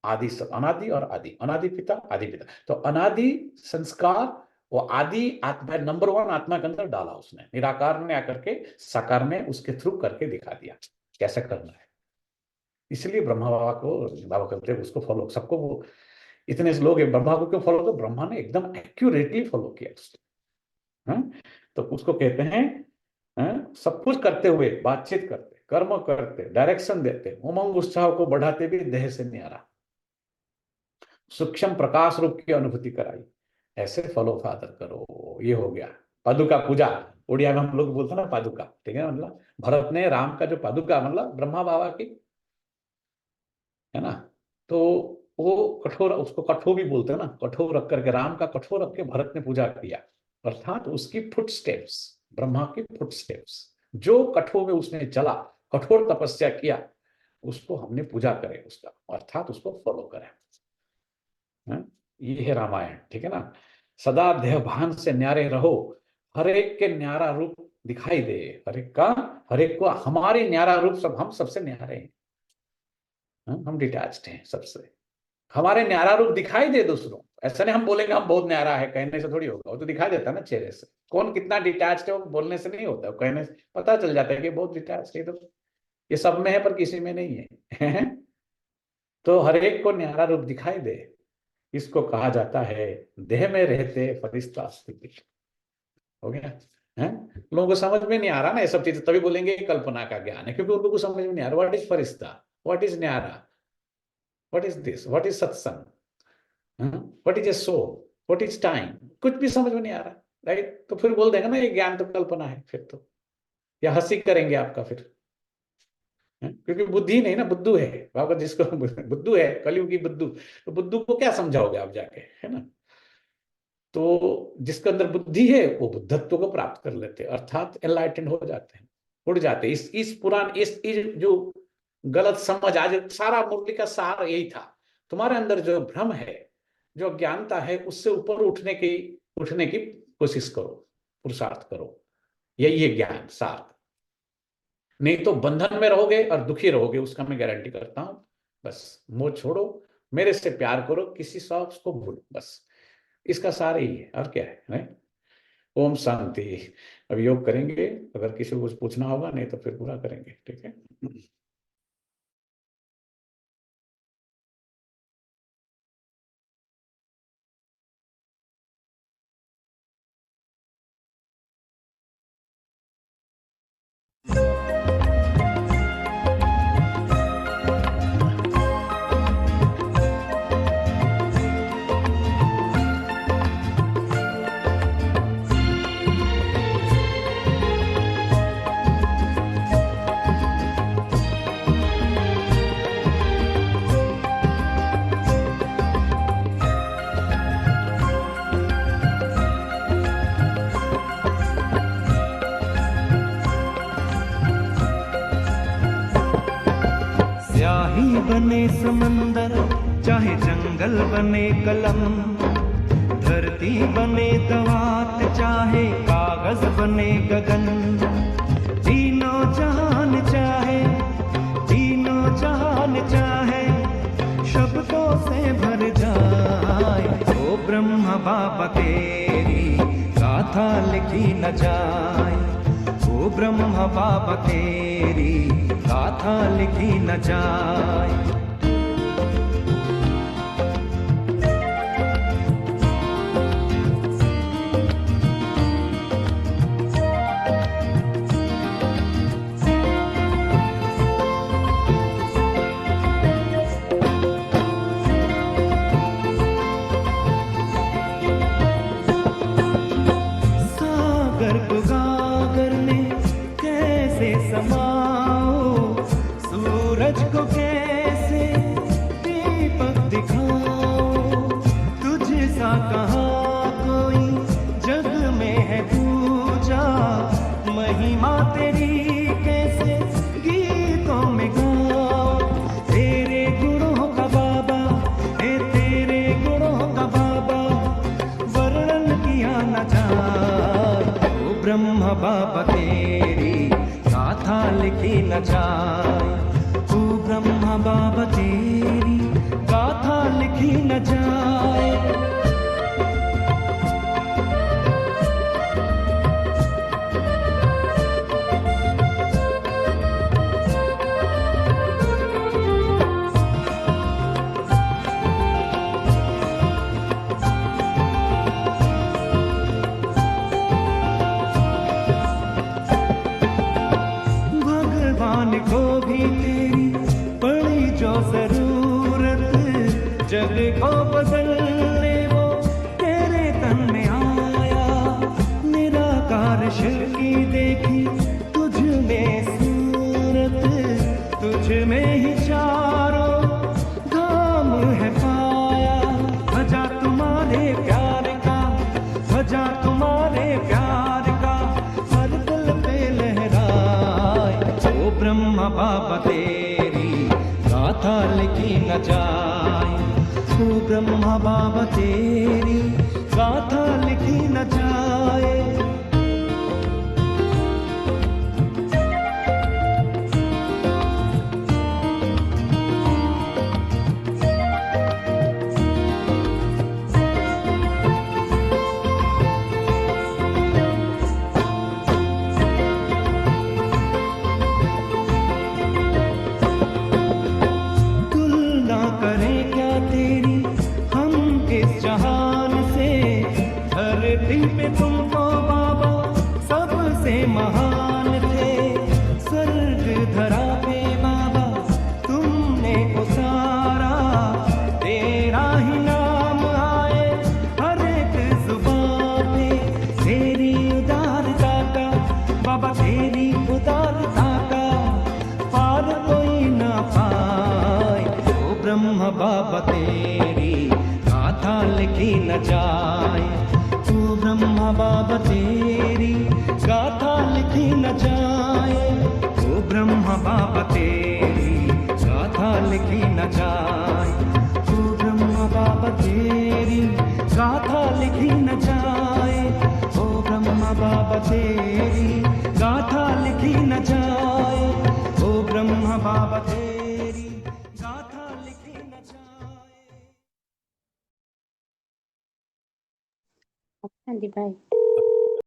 आदि सब, अनादि और आदि, अनादि पिता आदि पिता, तो अनादि संस्कार वो आदि आत्मा नंबर 1 आत्मा के अंदर डाला उसने, निराकार ने आकर के साकार में उसके थ्रू करके दिखा दिया कैसे करना है। इसलिए ब्रह्मा बाबा को, बाबा कहते हैं उसको फॉलो, सबको वो इतने लोग ब्रह्मा को क्यों फॉलो कर, ब्रह्मा ने एकदम एक्यूरेटली फॉलो किया उसको, तो उसको कहते हैं सब कुछ करते हुए बातचीत करते, कर्म करते, डायरेक्शन देते, उमंग उत्साह को बढ़ाते भी देह से न्यारा सूक्ष्म प्रकाश रूप की अनुभूति कराई, ऐसे फॉलो फादर करो। ये हो गया पादुका पूजा, उड़िया में हम लोग बोलते हैं ना पादुका, ठीक है, मतलब भरत ने राम का जो पादुका, मतलब ब्रह्मा बाबा की, है ना, तो वो कठोर, उसको कठोर भी बोलते हैं ना, कठोर रख करके, राम का कठोर रख के भरत ने पूजा किया, अर्थात उसकी फुट स्टेप्स, ब्रह्मा की फुट स्टेप्स, जो कठोर में उसने चला, कठोर तपस्या किया, उसको हमने पूजा करे, उसका अर्थात उसको फॉलो करें। ये है रामायण, ठीक है ना। सदा देह भान से न्यारे रहो, हर एक के न्यारा रूप दिखाई दे, हर एक को हमारे न्यारा रूप, सब हम सबसे न्यारे हैं। हम डिटैच्ड हैं सबसे, हमारे न्यारा रूप दिखाई दे दूसरों। ऐसा नहीं हम बोलेंगे हम बहुत न्यारा है, कहने से थोड़ी होगा, वो तो दिखाई देता है ना चेहरे से। कौन कितना डिटैच्ड है वो बोलने से नहीं होता, कहने से पता चल जाता है कि बहुत डिटैच्ड है। तो ये सब में है पर किसी में नहीं है। तो हर एक को न्यारा रूप दिखाई दे, इसको कहा जाता है देह में रहते फरिश्ता स्थिति। हो गया है। लोगों को समझ में नहीं आ रहा ना ये सब चीजें, तभी बोलेंगे कल्पना का ज्ञान है, क्योंकि उनको कुछ समझ में नहीं आ रहा। व्हाट इज फरिश्ता, व्हाट इज न्यारा, what is this, what is सत्संग, what is a soul, what is time, कुछ भी समझ में नहीं आ रहा, राइट। तो फिर बोल देंगे ना ये ज्ञान तो कल्पना है, फिर तो या हंसी करेंगे आपका फिर, क्योंकि बुद्धि नहीं ना, बुद्धू है बाबा, जिसको बुद्धू है, कलयुग की बुद्धू, तो बुद्धू को क्या समझाओगे आप जाके, है ना। तो जिसके अंदर बुद्धि है वो बुद्धत्व को प्राप्त कर लेते, अर्थात एनलाइटेंड हो जाते हैं, उड़ जाते। इस पुराण इस जो गलत समझ, आज सारा मुरली का सार यही था, तुम्हारे अंदर जो भ्रम है, जो अज्ञानता है, उससे ऊपर उठने की कोशिश करो, पुरुषार्थ करो, यही है ज्ञान सार। नहीं तो बंधन में रहोगे और दुखी रहोगे, उसका मैं गारंटी करता हूं। बस मोह छोड़ो, मेरे से प्यार करो, किसी शौक को भूलो, बस इसका सार ही है, और क्या है। ओम शांति। अब योग करेंगे, अगर किसी को कुछ पूछना होगा, नहीं तो फिर पूरा करेंगे, ठीक है। स्याही बने समंदर, चाहे जंगल बने कलम, धरती बने दवात, चाहे कागज बने गगन, तीनों जहान चाहे, तीनों जहान चाहे, शब्दों से भर जाए। ओ ब्रह्म बाबा तेरी गाथा लिखी न जाए, ओ ब्रह्म बाबा तेरी गाथा लिखी न जाए। सागर को गागर में कैसे समाओ, सूरज को कैसे दीपक दिखाओ, तुझ सा कहाँ कोई जग में है पूजा, महिमा तेरी कैसे गीतों में गाओ। तेरे गुणों का बाबा, तेरे गुणों का बाबा, वर्णन किया न जाए। ओ ब्रह्म बाबा तेरी गाथा लिखी न जाए, ओ ब्रह्म बाबा तेरी गाथा लिखी न जाए। भगवान को भी तेरी पड़ी जो जरूरत, जग को बदलने वो तेरे तन में आया। निराकार शिव की देखी तुझ में सूरत, तुझ में ही चारों धाम है पाया। भजा तुम्हारे प्यार का, भजा तुम्हारे प्यार का, हर दिल पे लहराए। ओ ब्रह्म बाबा तेरी गाथा लिखी न जाए। तू ब्रह्मा बाबा तेरी गाथा लिखी न जाए। तुलना करें क्या तेरी हम इस जहान से, धरती पे तुमको बाबा सबसे महान थे। स्वर्ग धरा पे बाबा तुमने उतारा, तेरा ही नाम आए हर एक जुबान पे। तेरी उदारता का बाबा, तेरी उदारता का पार कोई ना पाए। ओ ब्रह्म बाबा तेरी गाथा लिखी न जाए। तू ब्रह्म बाबा तेरी गाथा लिखी न जाए। ओ ब्रह्म बाबा तेरी गाथा लिखी न जाए। तू ब्रह्म बाबा तेरी गाथा लिखी न जाए। ओ ब्रह्म बाबा तेरी गाथा लिखी न जाए। ओ ब्रह्म बाबा तेरी गाथा लिखी न जाए। हाँ जी भाई।